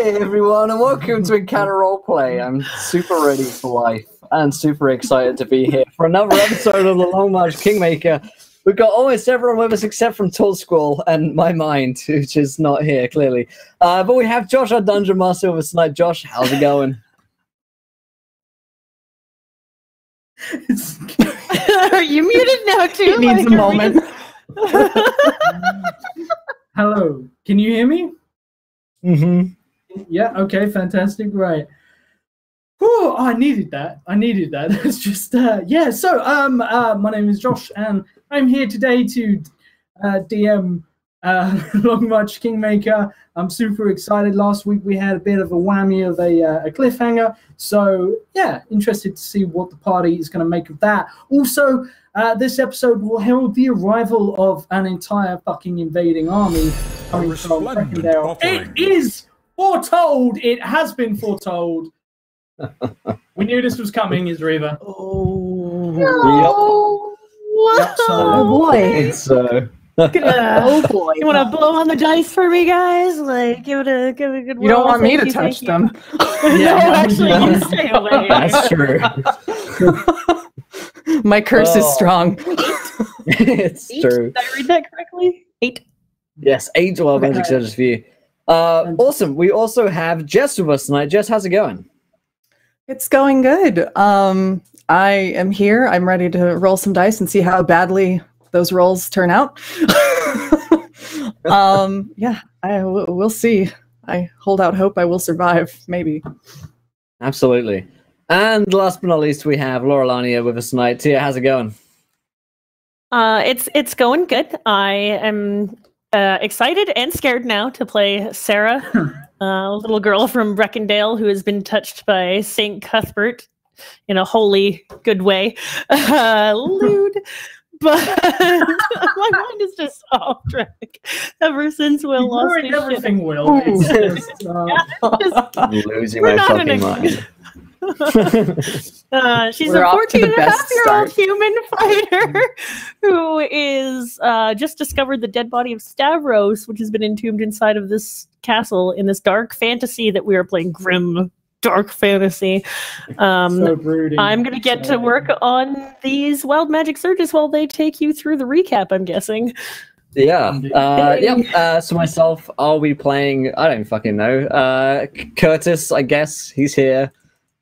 Hey everyone, and welcome to Encounter Roleplay. I'm super ready for life and super excited to be here for another episode of the Long March Kingmaker. We've got almost everyone with us except from Todd Squall and my mind, which is not here clearly. But we have Josh, our Dungeon Master, with us tonight. Josh, how's it going? Are you muted now too? It needs a moment. Hello, can you hear me? Mm-hmm. Yeah, okay, fantastic, right. Whew, I needed that. It's just, yeah, so, my name is Josh, and I'm here today to DM Long March Kingmaker. I'm super excited. Last week we had a bit of a whammy of a cliffhanger, so, yeah, interested to see what the party is going to make of that. Also, this episode will herald the arrival of an entire fucking invading army coming from Brecondale. It is foretold. It has been foretold. We knew this was coming, is Reva. Oh, no. Yep, Oh boy. It's oh boy. You want to blow on the dice for me, guys? Like, give it a good roll. You don't want me to touch them. No, actually, you stay away. That's true. My curse is strong. It's true. Did I read that correctly? 8. Yes, 8 12 magic surges for you. Awesome. We also have Jess with us tonight. Jess, how's it going? It's going good. I am here. I'm ready to roll some dice and see how badly those rolls turn out. Yeah, we'll see. I hold out hope I will survive, maybe. Absolutely. And last but not least, we have Laura Lania with us tonight. Tia, how's it going? It's going good. I am excited and scared now to play Sarah, a little girl from Brecondale who has been touched by Saint Cuthbert in a holy good way. Lewd. But my mind is just off track ever since Will lost his everything, shit. Will. It's just, I'm losing my fucking mind. She's We're a off to the 14-and-a-half-year-old best human fighter who is just discovered the dead body of Stavros, which has been entombed inside of this castle in this dark fantasy that we are playing. Grim dark fantasy. so brooding. I'm gonna get to work on these wild magic surges while they take you through the recap, I'm guessing. Yeah. So myself, I'll be playing, I don't fucking know, Curtis, I guess. He's here.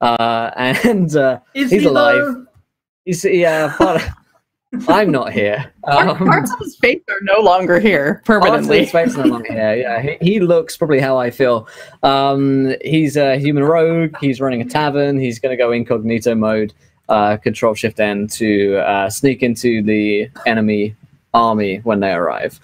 And Is he's he alive. though? I'm not here. Parts of his face are no longer here permanently. His face is no longer here. Yeah, he looks probably how I feel. He's a human rogue. He's running a tavern. He's going to go incognito mode, Control Shift N to sneak into the enemy army when they arrive.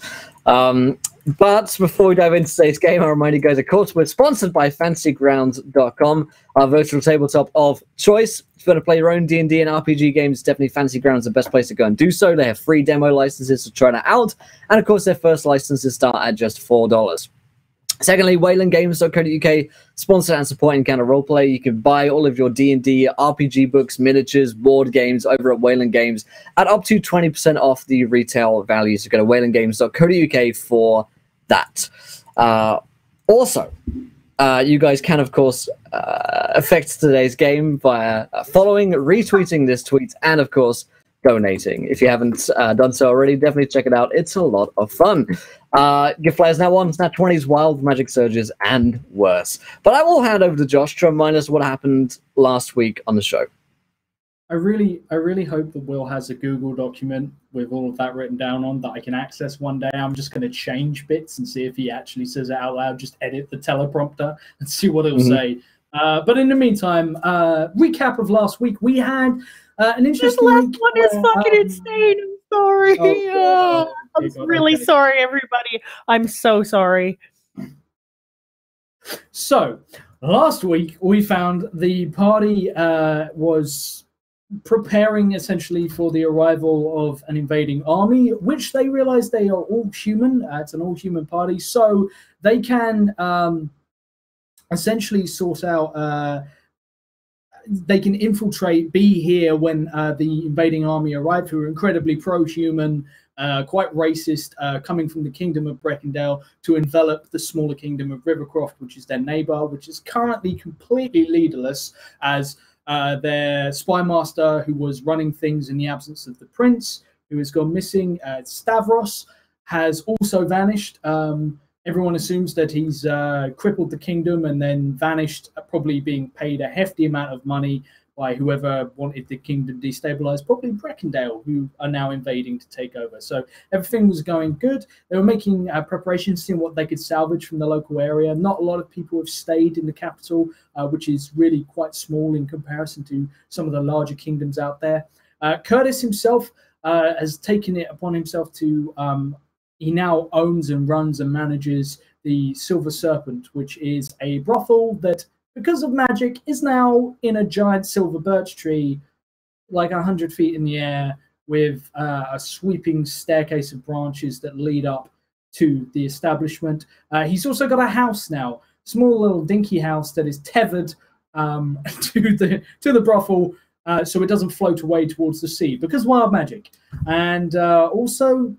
But before we dive into today's game, I remind you guys, of course, we're sponsored by FantasyGrounds.com, our virtual tabletop of choice. If you want to play your own D&D and RPG games, definitely Fantasy Grounds is the best place to go and do so. They have free demo licenses to try that out. And, of course, their first licenses start at just $4. Secondly, WaylandGames.co.uk, sponsor and support Encounter Roleplay. You can buy all of your D&D, RPG books, miniatures, board games over at Wayland Games at up to 20% off the retail value. So go to WaylandGames.co.uk for that. Also, you guys can, of course, affect today's game via following, retweeting this tweet, and, of course, donating. If you haven't done so already, definitely check it out. It's a lot of fun. Gift flyers now on, Snap 20s, Wild Magic Surges, and worse. But I will hand over to Josh to remind us what happened last week on the show. I really hope that Will has a Google document with all of that written down on that I can access one day. I'm just going to change bits and see if he actually says it out loud. Just edit the teleprompter and see what it'll say. But in the meantime, recap of last week. We had an interesting This last week one is fucking insane. I'm sorry. I'm really sorry, everybody. I'm so sorry. So, last week we found the party was preparing essentially for the arrival of an invading army, which they realize they are all human. It's an all-human party, so they can essentially sort out they can infiltrate, be here when the invading army arrive, who are incredibly pro-human, quite racist, coming from the kingdom of Breckendale to envelop the smaller kingdom of Rivercroft, which is their neighbor, which is currently completely leaderless, as their spy master, who was running things in the absence of the prince, who has gone missing, Stavros, has also vanished. Everyone assumes that he's crippled the kingdom and then vanished, probably being paid a hefty amount of money by whoever wanted the kingdom destabilized, probably Breckendale, who are now invading to take over. So everything was going good. They were making preparations, seeing what they could salvage from the local area. Not a lot of people have stayed in the capital, which is really quite small in comparison to some of the larger kingdoms out there. Curtis himself has taken it upon himself to... he now owns and runs and manages the Silver Serpent, which is a brothel that, because of magic, is now in a giant silver birch tree, like 100 feet in the air, with a sweeping staircase of branches that lead up to the establishment. He's also got a house now, small little dinky house that is tethered to the brothel, so it doesn't float away towards the sea, because wild magic. And also...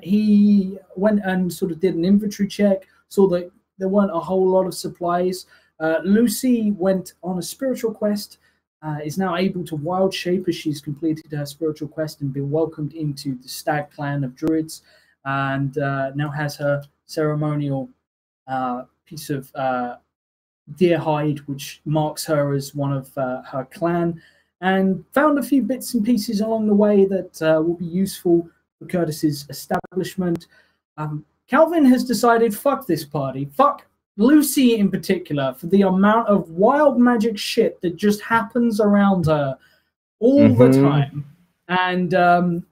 he went and sort of did an inventory check, saw that there weren't a whole lot of supplies. Lucie went on a spiritual quest, is now able to wild shape as she's completed her spiritual quest and been welcomed into the Stag clan of druids, and now has her ceremonial piece of deer hide, which marks her as one of her clan, and found a few bits and pieces along the way that will be useful for Curtis's establishment. Calvin has decided, fuck this party, fuck Lucie in particular, for the amount of wild magic shit that just happens around her all the time, and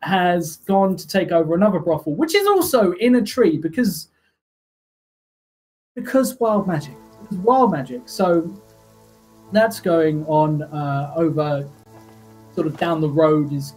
has gone to take over another brothel, which is also in a tree, because wild magic. It's wild magic. So that's going on over sort of down the road. Is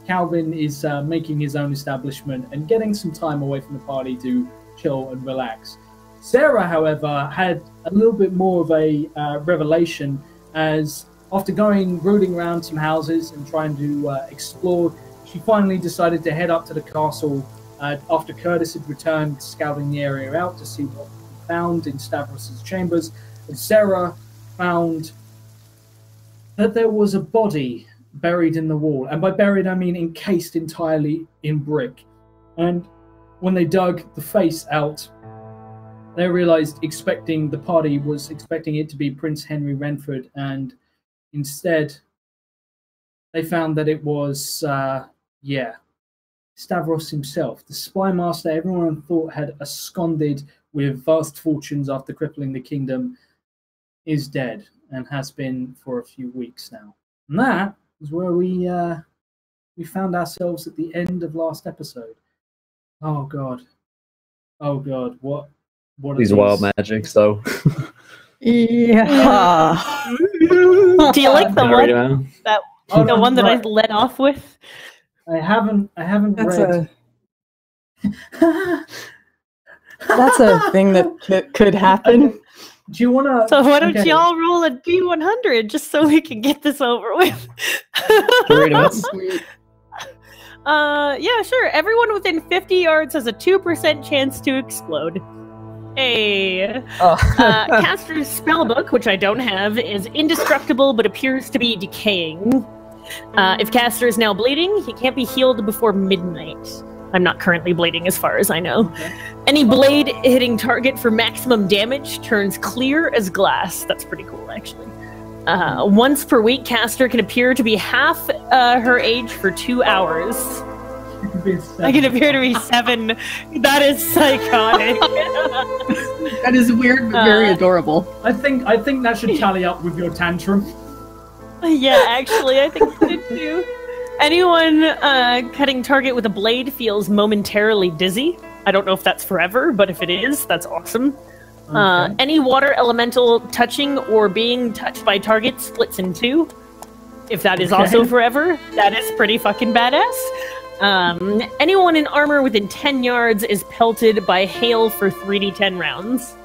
Calvin is making his own establishment and getting some time away from the party to chill and relax. Sarah, however, had a little bit more of a revelation, as after rooting around some houses and trying to explore, she finally decided to head up to the castle after Curtis had returned, scouting the area out to see what he found in Stavros's chambers. And Sarah found that there was a body buried in the wall, and by buried I mean encased entirely in brick. And when they dug the face out, they realized the party was expecting it to be Prince Henry Renford, and instead they found that it was Stavros himself, the spy master everyone thought had absconded with vast fortunes after crippling the kingdom, is dead and has been for a few weeks now. And that is where we found ourselves at the end of last episode. Oh god, what these wild magics though. Yeah. Do you like the one that I led off with? I haven't read. That's a thing that could happen. Do you want to? So why don't y'all roll a D100 just so we can get this over with? Yeah, sure. Everyone within 50 yards has a 2% chance to explode. Caster's spellbook, which I don't have, is indestructible but appears to be decaying. If Caster is now bleeding, he can't be healed before midnight. I'm not currently bleeding as far as I know. Okay. Any blade hitting target for maximum damage turns clear as glass. That's pretty cool, actually. Once per week, Caster can appear to be half her age for 2 hours. I can appear to be 7. That is psychotic. That is weird but very adorable. I think that should tally up with your tantrum. Yeah, actually, I think so too. Anyone cutting target with a blade feels momentarily dizzy. I don't know if that's forever, but if it is, that's awesome. Okay. Any water elemental touching or being touched by target splits in 2. If that is also forever, that is pretty fucking badass. Anyone in armor within 10 yards is pelted by hail for 3d10 rounds.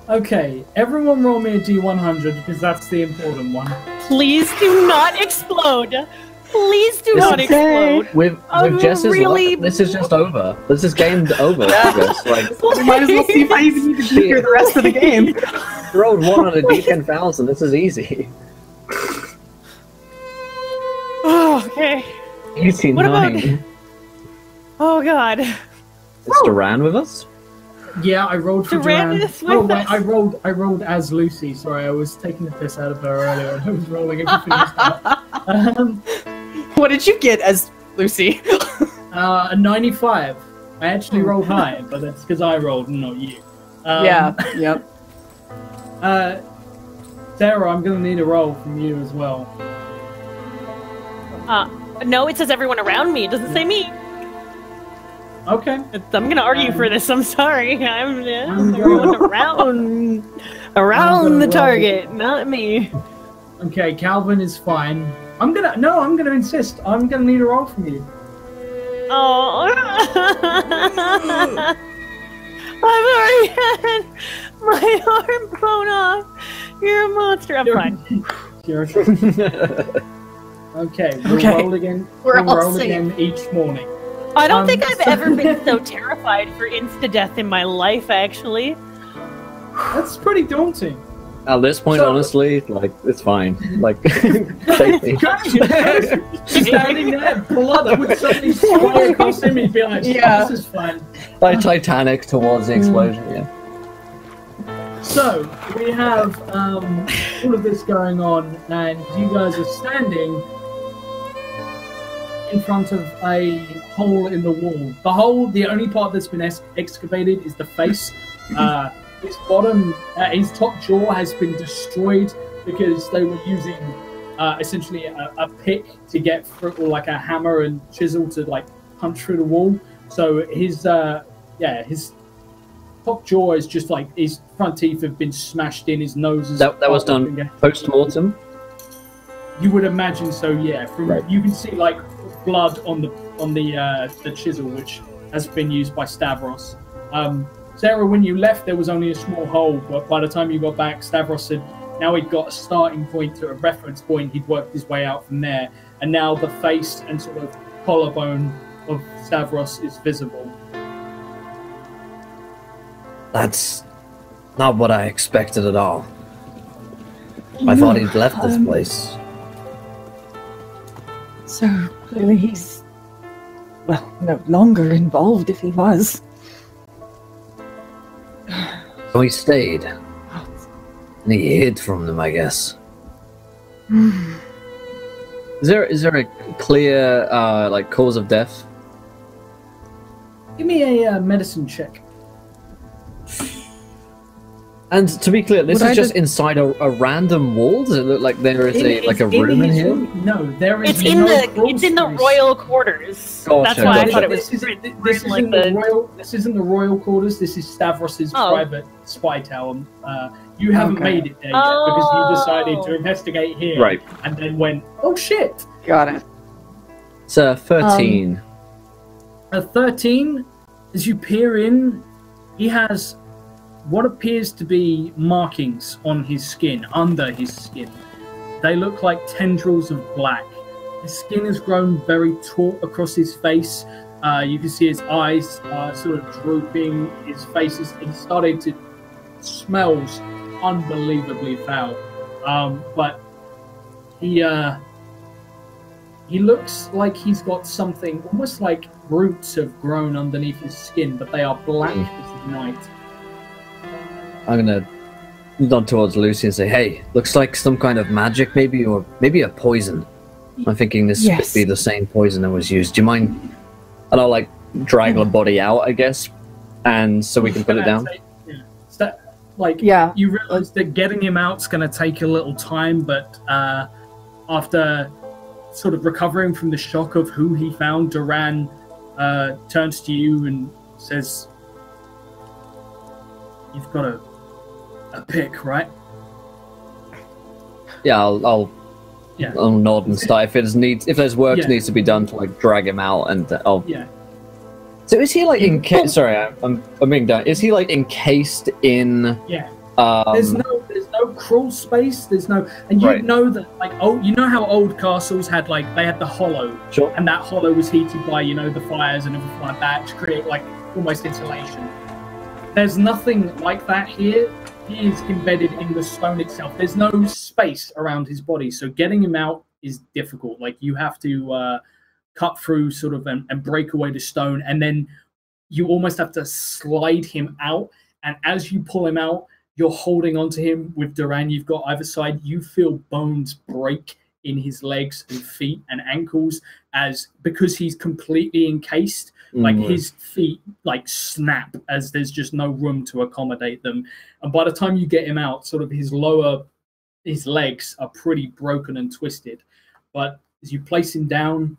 Okay, everyone roll me a D100 because that's the important one. Please do not explode. Please do not explode. With Jess's luck, this is just over. This is game over. Jess. Like, We might as well see if I even need to be here the rest of the game. you rolled 1 on a D10,000. This is easy. Oh, okay. Easy What about- 9. Oh god. Is Duran with us? Yeah, I rolled for Duran Duran. is with Oh wait, us. I rolled as Lucy. Sorry, I was taking the piss out of her earlier, and I was rolling everything else. What did you get as Lucy? A 95. I actually rolled high, but that's because I rolled, and not you. Yeah, yep. Sarah, I'm gonna need a roll from you as well. No, it says everyone around me. It doesn't say me. Okay. I'm gonna argue for this. I'm sorry. I'm everyone around the target, not me. Okay, Calvin is fine. I'm gonna insist. I'm gonna need a roll from you. Oh, I've already had my arm blown off. You're a monster. I'm fine. You're okay. We'll Okay. roll again. We're We'll all roll safe. again each morning. I don't think I've ever been so terrified for insta-death in my life, actually. That's pretty daunting. At this point, So- honestly, like, it's fine. Like, take me. Standing there, blood would suddenly spray across him. He'd be like, Yeah. "This is fine." Like Titanic towards the explosion, yeah. So we have all of this going on, and you guys are standing in front of a hole in the wall. The only part that's been excavated is the face. His top jaw has been destroyed because they were using essentially a pick to get through, or like a hammer and chisel to like punch through the wall. So his top jaw is just like his front teeth have been smashed in. His nose is That was done post-mortem? You would imagine so, yeah. Right. You can see like blood on the chisel, which has been used by Stavros. Sarah, when you left, there was only a small hole, but by the time you got back, Stavros had now he'd got a starting point to a reference point. He'd worked his way out from there, and now the face and sort of collarbone of Stavros is visible. That's not what I expected at all. I thought he'd left this place. So clearly he's, well, no longer involved if he was. So he stayed. And he hid from them, I guess. Is there a clear like cause of death? Give me a medicine check. And to be clear, this Would is I just just- inside a random wall. Does it look like there is a room in his here? room? No, there is It's in no the crawl space. royal quarters. Gotcha, That's why I gotcha. thought it was This written isn't like the royal quarters. This is Stavros's Oh. private spy tower. You haven't Okay. made it there yet because you decided Oh. to investigate here, Right. and then went, "Oh shit!" Got it. It's 13. A 13, as you peer in, he has what appears to be markings on his skin, under his skin. They look like tendrils of black. His skin has grown very taut across his face. You can see his eyes sort of drooping. His face is started to smells unbelievably foul. But he looks like he's got something, almost like roots have grown underneath his skin, but they are black as night. I'm gonna nod towards Lucy and say, "Hey, looks like some kind of magic, maybe, or maybe a poison." I'm thinking this Yes. could be the same poison that was used. Do you mind? And I'll like drag the body out, I guess, and so we can put it down. Yeah. You realize that getting him out's going to take a little time, but after sort of recovering from the shock of who he found, Duran turns to you and says, "You've got a pick, right?" Yeah, I'll nod and start. If there's work Yeah. needs to be done to like drag him out, and I'll. Yeah. So is he like Sorry, I'm being done. Is he like encased in? Yeah. Um, There's no crawl space. There's no, and you Right. know that like you know how old castles had like they had the hollow, Sure. and that hollow was heated by the fires and everything like that to create like almost insulation. There's nothing like that here. He is embedded in the stone itself. There's no space around his body, so getting him out is difficult. Like you have to cut through sort of and break away the stone, and then you almost have to slide him out. And as you pull him out, you're holding onto him with Duran. You've got either side. You feel bones break in his legs and feet and ankles because he's completely encased. Like his feet like snap as there's just no room to accommodate them. And by the time you get him out, sort of his legs are pretty broken and twisted. But as you place him down,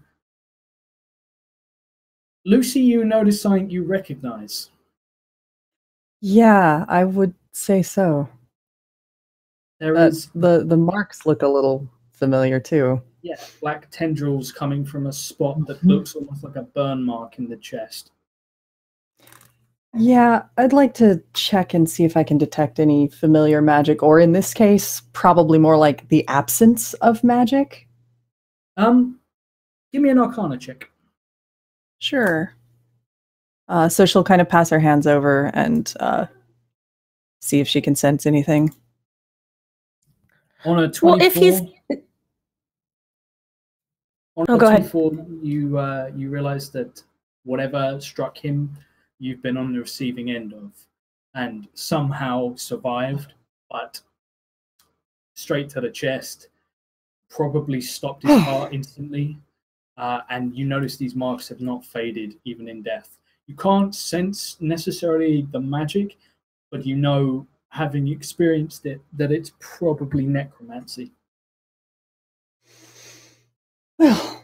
Lucie, you notice something you recognize. Yeah, I would say so. There is the marks look a little familiar too. black tendrils coming from a spot that looks almost like a burn mark in the chest. Yeah, I'd like to check and see if I can detect any familiar magic, or in this case, probably more like the absence of magic. Give me an Arcana check. Sure. So she'll kind of pass her hands over and see if she can sense anything. On a 24, Well, if he's... on Oh, a go ahead. 24, you realize that whatever struck him, you've been on the receiving end of, and somehow survived, but straight to the chest, probably stopped his heart instantly, and you notice these marks have not faded even in death. You can't sense necessarily the magic, but you know, having experienced it, that it's probably necromancy. Well,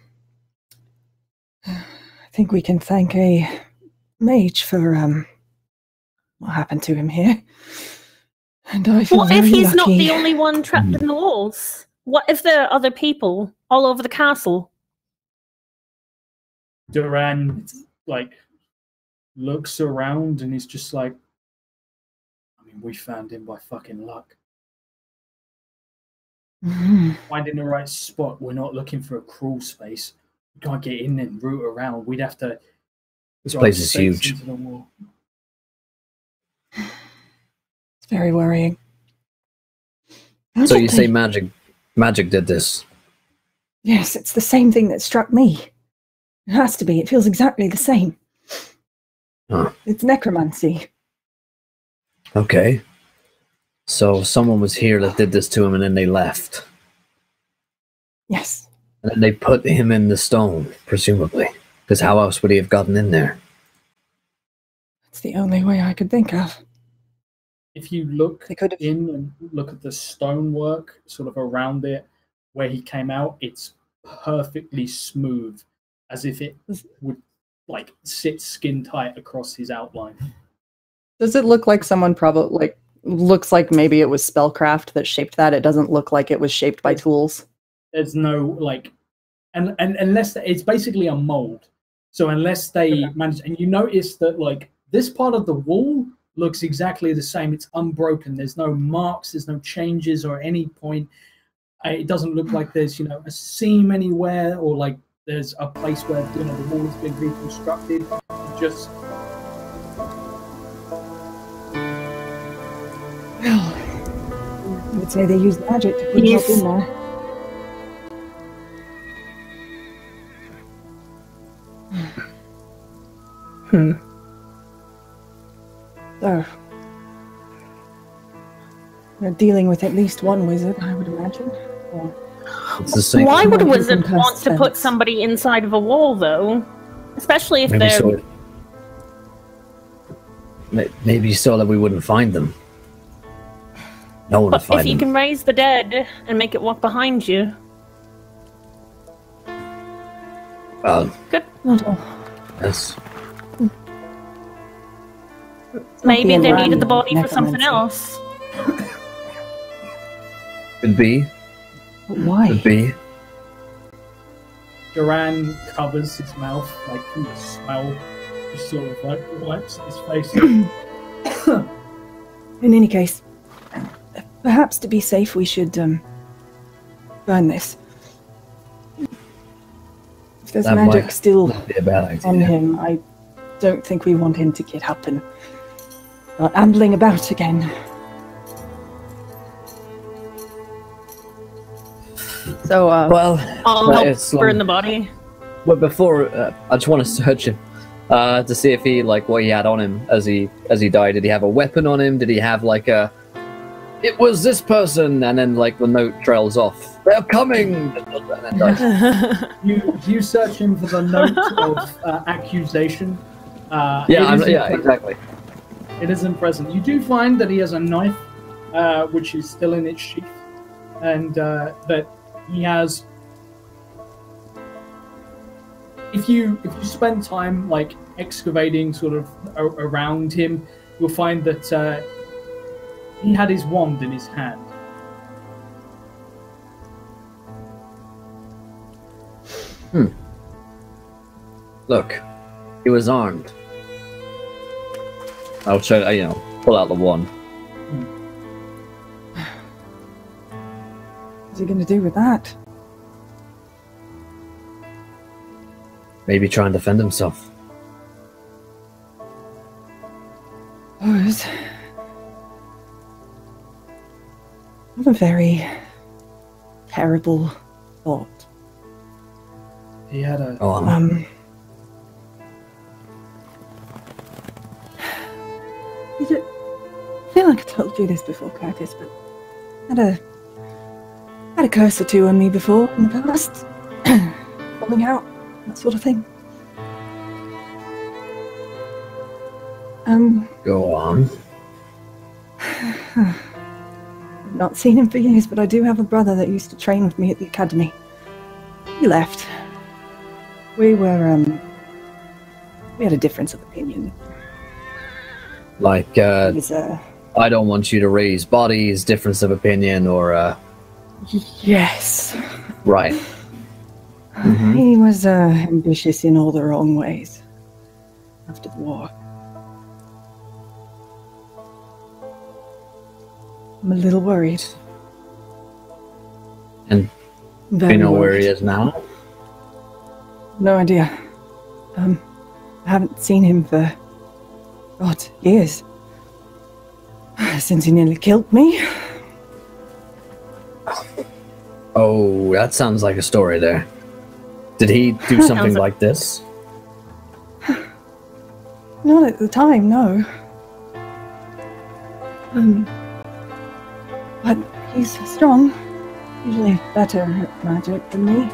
I think we can thank a mage for what happened to him here. And I feel What if very he's not lucky. the only one trapped in the walls? What if there are other people all over the castle? Duran like looks around and he's just like, I mean, we found him by fucking luck. Finding the right spot. We're not looking for a crawl space. We can't get in and root around. We'd have to. This drive place is stakes huge. into the wall. It's very worrying. So you say magic did this? Yes, it's the same thing that struck me. It has to be. It feels exactly the same. Huh. It's necromancy. Okay. So someone was here that did this to him and then they left. Yes. And then they put him in the stone, presumably. Because how else would he have gotten in there? That's the only way I could think of. If you look They could have. in and look at the stonework sort of around it where he came out, it's perfectly smooth, as if it would like sit skin tight across his outline. Does it look like someone probably looks like maybe it was spellcraft that shaped that? It doesn't look like it was shaped by tools. There's no like, and unless it's basically a mold. So unless they manage, and you notice that like this part of the wall looks exactly the same. It's unbroken. There's no marks. There's no changes or any point. It doesn't look like there's a seam anywhere or like there's a place where the wall has been reconstructed. Just I would say they used magic to put Yes. it up in there. So, we're dealing with at least one wizard, I would imagine. Or It's the same. Why would a Maybe wizard from want to put custom. somebody inside of a wall, though? Especially if Maybe they're... so. Maybe so that we wouldn't find them. No one would But find if you them. can raise the dead and make it walk behind you... Well, Good. not all. yes. Maybe the they needed the environment, body for something necromancy. else. Could be. But why? Could be. Duran covers his mouth like from the smell. Just sort of like wipes his face. In any case, Perhaps to be safe, we should burn this. If there's That magic might still not be a bad idea. on him, I don't think we want him to get up and start ambling about again. So, Well, I'll help it's burn the body. But before, I just want to search him to see if he what he had on him as he died. Did he have a weapon on him? Did he have it was this person, and then the note trails off. They're coming. And then dies. You search him for the note of accusation. Exactly. It isn't present. You do find that he has a knife, which is still in its sheath, and that he has. If you spend time excavating sort of around him, you'll find that he had his wand in his hand. Look, he was armed. I'll show pull out the wand. what's he going to do with that? Maybe try and defend himself. Suppose. What a very terrible thought. He had a. I feel like I told you this before, Curtis, but I had a curse or two on me before in the past. Falling out, that sort of thing. Go on. I've not seen him for years, but I do have a brother that used to train with me at the academy. He left. We had a difference of opinion. I don't want you to raise bodies, difference of opinion, or Yes. right. Mm-hmm. He was ambitious in all the wrong ways after the war. I'm a little worried. And Very you know where worried. he is now? No idea. I haven't seen him for, God, years. Since he nearly killed me. Oh, that sounds like a story there. Did he do something like this? Not at the time, no. But he's strong. Usually better at magic than me.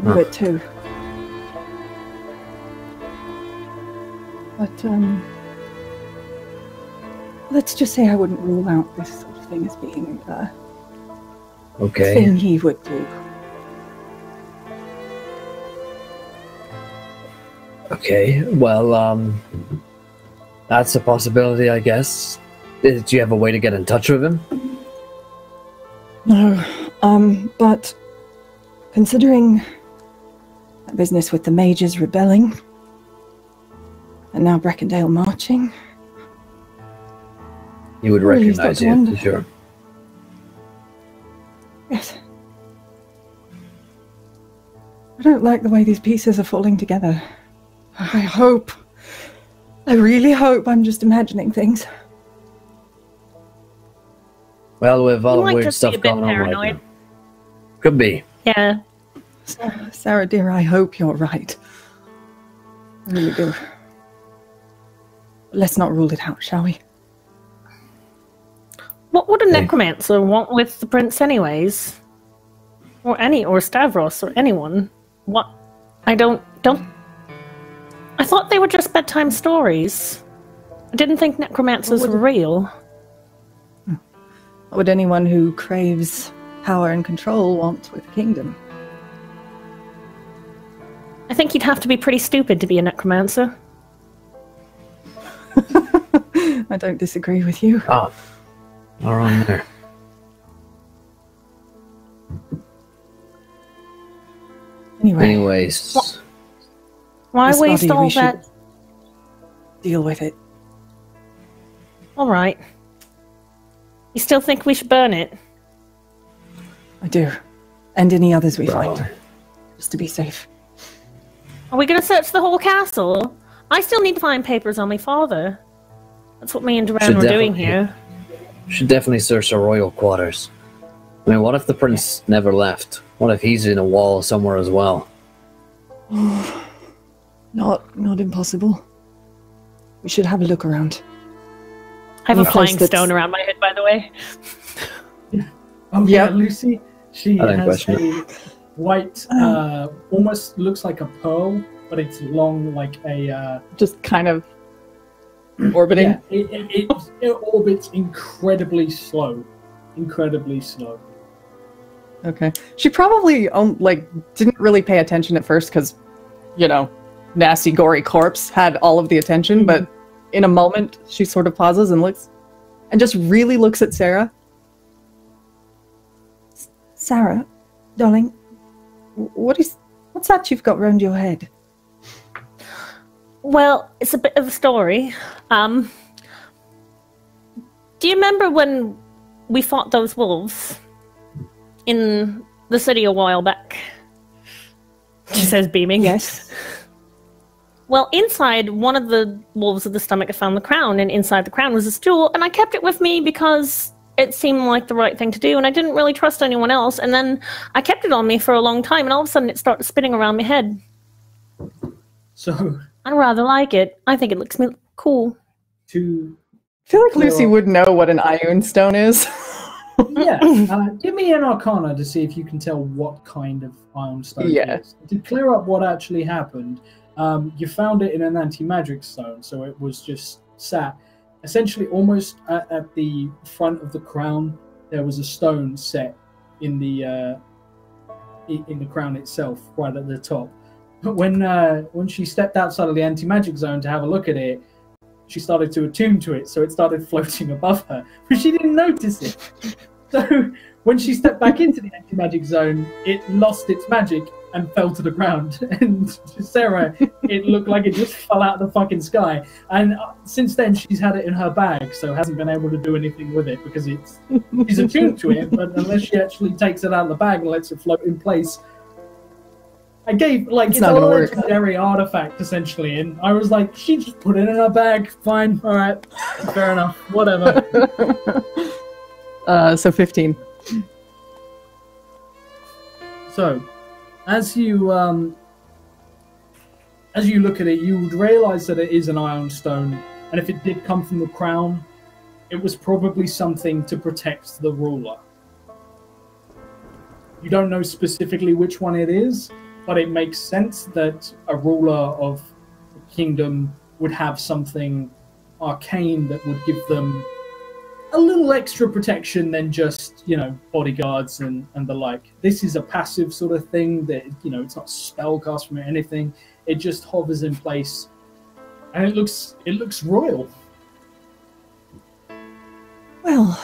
A bit too. But, let's just say I wouldn't rule out this sort of thing as being a Okay. thing he would do. Okay, well, that's a possibility, I guess. Do you have a way to get in touch with him? No, but considering that business with the mages rebelling, and now Breckendale marching, He would Really recognize start to you, wonder. for sure. yes. I don't like the way these pieces are falling together. I really hope I'm just imagining things. Well, with all You the might weird just be a stuff bit going on right paranoid. now. Could be. Yeah. Sarah, dear, I hope you're right. I really do. Let's not rule it out, shall we? What would a Okay. necromancer want with the prince anyways? Or Stavros or anyone? What? I thought they were just bedtime stories. I didn't think necromancers were real. What would anyone who craves power and control want with a kingdom? I think you'd have to be pretty stupid to be a necromancer. I don't disagree with you. Oh, all on there. Anyway, Anyways, Why Miss waste Lottie, all we should that? deal with it. All right. You still think we should burn it? I do. And any others we find. Just to be safe. Are we going to search the whole castle? I still need to find papers on my father. That's what me and Duran were doing here. Should definitely search the royal quarters. I mean, what if the prince never left? What if he's in a wall somewhere as well? Not impossible. We should have a look around. I have a flying stone around my head, by the way. Oh yeah, Lucie. She has a white, almost looks like a pearl, but it's long like a... just kind of orbiting? Yeah, it orbits incredibly slow. Incredibly slow. Okay. She probably, didn't really pay attention at first because, you know, nasty, gory corpse had all of the attention, but in a moment, she sort of pauses and looks, and just really looks at Sarah. Sarah, darling, what's that you've got round your head? Well, it's a bit of a story. Do you remember when we fought those wolves in the city a while back? She says, beaming. Yes. Well, inside one of the wolves of the stomach, I found the crown, and inside the crown was a stool, and I kept it with me because it seemed like the right thing to do, and I didn't really trust anyone else, and then I kept it on me for a long time, and all of a sudden it started spinning around my head. So... I rather like it. I think it looks cool. I feel like Lucie would know what an Ioun stone is. Yeah. Give me an arcana to see if you can tell what kind of Ioun stone it is. To clear up what actually happened, you found it in an anti-magic stone, so it was just sat. Essentially, almost at the front of the crown, there was a stone set in the crown itself, right at the top. But when she stepped outside of the anti-magic zone to have a look at it, she started to attune to it, so it started floating above her, but she didn't notice it. So when she stepped back into the anti-magic zone, it lost its magic and fell to the ground. And to Sarah, it looked like it just fell out of the fucking sky. And since then, she's had it in her bag, so hasn't been able to do anything with it because she's attuned to it, but unless she actually takes it out of the bag and lets it float in place, I gave, it's a legendary artifact, essentially, and I was like, she just put it in her bag, fine, alright, fair enough, whatever. So 15. So, as you look at it, you would realise that it is an Ioun stone, and if it did come from the crown, it was probably something to protect the ruler. You don't know specifically which one it is, but it makes sense that a ruler of the kingdom would have something arcane that would give them a little extra protection than just, bodyguards and the like. This is a passive sort of thing that, it's not spellcast from anything. It just hovers in place, and it looks royal. Well,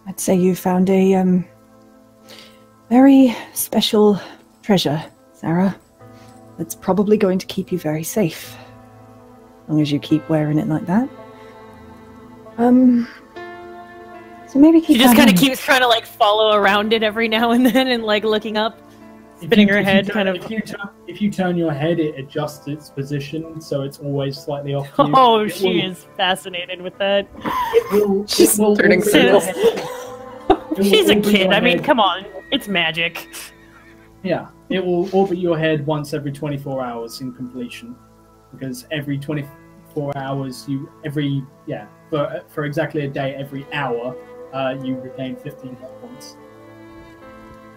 I'd say you found a very special treasure, Sarah. That's probably going to keep you very safe, as long as you keep wearing it like that. So maybe keep. She just kind of keeps trying to follow around it every now and then, and looking up, spinning her head, kind of. If you turn your head, it adjusts its position, so it's always slightly off. To you. Oh, she is fascinated with that. She's turning circles. She's a kid. I mean, come on. It's magic. Yeah, it will orbit your head once every 24 hours in completion. Because every 24 hours, for exactly a day, every hour, you regain 15 hit points.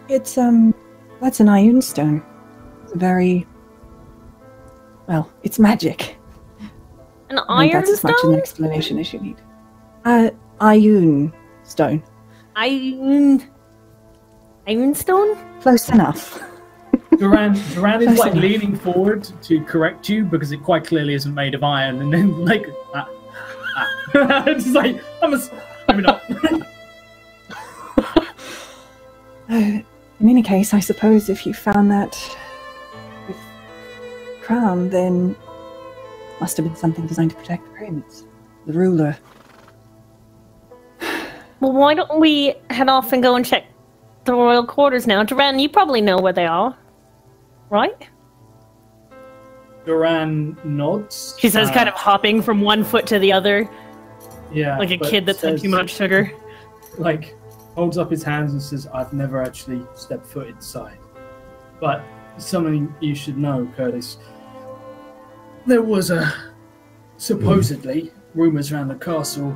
It's, that's an Ioun stone. It's very... Well, it's magic. An iron that's stone? That's as much an explanation as you need. Ioun stone. Ioun stone? Close enough. Duran is leaning forward to correct you because it quite clearly isn't made of iron, and then it's like maybe not. In any case, I suppose if you found that with crown, then must have been something designed to protect the prince, the ruler. Well, why don't we head off and go and check the royal quarters now? Duran, you probably know where they are, right? Duran nods. She says, kind of hopping from one foot to the other. Yeah. Like a kid that's had too much sugar. Like, holds up his hands and says, I've never actually stepped foot inside. But something you should know, Curtis. There was supposedly rumors around the castle,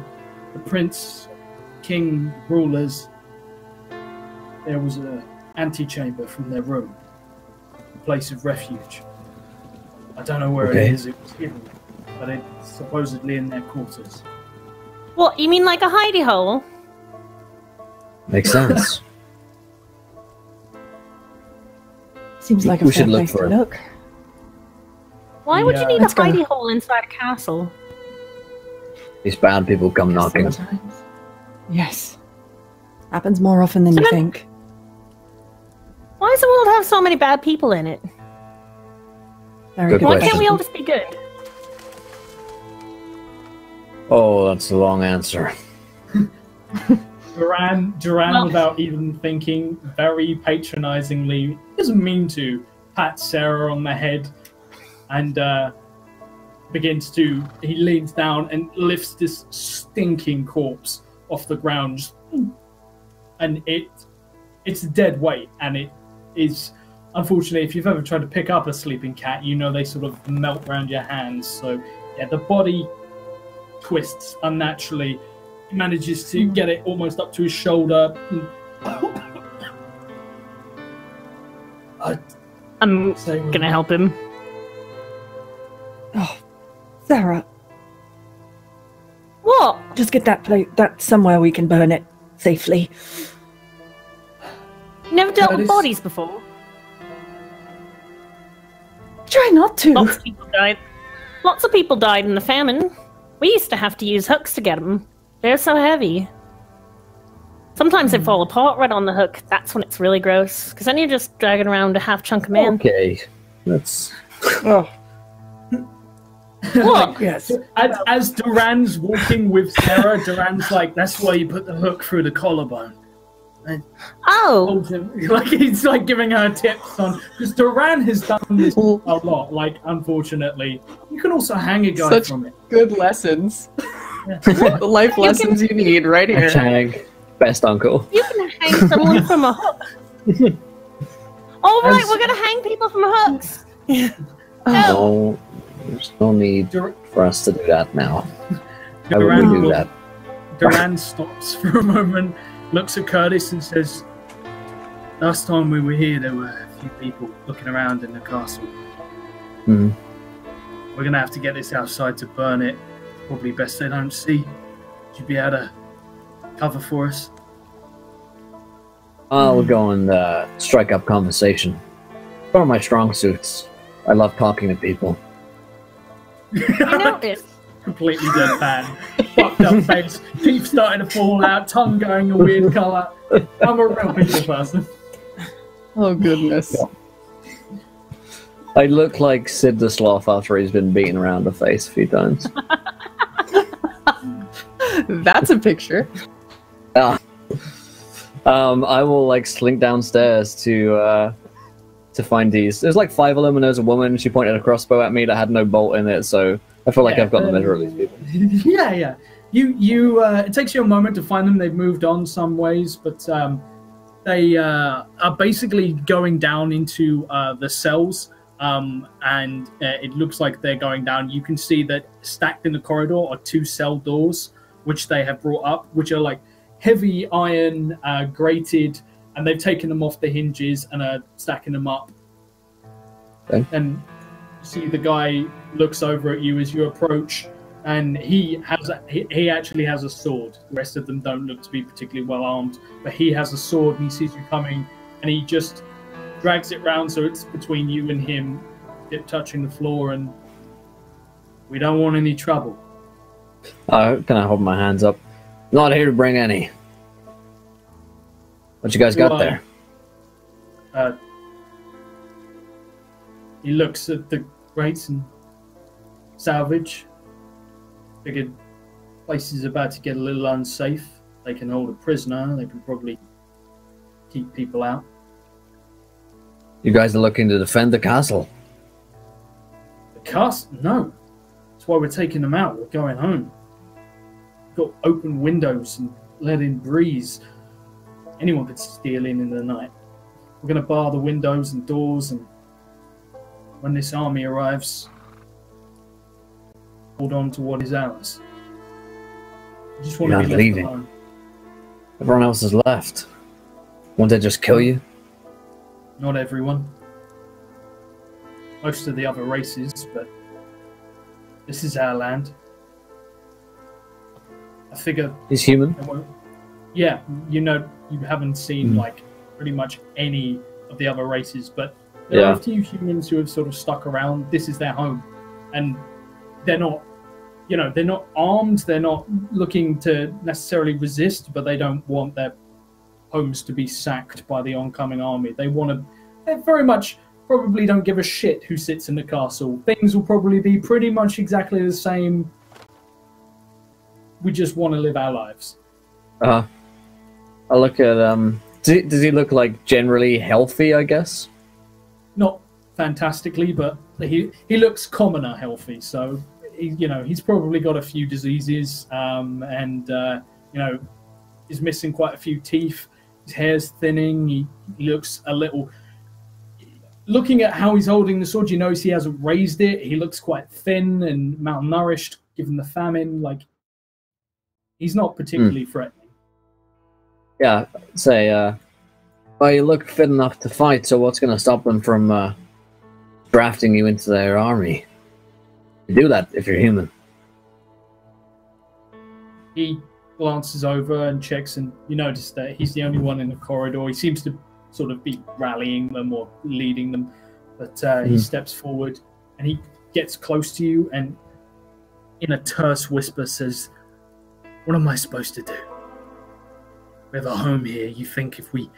the prince, king, rulers. There was an antechamber from their room, a place of refuge. I don't know where it is. It was hidden, but it's supposedly in their quarters. What, you mean like a hidey hole? Makes sense. Seems like a We fair should look place for to it. look. Why would you need a Let's go. hidey hole inside a castle? These bad people come knocking. Sometimes. Yes. Happens more often than you think. Why does the world have so many bad people in it? Very Good good. Why question. can't we all just be good? Oh, that's a long answer. Duran, Well- without even thinking, very patronizingly, doesn't mean to, pat Sarah on the head and he leans down and lifts this stinking corpse off the ground. And it's a dead weight, and it is, unfortunately, if you've ever tried to pick up a sleeping cat, you know they sort of melt around your hands. So, yeah, the body twists unnaturally. He manages to get it almost up to his shoulder. I'm gonna help him. Oh, Sarah, What? just get that plate. That's somewhere we can burn it safely. Never dealt with Curtis? bodies before. Try not to. Lots of people died. Lots of people died in the famine. We used to have to use hooks to get them. They're so heavy. Sometimes they fall apart right on the hook. That's when it's really gross. Because then you're just dragging around a half chunk of man. Okay, that's Oh, What? yes. As Duran's walking with Sarah, Duran's like, that's why you put the hook through the collarbone. Oh, Holds him, like he's like giving her tips on, because Duran has done this a lot. Like, unfortunately, you can also hang a guy Such from it. good lessons. The life lessons you need right here. hashtag best uncle. you can hang someone from a hook. All right, we're gonna hang people from hooks. No, there's no need Dur- for us to do that now. Why would Duran, we do that? Duran stops for a moment, looks at Curtis and says, last time we were here, there were a few people looking around in the castle. Hmm. We're going to have to get this outside to burn it. Probably best they don't see. Would you be able to cover for us? I'll go and strike up conversation. One of my strong suits. I love talking to people. I noticed. Completely deadpan. Fucked up face. Teeth starting to fall out. Tongue going a weird colour. I'm a real people person. Oh, goodness. I look like Sid the Sloth after he's been beaten around the face a few times. That's a picture. I will like slink downstairs to find these. There's like 5 of them, and there's a woman. She pointed a crossbow at me that had no bolt in it, so I feel like Yeah, I've got the measure of these people. Yeah. You. It takes you a moment to find them. They've moved on some ways, but they are basically going down into the cells, and it looks like they're going down. You can see that stacked in the corridor are 2 cell doors, which they have brought up, which are like heavy iron, grated, and they've taken them off the hinges and are stacking them up. Okay. And you see the guy looks over at you as you approach, and he actually has a sword. The rest of them don't look to be particularly well armed, but he has a sword, and he sees you coming, and he just drags it round so it's between you and him, touching the floor, and we don't want any trouble. Can I hold my hands up? Not here to bring any. What you guys got there? He looks at the rates and salvage. Figured place is about to get a little unsafe. They can hold a prisoner. They can probably keep people out. You guys are looking to defend the castle. The castle? No. That's why we're taking them out. We're going home. We've got open windows and let in breeze. Anyone could steal in the night. We're going to bar the windows and doors, and when this army arrives, hold on to what is ours. We just want to be left alone. Everyone else is left. Won't they just kill you? Not everyone. Most of the other races, but this is our land. I figure... He's human? Yeah, you know, you haven't seen, like, pretty much any of the other races, but there are a few humans who have sort of stuck around. This is their home. And they're not, you know, they're not armed, they're not looking to necessarily resist, but they don't want their homes to be sacked by the oncoming army. They very much probably don't give a shit who sits in the castle. Things will probably be pretty much exactly the same. We just want to live our lives. I look at does he look like generally healthy, I guess? Not fantastically, but he looks commoner healthy, so he's probably got a few diseases, and you know, he's missing quite a few teeth. His hair's thinning. He looks a little... Looking at how he's holding the sword, you notice he hasn't raised it. He looks quite thin and malnourished, given the famine. Like, he's not particularly threatening. Yeah, say, well, you look fit enough to fight, so what's going to stop them from drafting you into their army? You do that if you're human. He glances over and checks, and you notice that he's the only one in the corridor. He seems to sort of be rallying them or leading them, but he steps forward and he gets close to you and in a terse whisper says, "What am I supposed to do? We have a home here. You think if we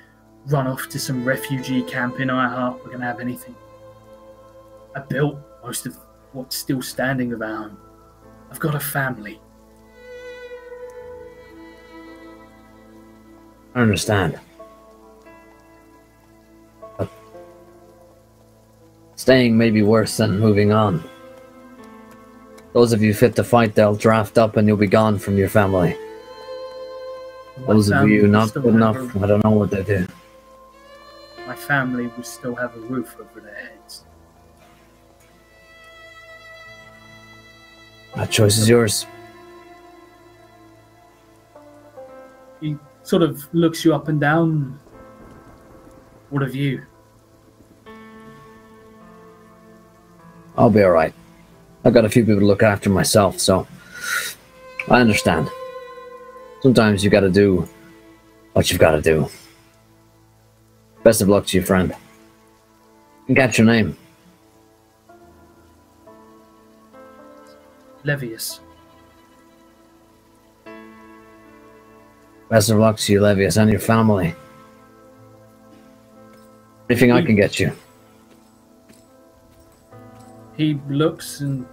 run off to some refugee camp in Iheart, we're going to have anything? I built most of what's still standing of our home. I've got a family." I understand. But staying may be worse than moving on. Those of you fit to fight, they'll draft up and you'll be gone from your family. Those of you not good enough, I don't know what they do. My family will still have a roof over their heads. That choice is yours. He sort of looks you up and down. What of you? I'll be alright. I've got a few people to look after myself, so I understand. Sometimes you gotta do what you've gotta do. Best of luck to you, friend. And catch your name. Levius. Best of luck to you, Levius, and your family. Anything I can get you. He looks and...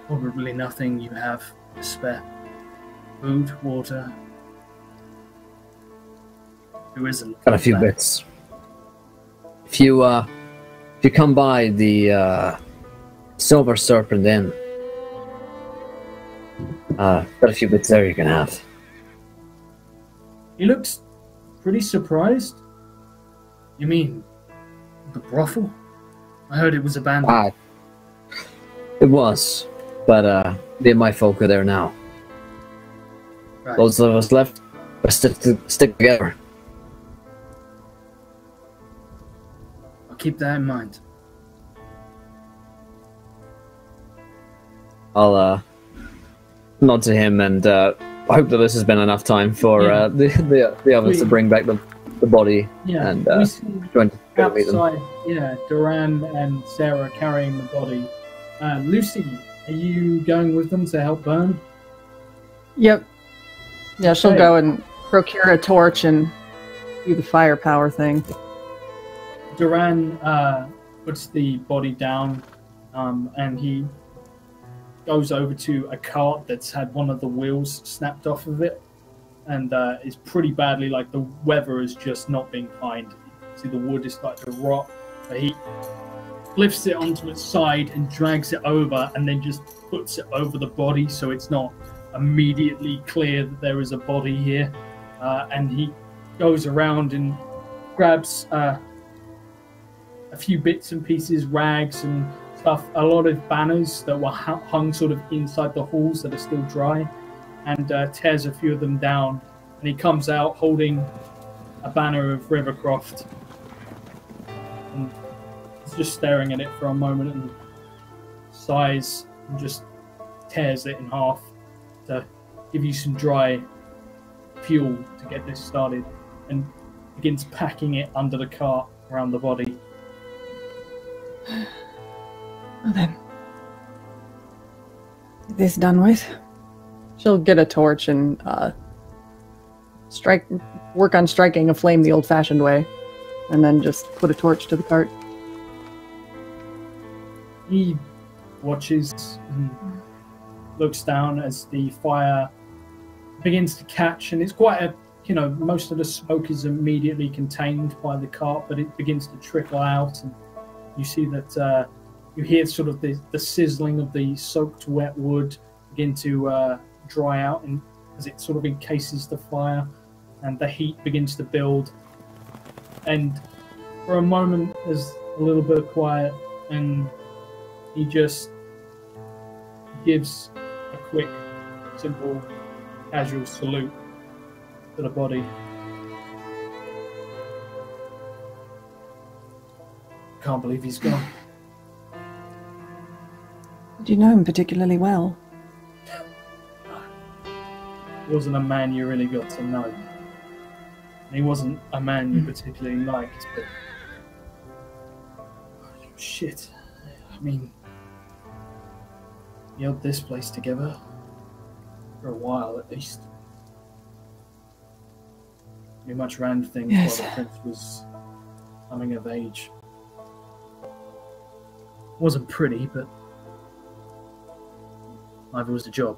Probably nothing you have to spare. Food, water. Who isn't? Got a few bits. If you come by the Silver Serpent Inn, got a few bits there you can have. He looks pretty surprised. You mean the brothel? I heard it was abandoned. It was, but me and my folk are there now. Right. Those of us left, let's stick together. I'll keep that in mind. I'll nod to him, and I hope that this has been enough time for the others to bring back the body and join to meet them. Outside, Duran and Sarah carrying the body. Lucie, are you going with them to help burn? Yep. Yeah, she'll go and procure a torch and do the firepower thing. Duran puts the body down and he goes over to a cart that's had one of the wheels snapped off of it, and is pretty badly, like the weather is just not being kind. You see the wood is starting to rot. But he lifts it onto its side and drags it over, and then just puts it over the body so it's not immediately clear that there is a body here. And he goes around and grabs a few bits and pieces, rags and stuff, a lot of banners that were hung sort of inside the halls that are still dry, and tears a few of them down. And he comes out holding a banner of Rivercroft, and he's just staring at it for a moment and sighs and just tears it in half to give you some dry fuel to get this started, and begins packing it under the cart around the body. Well then, this done with. She'll get a torch and work on striking a flame the old-fashioned way, and then just put a torch to the cart. He watches and looks down as the fire begins to catch, and it's quite a, most of the smoke is immediately contained by the cart, but it begins to trickle out, and you see that you hear sort of the sizzling of the soaked wet wood begin to dry out, and as it sort of encases the fire, and the heat begins to build. And for a moment there's a little bit of quiet, and he just gives a quick, simple, casual salute to the body. Can't believe he's gone. Do you know him particularly well? He wasn't a man you really got to know. He wasn't a man you particularly liked, but... Shit. I mean... We held this place together. For a while, at least. We much ran things Yes. while the prince was coming of age. Wasn't pretty, but... neither was the job.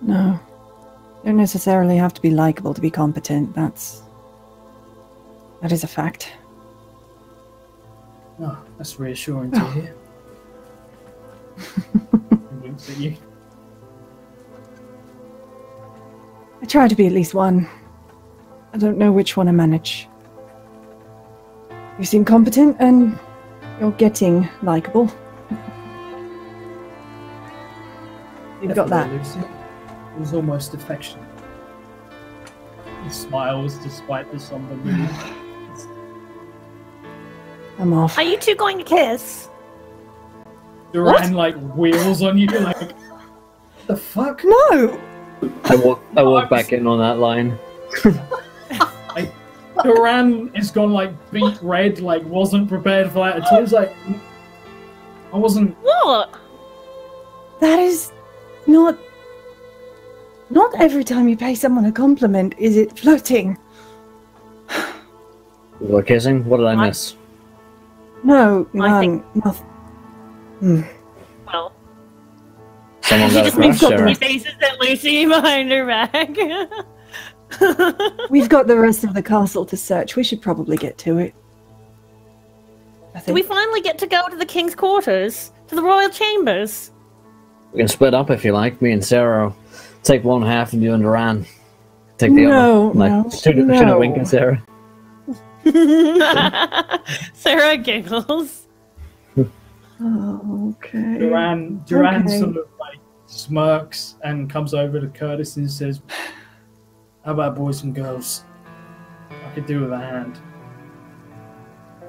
No. Don't necessarily have to be likable to be competent. That is a fact. Oh, that's reassuring to hear. He winks at you. I try to be at least one. I don't know which one I manage. You seem competent and you're getting likable. You've got that. Lucie. It was almost affectionate. He smiles despite the somber mood. I'm off. Are you two going to kiss? Duran like wheels on you like, the fuck? No! I walk back in on that line. Duran is gone like beet red, like wasn't prepared for that at all. He's like, I wasn't. What? That is not every time you pay someone a compliment is it flirting. We were kissing? What did I miss? No, I think- nothing. Well, Someone she got a just crush, makes Sarah. funny faces at Lucy behind her back. We've got the rest of the castle to search. We should probably get to it. I Do think. we finally get to go to the king's quarters? To the royal chambers? We can split up if you like. Me and Sarah will take one half, and you and Duran take the No, other. no, Should have no. winked at Sarah. Sarah giggles. Oh, okay. Duran Okay. sort of like smirks and comes over to Curtis and says, "How about boys and girls? I could do with a hand."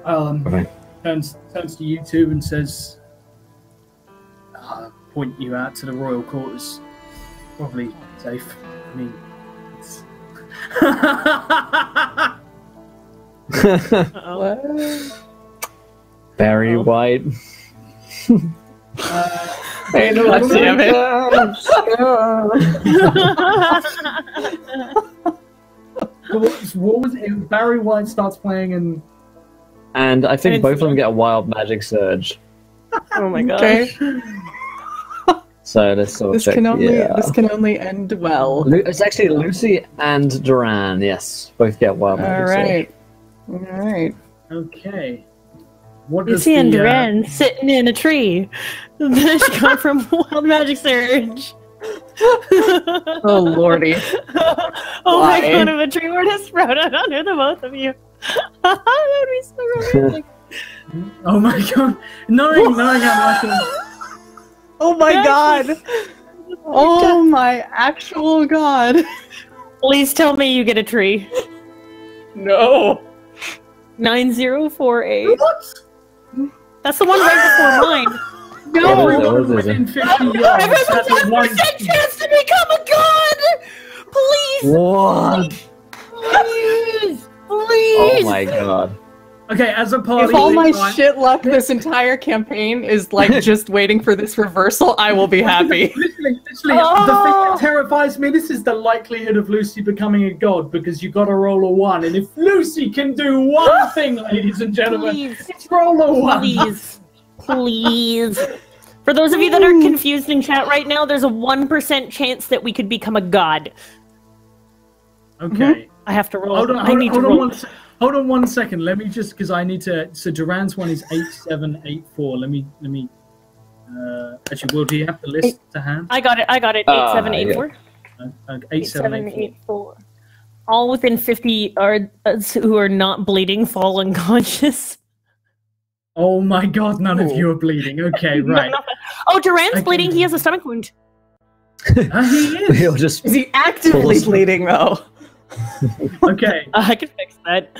Okay. Turns to you two and says, "Point you out to the royal quarters. Probably safe. I mean, it's..." Barry White. Hey, no, I see what was it? Barry White starts playing and And I think both of them get a wild magic surge. Oh my gosh. Okay. So let's sort of This check. this can only end well. It's actually Lucie and Duran. Yes, both get wild All magic. right. All right. Okay. What You does see the, Duran sitting in a tree. Then she got from Wild Magic Surge. Oh lordy. Oh Why? my god, if a tree were to sprout out under the both of you. That would be so romantic. Oh my god! Knowing how much. Oh my god. Oh my actual god. Please tell me you get a tree. No. 9048. What? That's the one right before mine. What is it? Everyone What is it? within 50 Everyone's yards has a 1% chance to become a god! Please! What? Please! Oh Please! my god. Okay, as a party, If all my I- shit luck this entire campaign is like just waiting for this reversal, I will be happy. Literally, the thing that terrifies me, this is the likelihood of Lucy becoming a god, because you gotta roll a 1, and if Lucy can do one thing, ladies and gentlemen, Please. it's roll a 1. Please. Please. For those of you that are confused in chat right now, there's a 1% chance that we could become a god. Okay. I have to roll. Hold on, I need to roll. hold on 1 second. Let me just, because I need to. So Duran's one is 8784. Let me. Actually, will do you have the list to hand? I got it. 8784. 8784. 8784. All within 50 are who are not bleeding fall unconscious. Oh my god, none of you are bleeding. Okay, right. Oh, Duran's Okay. bleeding. He has a stomach wound. He is. He'll just Is he actively bleeding though? Okay. I can fix that.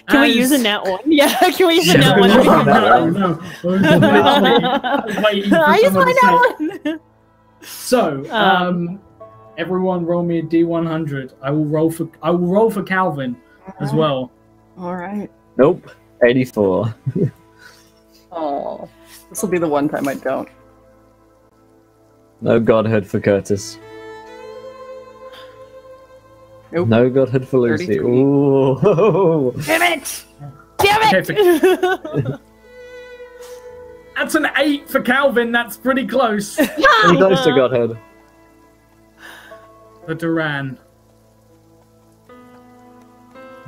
Can we use a nat one? Yeah, can we use a Yeah, nat we one? use a No, nat no. Literally waiting for I use someone my to say. nat one. So, everyone roll me a D100. I will roll for Calvin as well. All right. nope. 84. Oh, this will be the one time I don't. No godhood for Curtis. Nope. No godhood for Lucy. 33. Ooh. Damn it! Damn Okay, it! That's an 8 for Calvin. That's pretty close. Close to godhood. For Duran.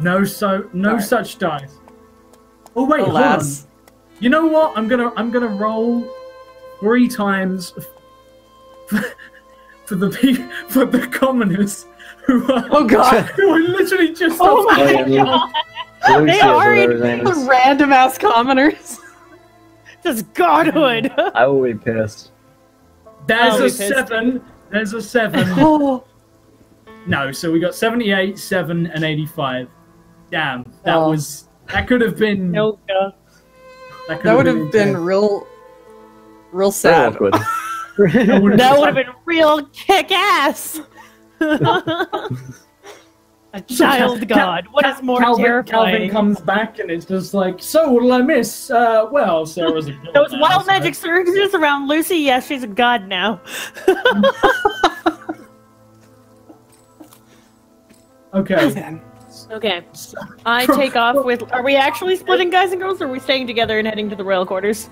No such dice. Oh wait, Alas. hold on. You know what? I'm gonna roll 3 times for the commoners who are Oh god. who are literally just Oh my Oh, yeah, god! Lucy They is are whatever in his name is. Random ass commoners. Just godhood! I will be pissed. There's I'll a be pissed. 7. There's a 7. Oh. No, so we got 78, 7, and 85. Damn, that could have been. No god. That would have been real So sad. awkward. That would have been real kick-ass! A child god. What is more Calvin terrifying? comes back and it's just like, so what did I miss? Well, Sarah's a god. Those now, wild so- magic surges around Lucy, yes, she's a god now. Okay. Okay. I take off with... Are we actually splitting guys and girls, or are we staying together and heading to the royal quarters?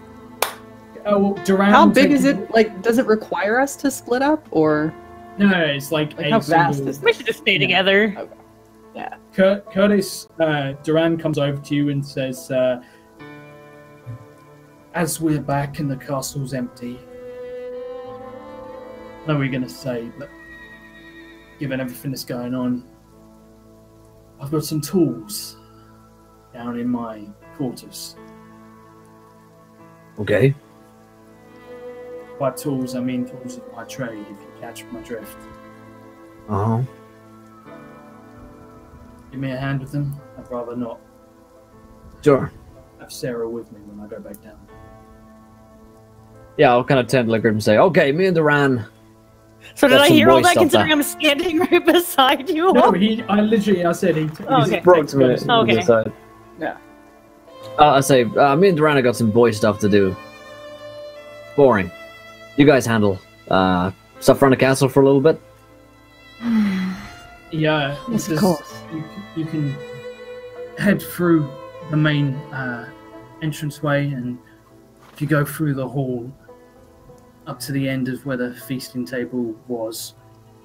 Oh, Duran How will big take- is it? Like, does it require us to split up, or No, it's like how vast is We this? should just stay together. Curtis, Duran comes over to you and says, as we're back and the castle's empty, what are we going to say? But given everything that's going on, I've got some tools down in my quarters. Okay. By tools, I mean tools of my trade, if you catch my drift. Uh-huh. Give me a hand with them. I'd rather not Sure. have Sarah with me when I go back down. Yeah, I'll kind of turn to the group and say, okay, me and Duran. So did Got I some hear all boy that stuff considering there. I'm standing right beside you? No, I said he Oh, okay. Brought to me. Okay. Side. Yeah. I say, me and Duran have got some boy stuff to do. Boring. You guys handle stuff around the castle for a little bit. Yeah, Yes, of just- course. You can head through the main entranceway and if you go through the hall up to the end of where the feasting table was,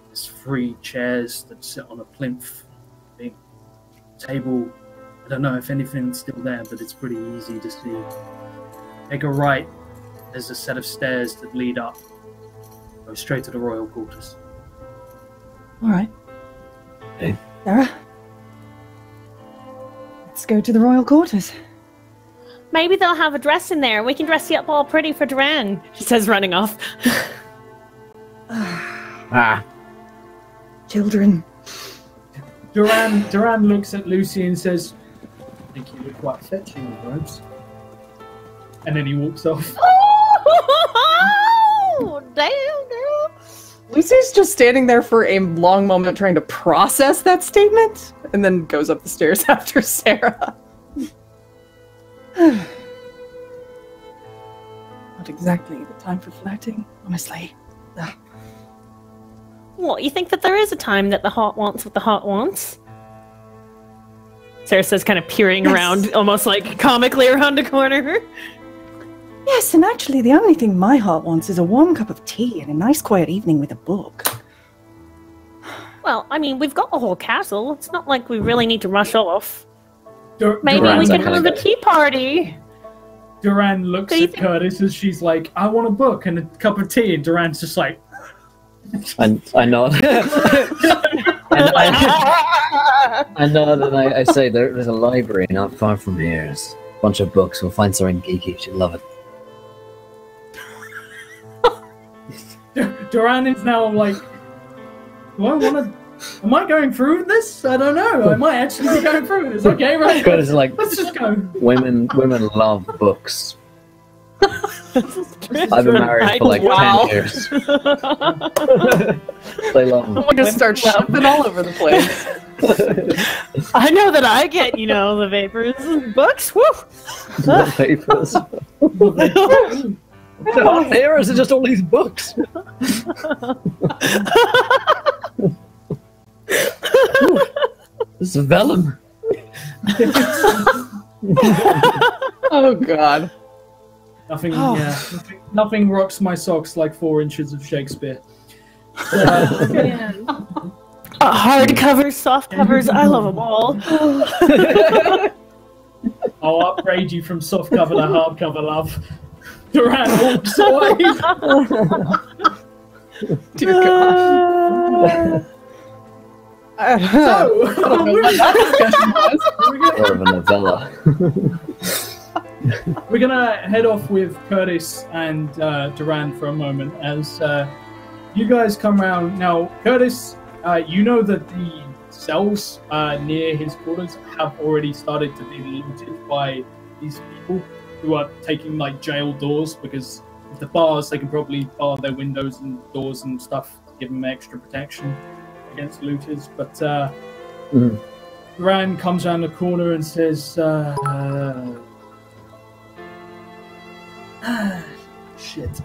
there's 3 chairs that sit on a plinth. Big table. I don't know if anything's still there, but it's pretty easy to see. Take a right. There's a set of stairs that lead up. Go straight to the royal quarters. All right. Okay. Sarah, let's go to the royal quarters. Maybe they'll have a dress in there. We can dress you up all pretty for Duran. She says, running off. Children. Duran looks at Lucie and says, I think you look quite fetching in robes. And then he walks off. Oh, damn, girl. Lucy's just standing there for a long moment trying to process that statement, and then goes up the stairs after Sarah. Not exactly the time for flirting, honestly. Ugh. What, you think that there is a time that the heart wants what the heart wants? Sarah says, kind of peering around, almost like comically around a corner. Yes, and actually the only thing my heart wants is a warm cup of tea and a nice quiet evening with a book. Well, I mean, we've got the whole castle. It's not like we really need to rush off. Maybe Duran's we could like- have a tea party. Duran looks Do you at think- Curtis as she's like, I want a book and a cup of tea, and Duran's just like, I nod. I nod and I say there's a library not far from here. There's a bunch of books. We'll find something geeky. She'll love it. Duran is now like, do I want to? Am I going through with this? I don't know. I might actually be going through with this. Okay, right. Curtis is like, Let's just go. women love books. I've been married for like Wow. 10 years. They love them. I'm gonna start shoving all over the place. I know that I get, the vapors and books. Woo! The papers. The hot papers are just all these books. Ooh, this is vellum. Oh god. Nothing, Oh. yeah, nothing rocks my socks like 4 inches of Shakespeare. Hardcovers, soft covers, I love them all. I'll upgrade you from softcover to hardcover, love. Duran walks away. Dear god. I don't know what that discussion was. Or of a novella. We're gonna head off with Curtis and Duran for a moment as you guys come around. Now, Curtis, you know that the cells near his quarters have already started to be looted by these people who are taking like jail doors, because with the bars they can probably bar their windows and doors and stuff to give them extra protection against looters. But Duran comes around the corner and says, shit.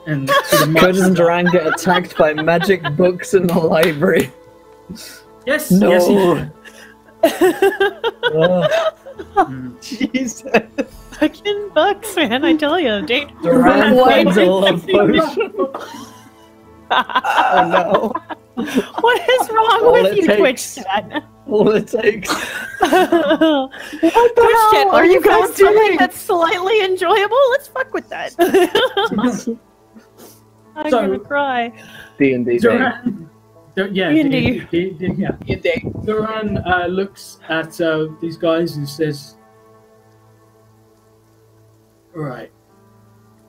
And sort of Curtis and Duran get attacked by magic books in the library. yes, No. yes, he did. Jesus. Fucking books, man, I tell you. Duran finds a love potion. Oh no. What is wrong All with it you, takes. Twitch chat? All it takes. What the Twitch chat, hell are you guys something doing? that's slightly enjoyable? Let's fuck with that. I'm So- gonna cry. D&D. Duran, yeah, D&D. yeah. Duran looks at these guys and says, "Alright,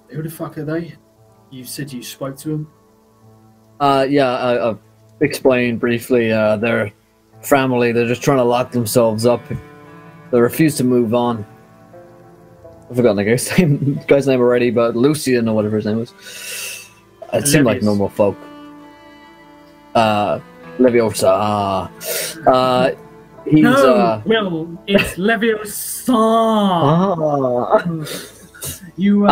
who the fuck are they? You said you spoke to them." I've explained briefly. Their family, they're just trying to lock themselves up. They refuse to move on. I've forgotten the guy's name already, but Lucian or whatever his name was. It seemed like Levius. normal folk. Leviosa. He's No, Will, it's Leviosa. You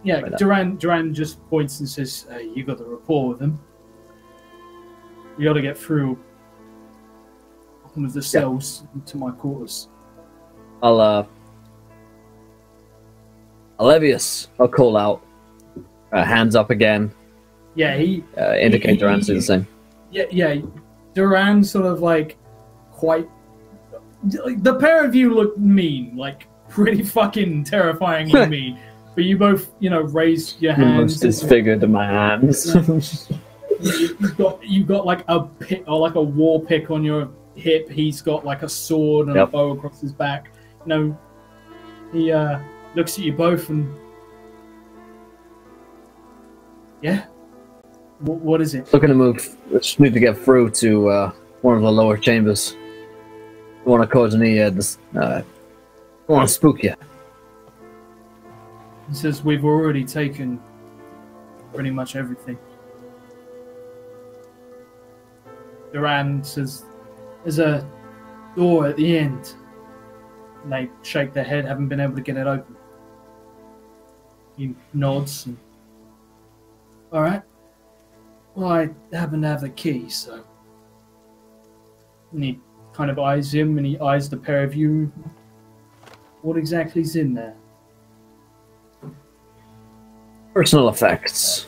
yeah, Right Duran just points and says, "You got the rapport with him. You got to get through one of the cells to my quarters." I'll Alevius, I'll call out. Hands up again. Yeah, Indicate Duran to do the same. Yeah. Duran sort of like quite. The pair of you look mean, like pretty fucking terrifyingly mean. But you both, raise your hands. Most disfigured in my hands. You've got like a pick or like a war pick on your hip. He's got like a sword and a bow across his back. He looks at you both and what is it? Looking to move. Just need to get through to one of the lower chambers. Don't want to cause any don't want to spook you. He says we've already taken pretty much everything. Duran says there's a door at the end. And they shake their head, haven't been able to get it open. He nods and alright. Well, I happen to have the key, so. And he kind of eyes him and he eyes the pair of you. What exactly is in there? Personal effects.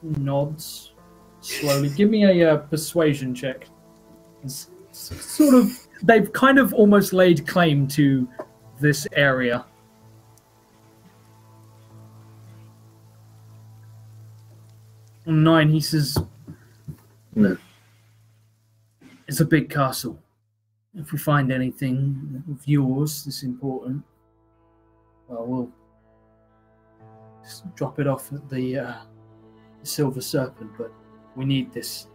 Nods slowly. Give me a persuasion check. It's sort of, they've kind of almost laid claim to this area. On 9, he says, it's a big castle. If we find anything of yours that's important, well, we'll just drop it off at the Silver Serpent, but we need this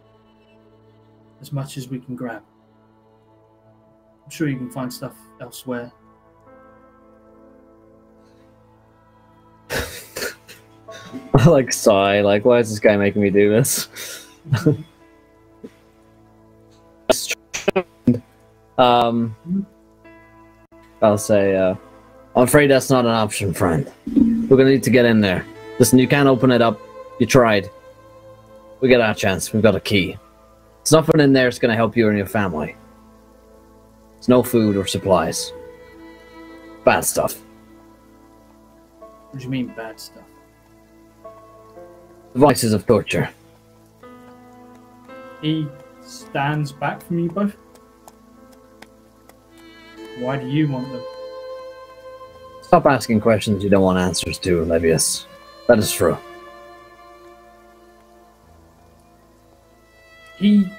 as much as we can grab. I'm sure you can find stuff elsewhere. I like sigh, like, why is this guy making me do this? I'll say, I'm afraid that's not an option, friend. We're gonna need to get in there. Listen, you can't open it up. You tried. We got our chance. We've got a key. There's nothing in there that's gonna help you and your family. There's no food or supplies. Bad stuff. What do you mean, bad stuff? Devices of torture. He stands back from you both. Why do you want them? Stop asking questions you don't want answers to, Levius. That is true. He,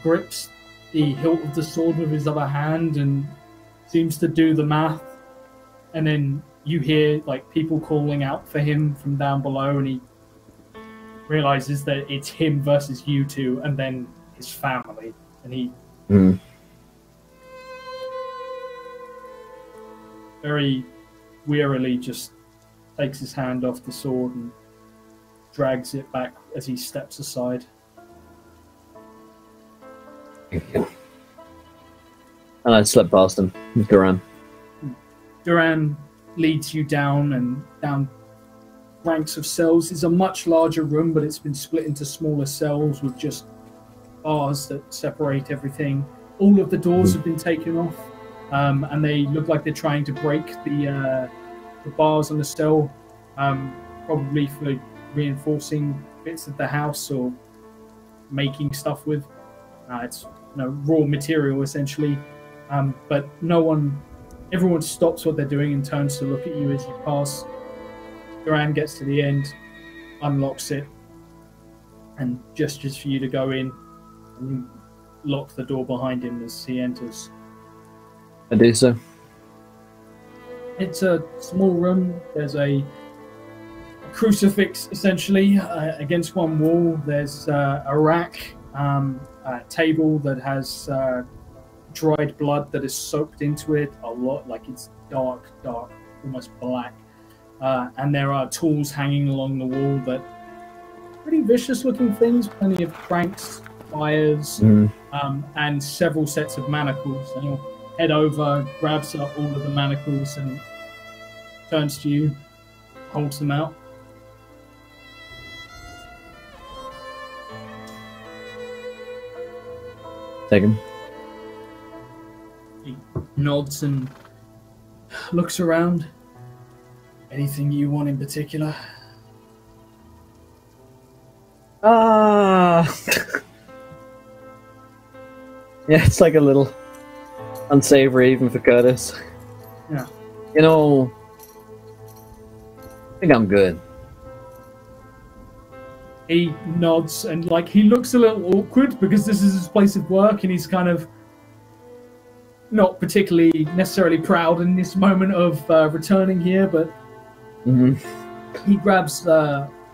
grips the hilt of the sword with his other hand and seems to do the math. And then you hear, people calling out for him from down below, and he realizes that it's him versus you two, and then his family. And he very wearily just takes his hand off the sword and drags it back as he steps aside. Thank you. And I'd slip past him, Duran. Duran leads you down ranks of cells. It's a much larger room, but it's been split into smaller cells with just bars that separate everything. All of the doors have been taken off, and they look like they're trying to break the bars on the cell, probably for reinforcing bits of the house or making stuff with. It's raw material essentially, but everyone stops what they're doing and turns to look at you as you pass. Duran gets to the end, unlocks it, and gestures for you to go in, and you lock the door behind him as he enters. I do so. It's a small room. There's a crucifix, essentially, against one wall. There's a rack, a table that has dried blood that is soaked into it a lot, it's dark, almost black. And there are tools hanging along the wall that pretty vicious looking things, plenty of cranks, fires, and several sets of manacles. And he'll head over, grabs up all of the manacles and turns to you, holds them out. Take him. He nods and looks around. Anything you want in particular? Yeah, it's like a little unsavory even for Curtis. Yeah. You know, I think I'm good. He nods and like he looks a little awkward because this is his place of work and he's kind of not particularly necessarily proud in this moment of returning here, but he grabs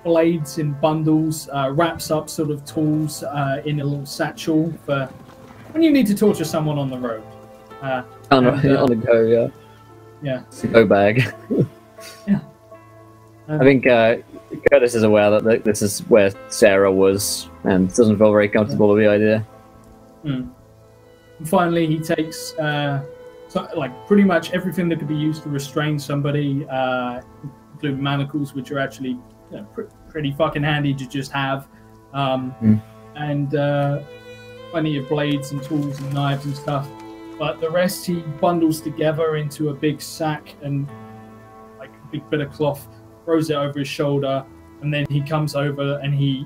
blades in bundles, wraps up sort of tools in a little satchel for when you need to torture someone on the road. On the go, yeah. Yeah. It's a go bag. Yeah. I think Curtis is aware that this is where Sarah was and doesn't feel very comfortable with the idea. And finally, he takes like pretty much everything that could be used to restrain somebody, including manacles, which are actually pretty fucking handy to just have, and plenty of blades and tools and knives and stuff. But the rest he bundles together into a big sack and like a big bit of cloth, throws it over his shoulder, and then he comes over and he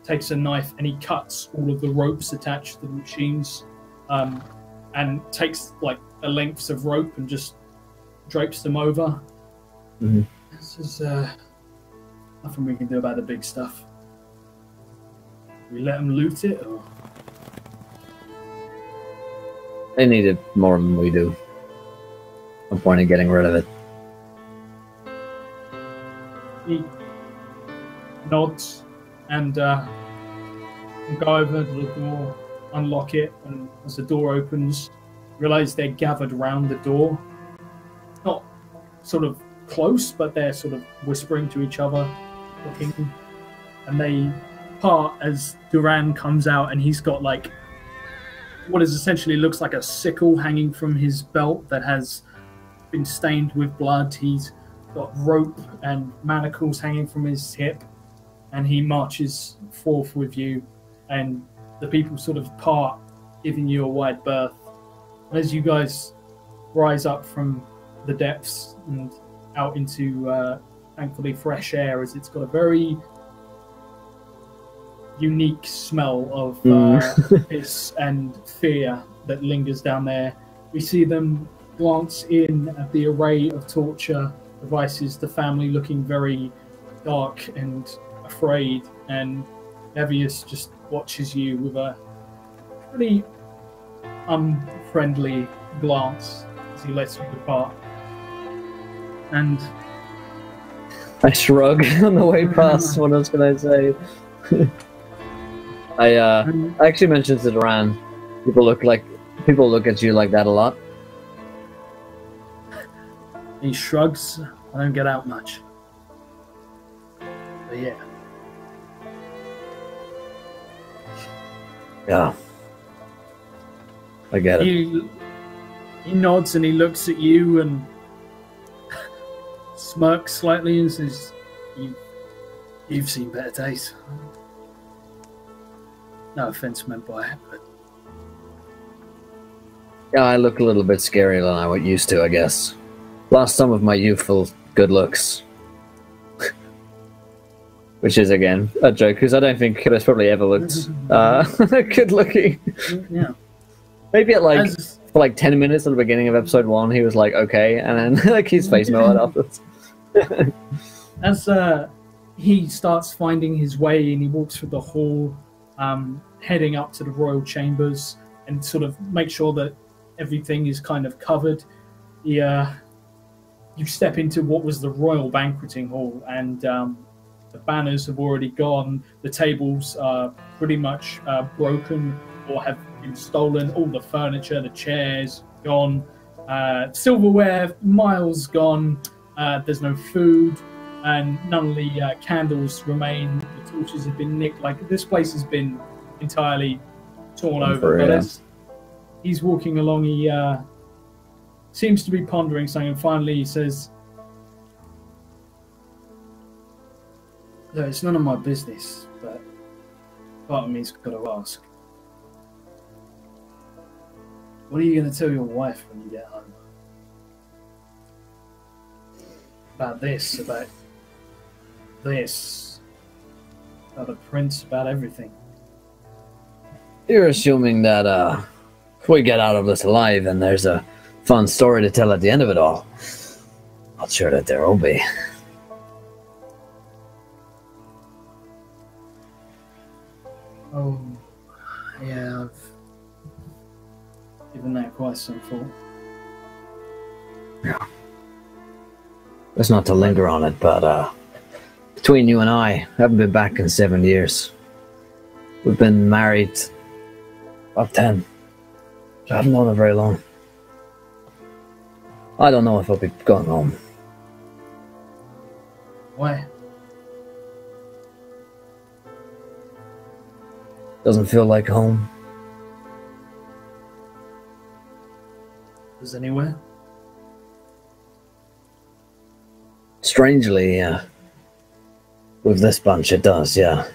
takes a knife and he cuts all of the ropes attached to the machines, and takes like the lengths of rope and just drapes them over. This is nothing we can do about the big stuff. We let them loot it, or They need it more than we do. No point in getting rid of it. he nods and go over to the door, unlock it, and as the door opens, realize they're gathered around the door. Not sort of close, but they're sort of whispering to each other, looking, and they part as Duran comes out, and he's got like what is essentially looks like a sickle hanging from his belt that has been stained with blood. He's got rope and manacles hanging from his hip, and he marches forth with you, and the people sort of part, giving you a wide berth. And as you guys rise up from the depths and out into thankfully fresh air, as it's got a very unique smell of piss and fear that lingers down there. We see them glance in at the array of torture devices, the family looking very dark and afraid, and Evius just watches you with a pretty unfriendly glance as he lets you depart. And I shrug on the way past. What else can I say? I actually mentioned to Duran, people look at you like that a lot. he shrugs. I don't get out much. But yeah. Yeah. I get it. He nods and he looks at you and smirks slightly and says, You've seen better days. No offense meant by it, but Yeah, I look a little bit scarier than I used to, I guess. Lost some of my youthful good looks. Which is, again, a joke, because I don't think Chris probably ever looked good looking. yeah. Maybe at for 10 minutes at the beginning of episode 1, he was like, okay, and then like his face melted afterwards. As he starts finding his way and he walks through the hall, heading up to the royal chambers and sort of make sure that everything is kind of covered. You step into what was the royal banqueting hall, and the banners have already gone. The tables are pretty much broken or have been stolen. All the furniture, the chairs, gone. Silverware, miles gone. There's no food, and none of the candles remain. The torches have been nicked. Like, this place has been entirely torn over. But as he's walking along, he seems to be pondering something, and finally he says, "Look, it's none of my business, but part of me's got to ask. What are you going to tell your wife when you get home? About this, about the prince, about everything. You're assuming that if we get out of this alive and there's a fun story to tell at the end of it all. Not sure that there will be. Oh, yeah, I've given that quite some thought. Yeah. It's not to linger on it, but between you and I haven't been back in 7 years. We've been married about 10. I haven't known her very long. I don't know if I'll be going home. Why? Doesn't feel like home. Is anywhere? Strangely, with this bunch it does, yeah.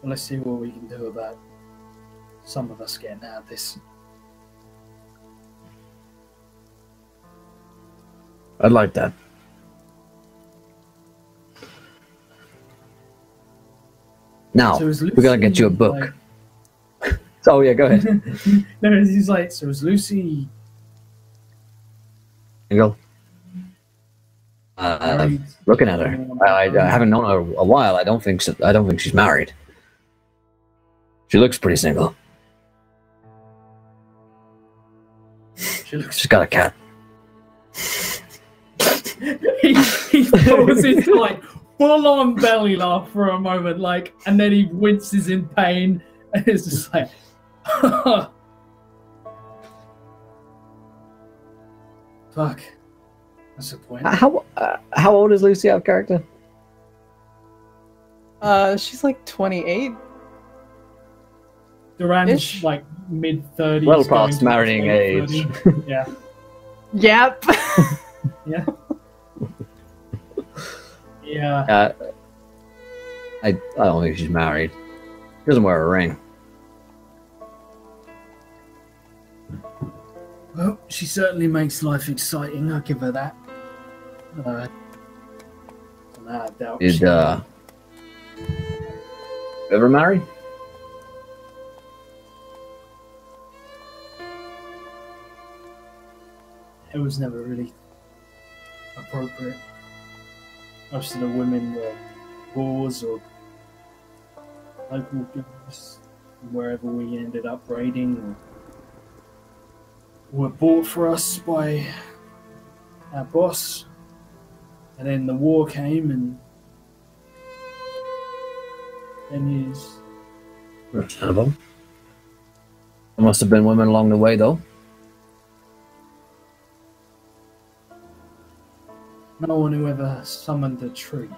Well, let's see what we can do about some of us getting out of this. I'd like that. Now, So is we gotta get you a Lucie, book. Oh yeah, go ahead. No, he's like, so is Lucie Single. married? Looking at her, I haven't known her a while. I don't think she's married. She looks pretty single. She looks. She's got a cat. he throws his like full-on belly laugh for a moment, like, and then he winces in pain, and it's just like, fuck. That's the point. How old is Lucie out of character? She's like 28. Duran's Ish. like mid-30s. Well going past to marrying late age. 30s. Yeah, Yep. yeah. Yeah. I don't think she's married. She doesn't wear a ring. Well, she certainly makes life exciting. I'll give her that. I doubt Did she- ever marry? It was never really appropriate. Most of the women were whores or local girls, wherever we ended up raiding, or were bought for us by our boss. And then the war came, and 10 years. Understandable. There must have been women along the way, though. No one who ever summoned a tree.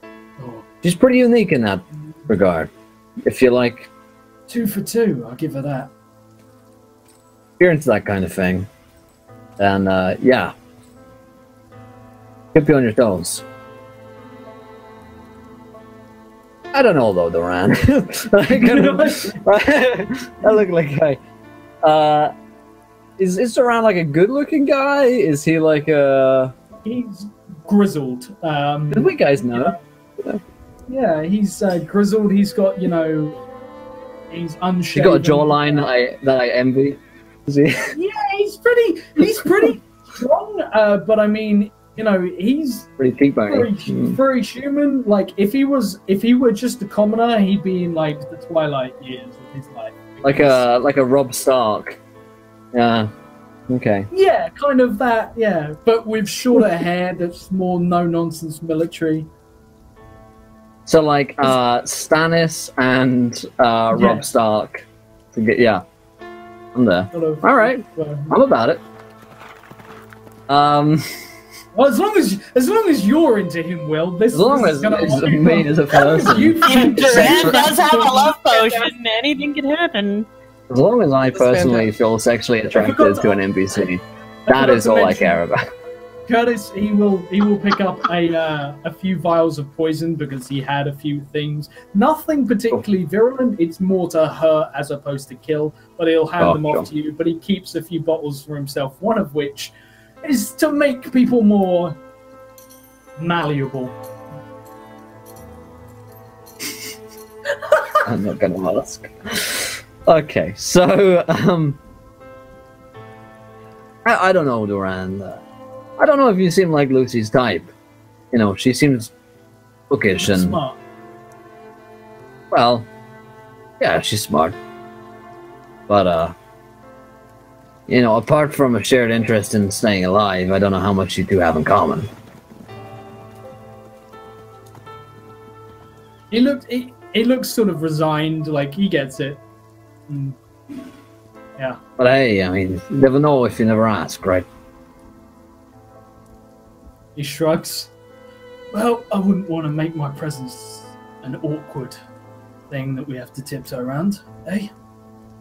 Oh, She's pretty unique in that regard. If you like, 2 for 2, I'll give her that. if you're into that kind of thing, then yeah, keep you on your toes. I don't know though, Duran. I look like I. Is Duran like a good-looking guy? Is he like a? He's grizzled. Do we guys know? Yeah, he's grizzled. He's got, you know, he's He's unshaven. got a jawline that I envy. Is he? Yeah, he's pretty strong. But I mean, you know, he's Pretty cheekbony. very human. Like if he were just a commoner, he'd be in like the twilight years of his life. Like a Rob Stark. Yeah. Okay. Yeah, kind of that. Yeah, but with shorter hair. That's more no nonsense military. So like Stannis and Rob Stark. Yeah. I'm there. Sort of, All right. I'm about it. Well, as long as you're into him, Will. This As long this as is gonna it's work. me as a person. You Duran does have a love potion. Anything can happen. As long as I That's personally fantastic. feel sexually attracted to an NPC, that forgot is to all I mention- care about. Curtis, he will pick up a few vials of poison because he had a few things. Nothing particularly virulent. It's more to hurt as opposed to kill. But he'll hand them off to you. But he keeps a few bottles for himself. One of which is to make people more malleable. I'm not going to ask. Okay, so I don't know, Duran. I don't know if you seem like Lucie's type. You know, she seems bookish and smart. Well, yeah, she's smart. But you know, apart from a shared interest in staying alive, I don't know how much you two have in common. He looks sort of resigned, like he gets it. Yeah. But hey, I mean, you never know if you never ask, right? He shrugs. Well, I wouldn't want to make my presence an awkward thing that we have to tiptoe around, eh?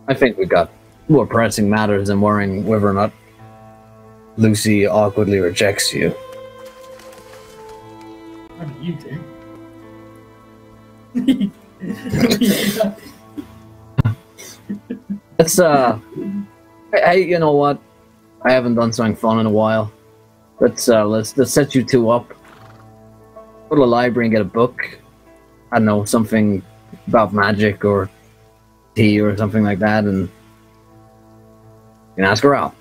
I think we got more pressing matters than worrying whether or not Lucie awkwardly rejects you. I mean, you do. Let's hey, you know what? I haven't done something fun in a while. Let's set you two up. Go to the library and get a book. I don't know, something about magic or tea or something like that, and you can ask her out.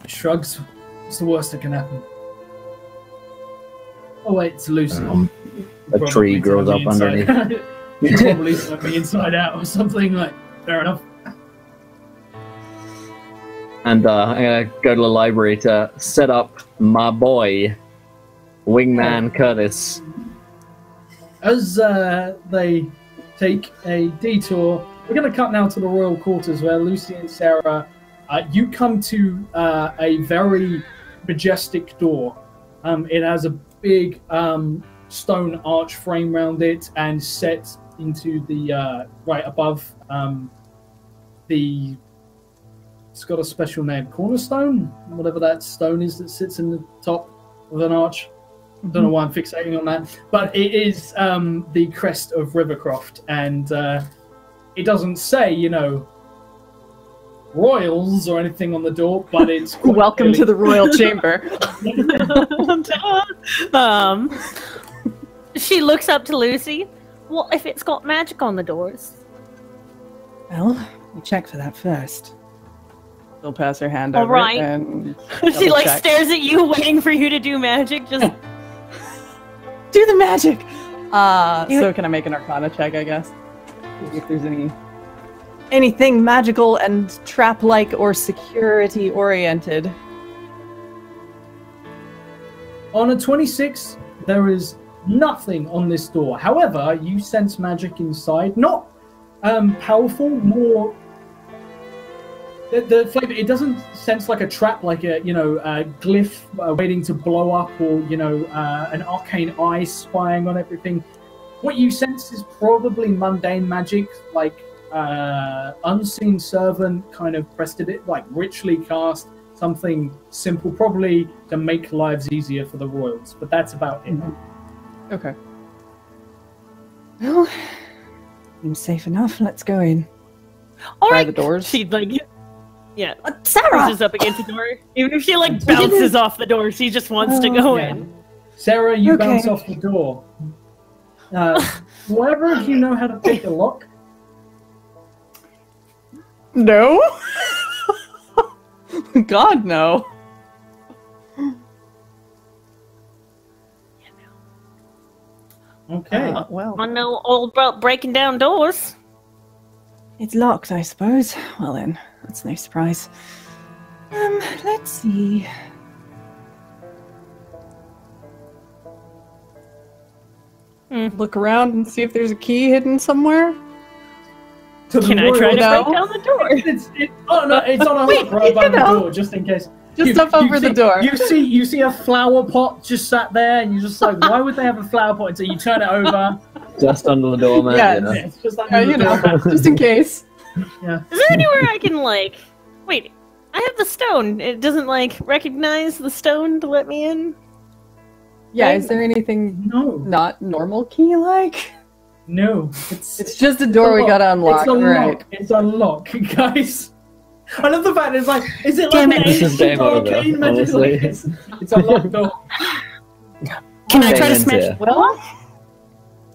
Shrugs. What's the worst that can happen? Oh wait, it's Lucie. A tree grows up underneath. She probably turned me inside out or something. Like, fair enough. And I'm gonna go to the library to set up my boy, Wingman Curtis. As they take a detour, we're going to cut now to the royal quarters where Lucie and Sarah, you come to a very majestic door. It has a big stone arch frame around it and set into the right above the... It's got a special name, cornerstone, whatever that stone is that sits in the top of an arch. I don't know why I'm fixating on that, but it is the crest of Rivercroft, and it doesn't say, you know, royals or anything on the door, but it's welcome to the royal chamber. She looks up to Lucie. What if it's got magic on the doors? Well, we check for that first. She'll pass her hand All over right. it and She like check. stares at you, waiting for you to do magic. Just do the magic. So can I make an Arcana check? I guess see if there's anything magical and trap-like or security-oriented. On a 26, there is nothing on this door. However, you sense magic inside. Not powerful, more... The flavor, it doesn't sense like a trap, like a, you know, a glyph waiting to blow up, or, you know, an arcane eye spying on everything. What you sense is probably mundane magic, like unseen servant kind of prested it, like richly cast, something simple, probably to make lives easier for the royals, but that's about it. Okay. Well, seems safe enough. Let's go in. all Try right. the doors. She like, yeah, Sarah! pushes up against the door. Even if she like bounces off the door, she just wants to go in. Sarah, you Okay. bounce off the door. Whoever of you know how to pick a lock? No. God, no. Okay. Well, I know all about breaking down doors. it's locked, I suppose. Well then, that's no surprise. Let's see. Look around and see if there's a key hidden somewhere. Can I try to No. break down the door? Oh no, it's on a hook right by the door, just in case. Just up over the door. You see a flower pot just sat there, and you're just like, why would they have a flower pot? Until you turn it over. Just under the door, man. Yeah, You know? It's just under You the know, door. just in case. Yeah. Is there anywhere I can like? Wait, I have the stone. It doesn't like recognize the stone to let me in. Yeah, is there anything not normal key like? No, it's just a door we gotta unlock. It's a right. lock. It's a lock, guys. I love the fact it's like, is it Damn like it. an This is game over, arcane magic? honestly. It's a locked door. Can I try to Amen, smash dear. the lock?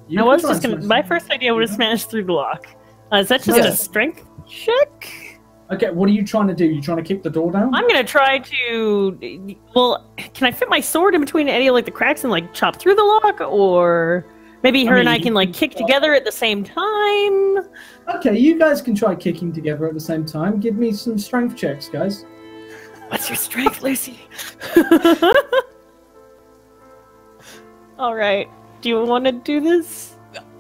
You I was can just try gonna. and My smash first idea was smash through the lock. Is that just Yeah. a strength check? it. Okay, what are you trying to do? You trying to kick the door down? I'm gonna try to. Well, can I fit my sword in between any of like the cracks and like chop through the lock, or maybe her and mean, I can like kick together at the same time? Okay, you guys can try kicking together at the same time. Give me some strength checks, guys. What's your strength, Lucy? All right. Do you want to do this?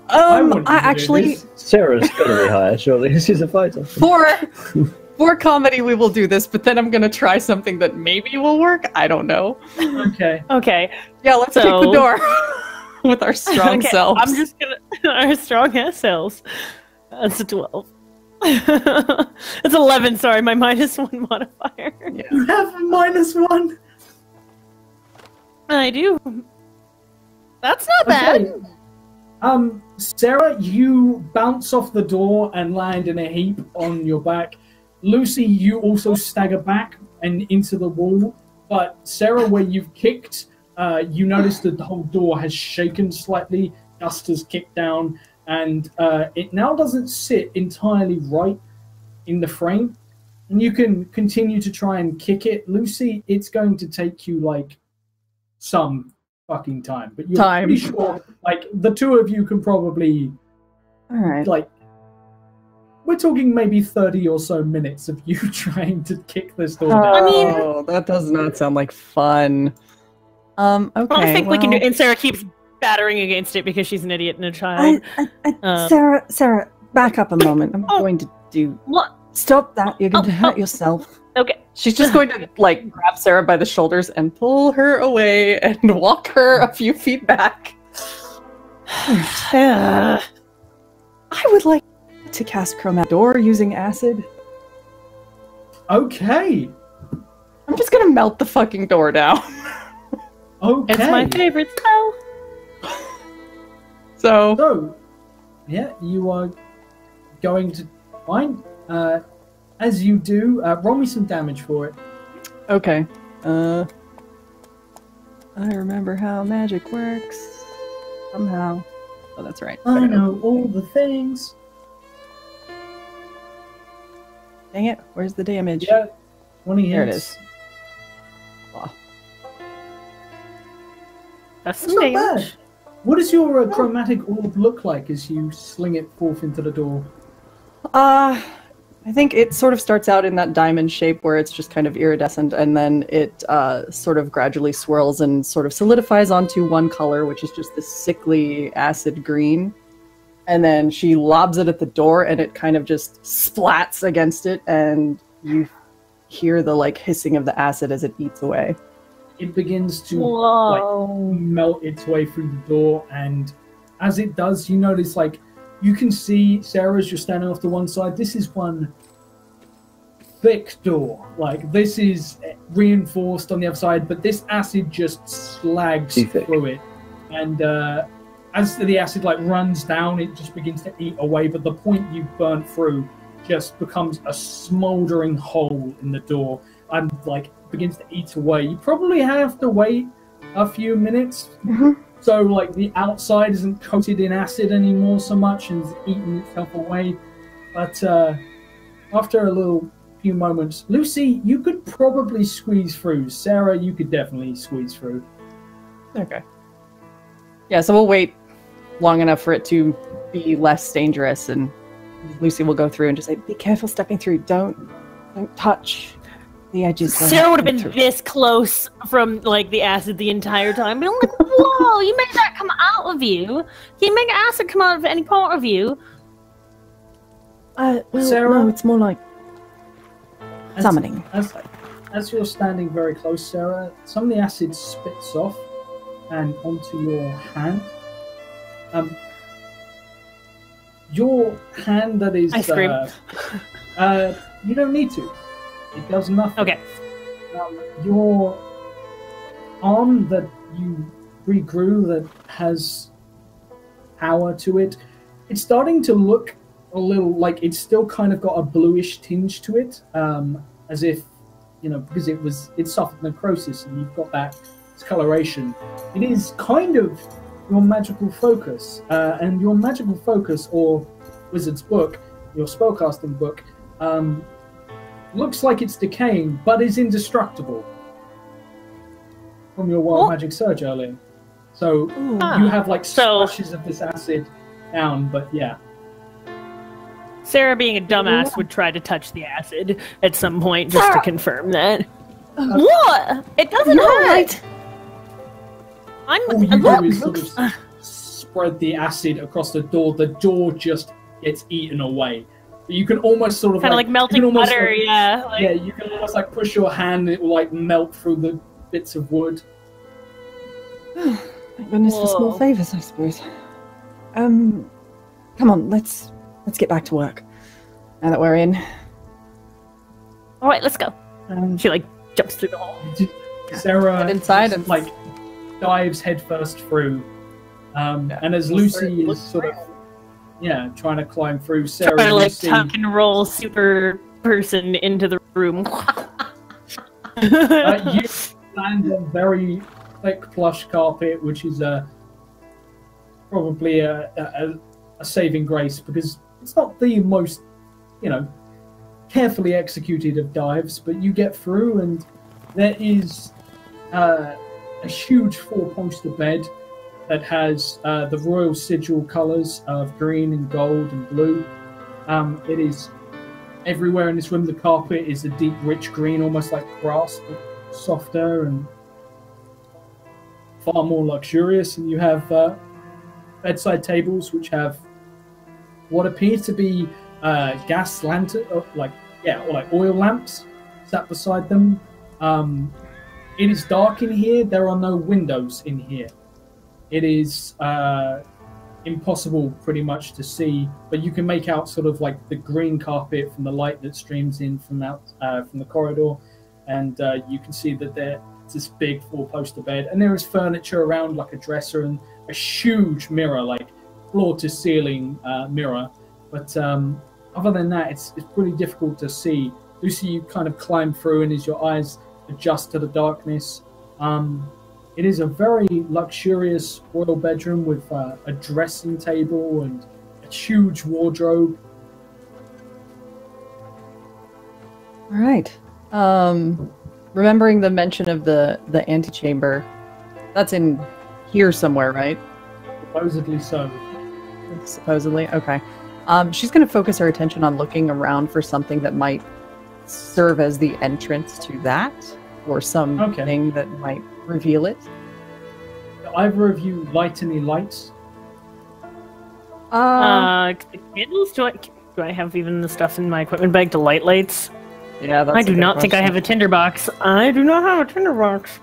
I want you I to do actually this. Sarah's gotta be higher, surely. She's a fighter. for comedy we will do this, but then I'm gonna try something that maybe will work. I don't know. Okay. Okay. Yeah, let's kick the So- door with our strong Okay, selves. I'm just gonna our strong ass selves. That's a 12. It's 11. Sorry, my -1 modifier. You have a -1. I do. That's not Okay. bad. Sarah, you bounce off the door and land in a heap on your back. Lucy, you also stagger back and into the wall. But Sarah, where you've kicked, you notice that the whole door has shaken slightly. Dust has kicked down, and it now doesn't sit entirely right in the frame. And you can continue to try and kick it. Lucy, it's going to take you like some fucking time, but you're pretty sure like the two of you can probably All right. like we're talking maybe 30 or so minutes of you trying to kick this door down. I mean- Oh, that does not sound like fun. Okay. Well, I think we can do. And Sarah keeps battering against it because she's an idiot and a child. Sarah, back up a moment. I'm Oh. going to do. What? Stop that! You're going to Oh, hurt oh. yourself. Okay. She's just going to like grab Sarah by the shoulders and pull her away and walk her a few feet back. I would like to cast Chromatic Door using acid. Okay. I'm just gonna melt the fucking door down. Okay. It's my favorite spell. So yeah, you are going to fine. As you do, roll me some damage for it. okay. I remember how magic works. Somehow. Oh, that's right. I know all the things. Dang it! Where's the damage? Yeah, 20 There it hits. is. Oh. That's That's some not damage. bad. What does your chromatic orb look like as you sling it forth into the door? I think it sort of starts out in that diamond shape where it's just kind of iridescent, and then it sort of gradually swirls and sort of solidifies onto one color, which is just this sickly acid green. And then she lobs it at the door, and it kind of just splats against it, and you hear the like hissing of the acid as it eats away. It begins to Whoa. melt its way through the door, and as it does, you notice like you can see Sarah as you're standing off to one side. This is one thick door. Like this is reinforced on the other side, but this acid just slags Too thick. through it, and as the acid like runs down, it just begins to eat away. But the point you burnt through just becomes a smoldering hole in the door, and like begins to eat away. You probably have to wait a few minutes. So like the outside isn't coated in acid anymore so much and is eating itself away. But after a little few moments, Lucy, you could probably squeeze through. Sarah, you could definitely squeeze through. Okay. Yeah, so we'll wait long enough for it to be less dangerous, and Lucy will go through and just say, "Be careful stepping through. Don't touch the edges." Sarah would have been this close from like the acid the entire time. But I'm like, whoa, you made that come out of you. You make acid come out of any part of you. Well, Sarah? no, it's more like As- summoning. As you're standing very close, Sarah, some of the acid spits off and onto your hand. Your hand that is... I scream. You don't need to. It does nothing. Okay. Your arm that you regrew that has power to it, it's starting to look a little like it's still kind of got a bluish tinge to it, as if, you know, because it suffered necrosis and you've got that discoloration. It is kind of your magical focus, and your magical focus, or wizard's book, your spellcasting book, looks like it's decaying, but is indestructible from your wild magic surge earlier. So you have like splashes of this acid down, but yeah. Sarah, being a dumbass, would try to touch the acid at some point just to confirm that. What? It doesn't hurt. All you do is sort of spread the acid across the door. The door just gets eaten away. You can almost sort of kind of like melting butter, yeah. Like, yeah, you can almost like push your hand and it will like melt through the bits of wood. Thank goodness for small favors, I suppose. Come on, let's get back to work. Now that we're in. All right, let's go. She like jumps through the hole. Sarah inside and like dives headfirst through, and as Lucie is sort of trying to climb through, Sarah trying to like tuck and roll super person into the room. You land on very thick plush carpet, which is probably a saving grace, because it's not the most, you know, carefully executed of dives, but you get through, and there is a huge four-poster bed that has the royal sigil colours of green and gold and blue. It is everywhere in this room. The carpet is a deep, rich green, almost like grass, but softer and far more luxurious. And you have bedside tables which have what appear to be gas lantern, or like oil lamps sat beside them. It is dark in here. There are no windows in here. It is impossible pretty much to see, but you can make out sort of like the green carpet from the light that streams in from the corridor, and you can see that there's this big four-poster bed, and there is furniture around like a dresser and a huge mirror, like floor-to-ceiling mirror. But other than that, it's pretty difficult to see. Lucie, you kind of climb through, and as your eyes adjust to the darkness, it is a very luxurious royal bedroom with a dressing table and a huge wardrobe. All right. Remembering the mention of the antechamber, that's in here somewhere, right? Supposedly so. Supposedly, okay. She's going to focus her attention on looking around for something that might serve as the entrance to that, or something that might reveal it. Do either of you light any lights? Candles? Do I have even the stuff in my equipment bag to light lights? Yeah, that's I do not think I have a tinderbox. I do not have a tinderbox.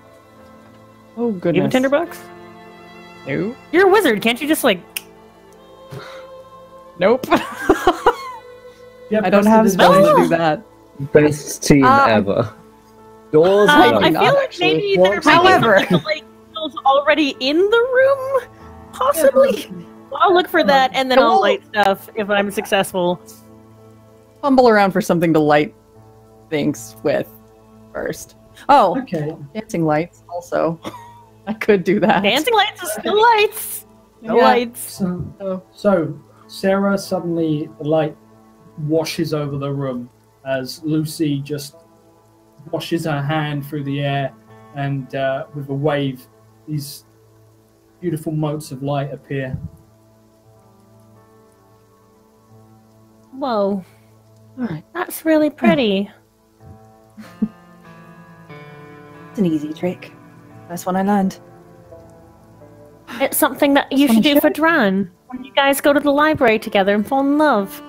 Oh goodness. You have a tinderbox? No. You're a wizard. Can't you just like? Nope. I don't have spells to do that. Best team ever. Doors. I feel like maybe there might be like already in the room, possibly. I'll look for that, and then I'll light stuff if I'm successful. Fumble around for something to light things with first. Oh, okay. Dancing lights also. I could do that. Dancing lights is still lights. No lights. So Sarah suddenly light washes over the room as Lucie just washes her hand through the air, and with a wave, these beautiful motes of light appear. Whoa. Alright. That's really pretty. It's an easy trick. First one I learned. It's something that you should do for Duran when you guys go to the library together and fall in love.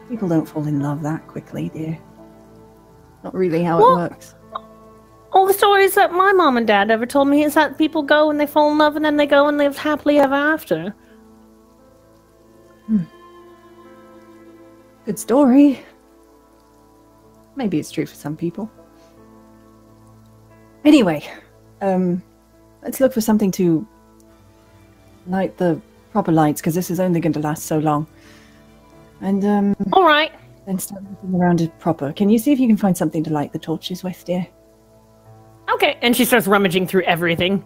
People don't fall in love that quickly, dear. Not really how it works. All the stories that my mom and dad ever told me is that people go and they fall in love and then they go and live happily ever after. Good story. Maybe it's true for some people. Anyway, let's look for something to light the proper lights, because this is only going to last so long. And, All right. then start looking around it proper. Can you see if you can find something to light the torches with, dear? Okay. And she starts rummaging through everything.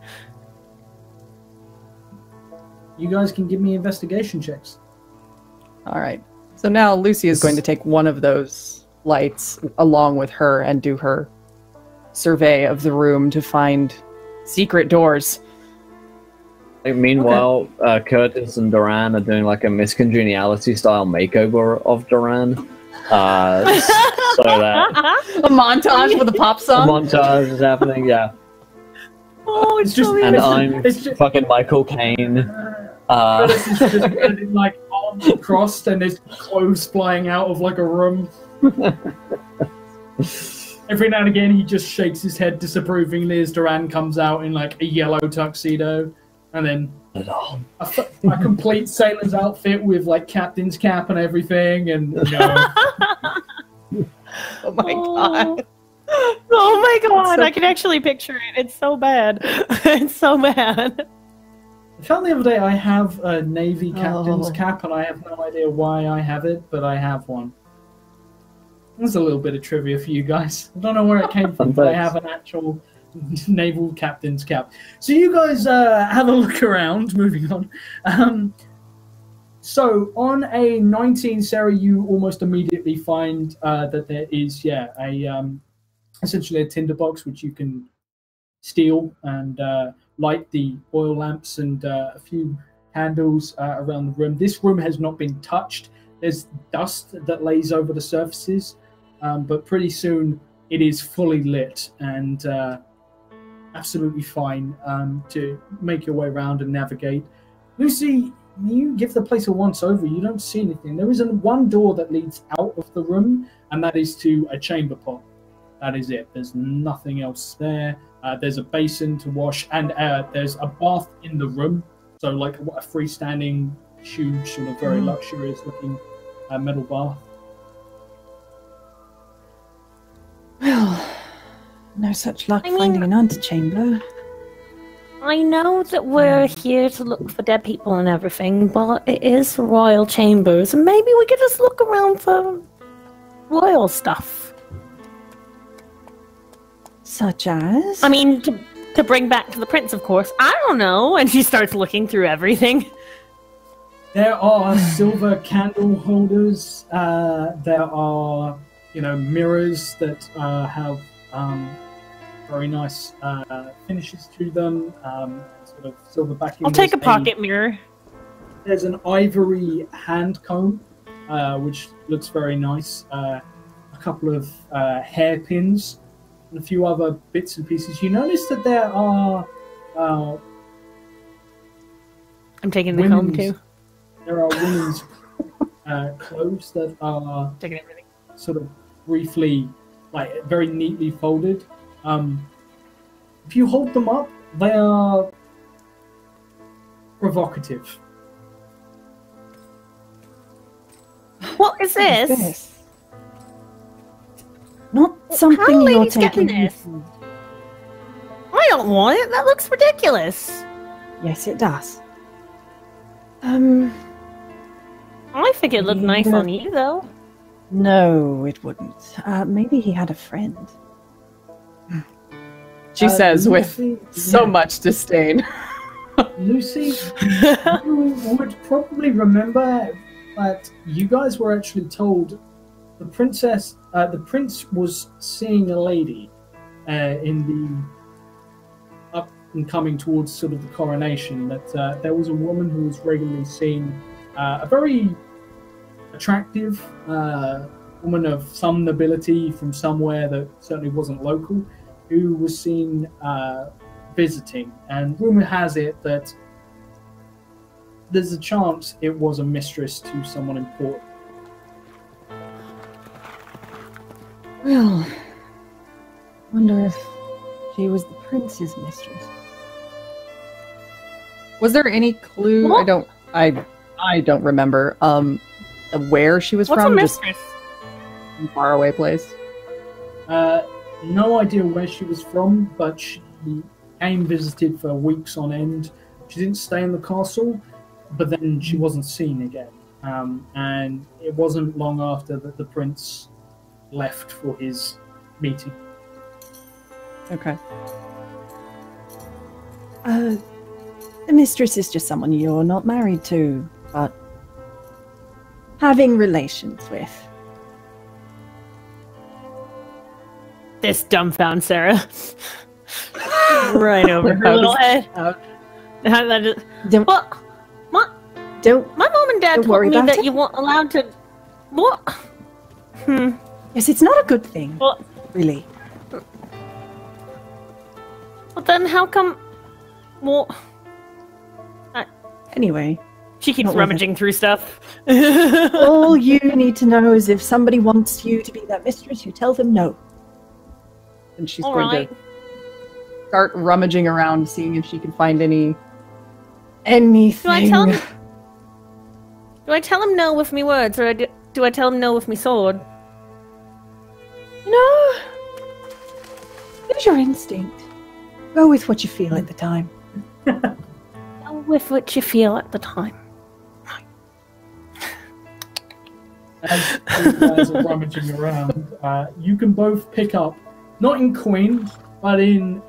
You guys can give me investigation checks. All right. So now Lucie is going to take one of those lights along with her and do her survey of the room to find secret doors. Meanwhile, Curtis and Duran are doing like a Miss Congeniality style makeover of Duran. So that A montage with a pop a song. montage is happening, yeah. Oh, it's just- so And weird. I'm fucking Michael Caine. Curtis is just standing, like, arms crossed, and there's clothes flying out of like a room. Every now and again, he just shakes his head disapprovingly as Duran comes out in like a yellow tuxedo, and then a complete sailor's outfit with like captain's cap and everything, and you know. Oh my god. Oh my god, So- I can actually picture it. It's so bad. It's so bad. I found the other day I have a Navy captain's Oh. cap, and I have no idea why I have it, but I have one. There's a little bit of trivia for you guys. I don't know where it came from, but I have an actual naval captain's cap. So you guys have a look around. Moving on. So on a 19, Sarah, you almost immediately find that there is, essentially a tinderbox which you can steal and light the oil lamps and a few candles around the room. This room has not been touched. There's dust that lays over the surfaces, but pretty soon it is fully lit and absolutely fine to make your way around and navigate. Lucie, you give the place a once over. You don't see anything. There is one door that leads out of the room, and that is to a chamber pot. That is it. There's nothing else there. There's a basin to wash, and there's a bath in the room. So like a freestanding, huge, sort of very luxurious looking metal bath. Well, no such luck I mean- finding an antechamber. I know that we're here to look for dead people and everything, but it is royal chambers, and maybe we could just look around for royal stuff. Such as? I mean, to bring back to the prince, of course. I don't know. And she starts looking through everything. There are silver candle holders. There are, mirrors that have very nice finishes to them. Sort of silver backing. I'll take a There's pocket mirror. There's an ivory hand comb, which looks very nice. A couple of hairpins, and a few other bits and pieces. You notice that there are I'm taking the comb women's- too. there are women's clothes that are Taking everything. sort of briefly, like very neatly folded. If you hold them up, they are provocative. What is this? Not How something are you're ladies getting taking. this? I don't want it. That looks ridiculous. Yes, it does. I think it looked nice on you, though. No, it wouldn't. Maybe he had a friend. She says with Lucie, so much disdain. Lucie, you would probably remember that you guys were actually told the prince was seeing a lady in the up and coming towards sort of the coronation. That there was a woman who was regularly seen, a very attractive woman of some nobility from somewhere that certainly wasn't local, who was seen visiting, and rumor has it that there's a chance it was a mistress to someone important. Well, wonder if she was the prince's mistress. Was there any clue? What? I don't remember. where she was What's from? a Just mistress? a faraway place. No idea where she was from, but she came visited for weeks on end. She didn't stay in the castle, but then she wasn't seen again. And it wasn't long after that the prince left for his meeting. Okay. The mistress is just someone you're not married to, but having relations with. This dumbfound Sarah. Right over her little head. Don't, What? don't. My mom and dad Don't told worry me about that it. you weren't allowed to. What? Yes, it's not a good thing, Well, really. then how come? Well, Anyway, she keeps Not worth rummaging through stuff. all you need to know is if somebody wants you to be that mistress, you tell them no. And she's All going right. to start rummaging around, seeing if she can find anything. Do I tell him? Do I tell him no with me words, or do I tell him no with me sword? No. Use your instinct. Go with what you feel at the time. Go with what you feel at the time. As you guys are rummaging around, you can both pick up, not in coins, but in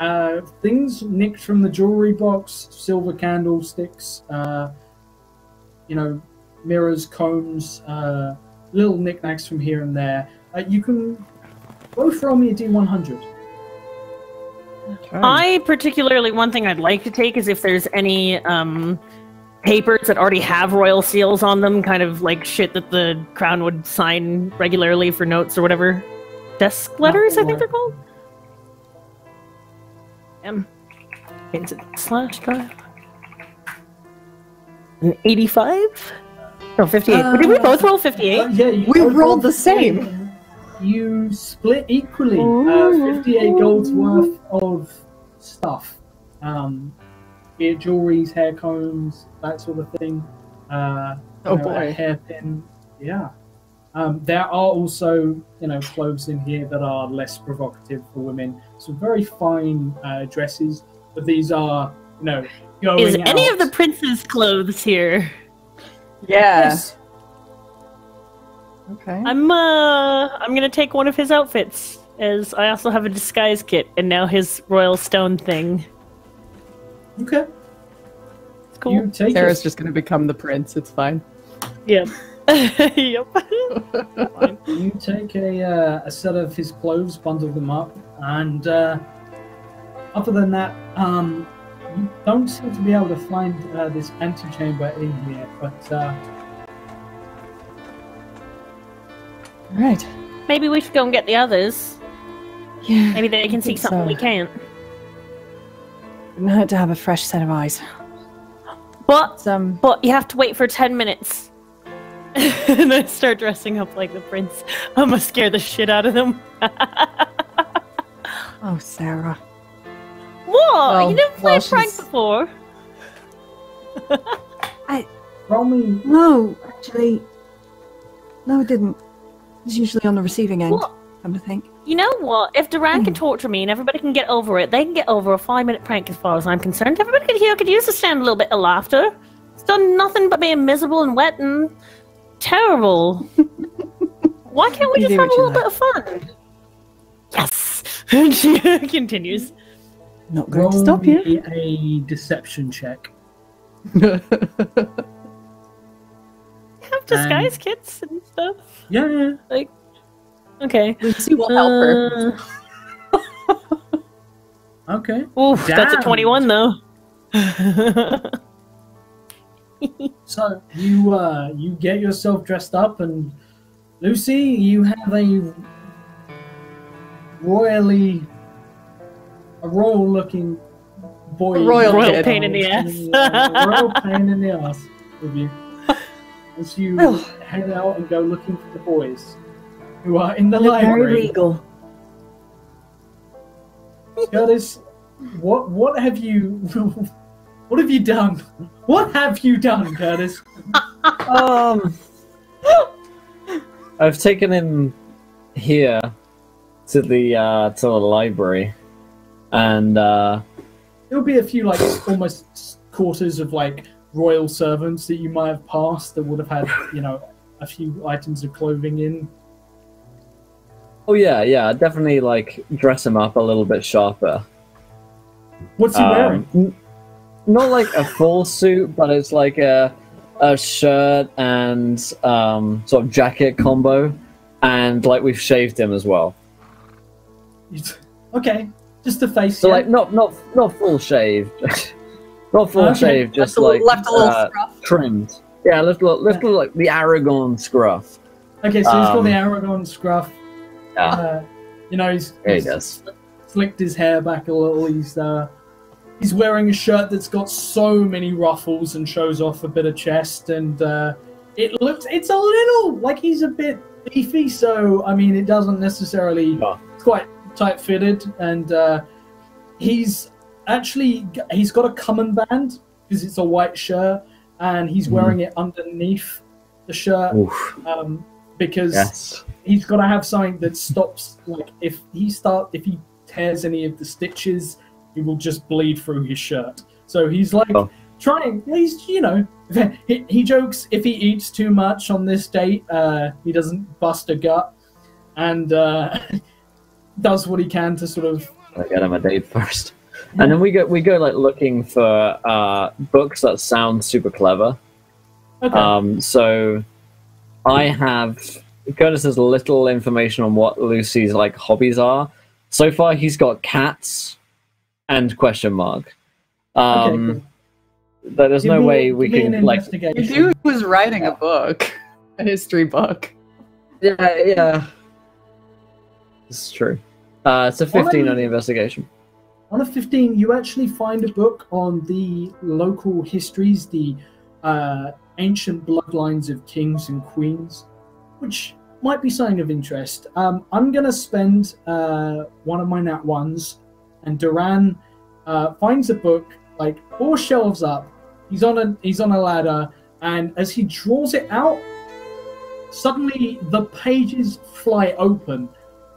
things nicked from the jewelry box, silver candlesticks, mirrors, combs, little knickknacks from here and there. You can both roll me a D100. I particularly, one thing I'd like to take is if there's any papers that already have royal seals on them, kind of like shit that the crown would sign regularly for notes or whatever. Desk letters, I think they're called. Is it /drive? An 85? No, 58. Did we both roll 58? Yeah, you We both rolled the same. You split equally. Ooh. 58 gold's worth of stuff. Be it jewelries, hair combs, that sort of thing. Oh, A boy. hairpin. Yeah. There are also, clothes in here that are less provocative for women. Some very fine dresses, but these are, going Is any out. of the prince's clothes here? Yeah. Yes. Okay. I'm gonna take one of his outfits, as I also have a disguise kit and now his royal stone thing. Okay. It's cool. You take Sarah's it. just going to become the prince. It's fine. Yep. Yep. You take a set of his clothes, bundle them up, and other than that, you don't seem to be able to find this antechamber in here. But All right. Maybe we should go and get the others. Yeah. Maybe they can see think something so. we can't. Wouldn't hurt to have a fresh set of eyes. But Some. you have to wait for 10 minutes. And I start dressing up like the prince. I'm gonna scare the shit out of them. Oh, Sarah. What? Well, You never played prank she's- before? roll me. No, actually. No, it didn't. It's usually on the receiving end. What? Come to think. You know what? If Duran can torture me and everybody can get over it, they can get over a 5-minute prank as far as I'm concerned. Everybody here could use to stand a little bit of laughter. It's done nothing but being miserable and wet and terrible. Why can't we You just do have a what you little bit of fun? Yes! And she continues. Not going Roll to stop me you. a deception check. Have disguise kits and stuff. Yeah. Like, okay. Lucie will help her. Okay. Oof, that's a Damn. 21 though. So you get yourself dressed up, and Lucie, you have a royal-looking boy. Royal Royal pain in the ass. A royal pain in the ass with you. As you Oh. head out and go looking for the boys who are in the Look very library. regal. Curtis, what have you what have you done? What have you done, Curtis? I've taken him here to the library, and There'll be a few like almost quarters of like royal servants that you might have passed that would have had, you know, a few items of clothing in. oh yeah, definitely like dress him up a little bit sharper. What's he wearing? Not like a full suit, but it's like a shirt and sort of jacket combo, and like we've shaved him as well. Okay, just the face. So yeah? like not full shaved, not full shaved, just like left a little scruff. trimmed. Yeah, little like the Aragon scruff. Okay, so he's got the Aragon scruff. Yeah, You know, he's he does. slicked his hair back a little. He's wearing a shirt that's got so many ruffles and shows off a bit of chest, and it's a little like he's a bit beefy. So I mean, it doesn't necessarily. It's quite tight fitted, and he's got a common band because it's a white shirt, and he's wearing it underneath the shirt because he's got to have something that stops. Like if he tears any of the stitches, he will just bleed through his shirt. So he's like trying. He's he jokes if he eats too much on this date, he doesn't bust a gut, and does what he can to sort of get him a date first. And then we go like looking for books that sound super clever. Okay. So I have Curtis has little information on what Lucie's like hobbies are. So far, he's got cats and question mark. Cool. But there's no way we can like. The dude was writing a book, a history book. Yeah. It's true. It's a 15 on the investigation. On a 15, you actually find a book on the local histories, the ancient bloodlines of kings and queens, which might be something of interest. I'm going to spend one of my nat ones, and Duran finds a book, like 4 shelves up. He's on a ladder, and as he draws it out, suddenly the pages fly open,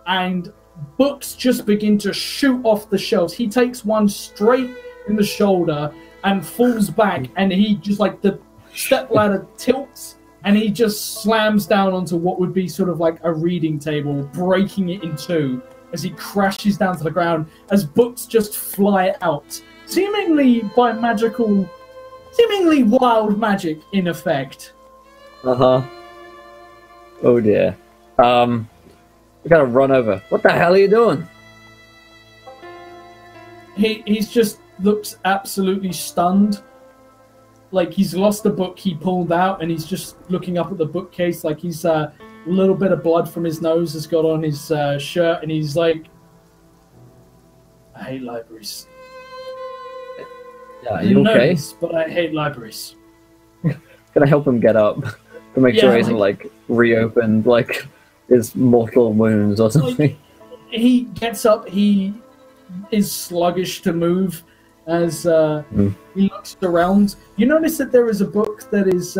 and books just begin to shoot off the shelves. He takes one straight in the shoulder and falls back, and he just like the step ladder tilts, and he just slams down onto what would be sort of like a reading table, breaking it in two as he crashes down to the ground as books just fly out, seemingly wild magic in effect. Oh dear. We gotta run over. What the hell are you doing? He's just looks absolutely stunned. Like he's lost the book he pulled out, and he's just looking up at the bookcase. Like he's a little bit of blood from his nose has got on his shirt, and he's like, "I hate libraries." Yeah, are you okay? But I hate libraries. Can I help him get up to make sure he hasn't like reopened like his mortal wounds or something? He gets up. He is sluggish to move as he looks around. You notice that there is a book that is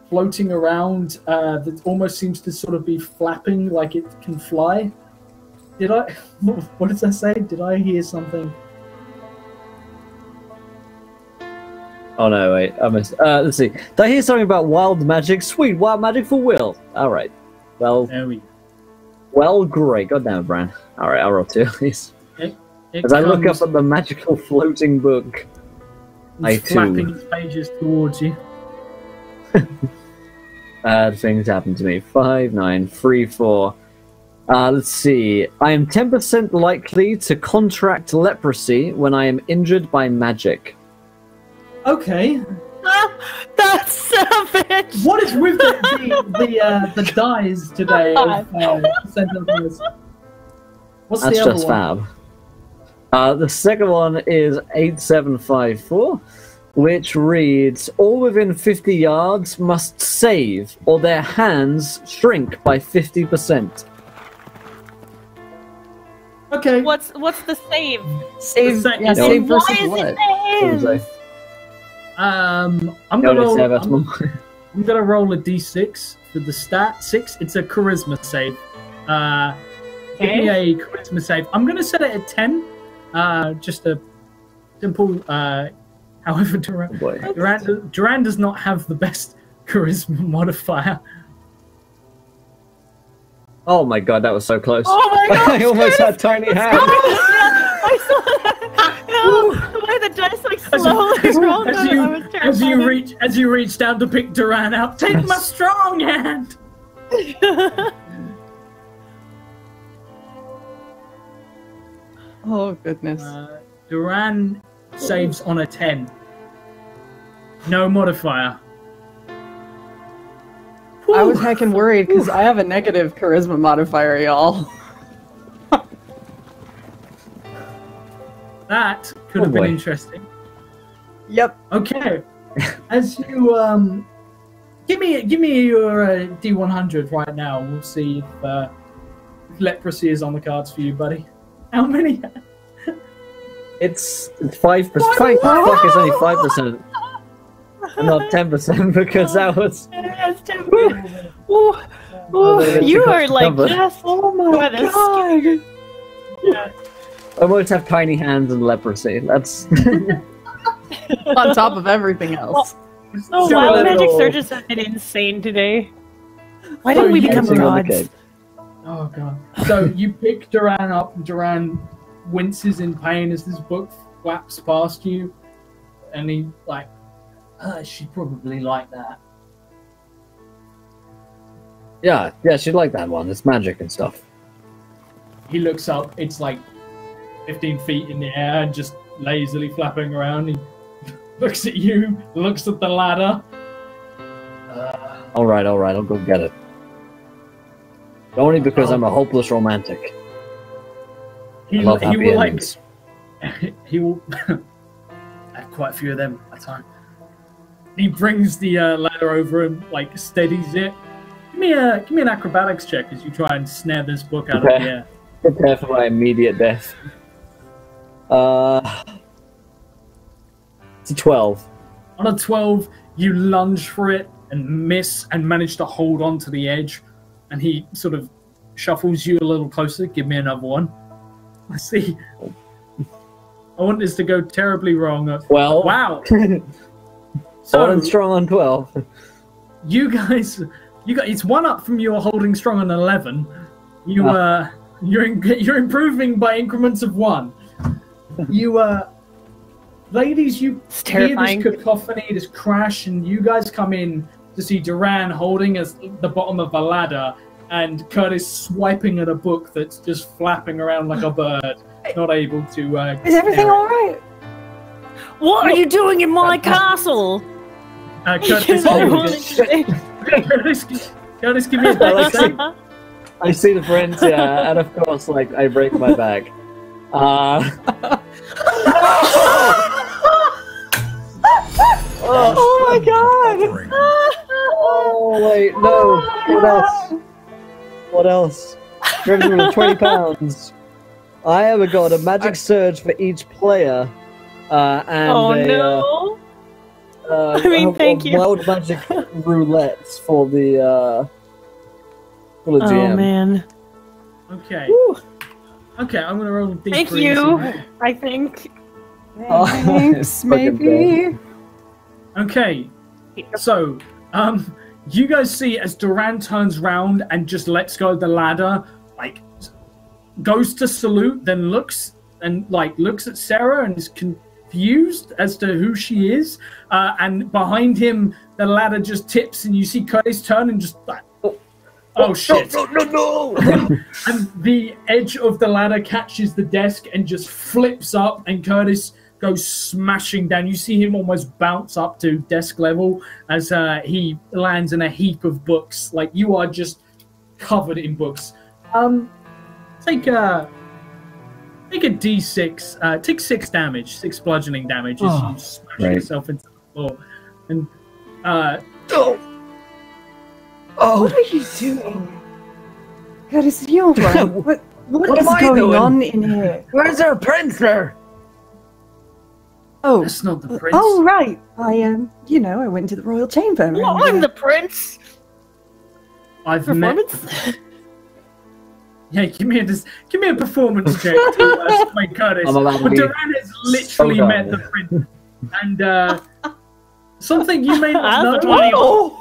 floating around that almost seems to sort of be flapping like it can fly. Did I? What does that say? Did I hear something? Oh no, wait, I missed. Let's see. Did I hear something about wild magic? Sweet, wild magic for Will. All right. Well, great. God damn it, Bran. All right, I'll roll 2, please. As I look up at the magical floating book, he's flapping its pages towards you. Bad things happen to me. 5, 9, 3, 4. Let's see. I am 10% likely to contract leprosy when I am injured by magic. Okay. That's savage. What is with the dies today? What's That's the other just one? fab. The second one is 8754, which reads, all within 50 yards must save, or their hands shrink by 50%. Okay. What's the save? Save save versus Why is what? it I'm gonna roll a d6 for the stat. 6. It's a charisma save. Give me a charisma save. I'm going to set it at 10. Just a simple. However, Duran does not have the best charisma modifier. Oh my god, that was so close. Oh my god! I almost had tiny hands. I saw that. No, the way the dice like slowly rolled. As you reach down to pick Duran up, take my strong hand. Oh goodness. Duran saves on a 10. No modifier. I was heckin' worried because I have a negative charisma modifier, y'all. That could have been interesting. Yep. Okay. As you give me your D100 right now. We'll see if leprosy is on the cards for you, buddy. How many? It's 5%. Fuck, it's only 5%. Not 10% because that was. That's 10%. You are like just. Oh my god. Yeah. I won't have tiny hands and leprosy. That's On top of everything else. Oh wow, magic surges have been insane today. Why didn't we become gods? Oh god. So you pick Duran up. Duran winces in pain as this book flaps past you, and he like, she'd probably like that. Yeah, she'd like that one. It's magic and stuff. He looks up. It's like 15 feet in the air and just lazily flapping around. He looks at you, looks at the ladder. All right, I'll go get it. Only because I'm a hopeless romantic. I love happy endings. He will have quite a few of them at a time. He brings the ladder over and like steadies it. Give me an acrobatics check as you try and snare this book out of the air. Prepare for my immediate death. It's a 12. On a 12, you lunge for it and miss and manage to hold on to the edge. And he sort of shuffles you a little closer. Give me another one. Let's see. I want this to go terribly wrong. Well, wow. So strong on 12. You guys, it's one up from your holding strong on 11. You're improving by increments of 1. Ladies, you hear this cacophony, this crash, and you guys come in to see Duran holding the bottom of a ladder, and Curtis swiping at a book that's just flapping around like a bird, not able to. Is everything all right? What are you doing in my castle? Curtis, Curtis, give me a dex save. I see the friends, yeah, and of course, like, I break my bag. Oh my god! Oh wait, no. What else? What else? Revenue of 20 pounds. I have got a magic surge for each player, and thank you. Wild magic roulettes for the GM. Oh man. Okay. Woo. Okay, I'm gonna roll D3. Thank you. I think. Thanks, maybe. Okay, so you guys see as Duran turns round and just lets go of the ladder, like goes to salute, then looks at Sarah and is confused as to who she is, and behind him the ladder just tips and you see Curtis turn and just like, oh shit! No! And the edge of the ladder catches the desk and just flips up, and Curtis goes smashing down. You see him almost bounce up to desk level as he lands in a heap of books. Like, you are just covered in books. Take a D6. Take 6 damage, 6 bludgeoning damage as you smash yourself into the floor. And what are you doing? Curtis, are you alright? What is going on in here? Where's our prince there? Oh, that's not the prince. Oh right, I went to the royal chamber. Well, I'm the prince. I've met. Performance? Yeah, give me a performance check to play Curtis. I'm allowed to be Duran has literally so met the prince, and something you may not That's know.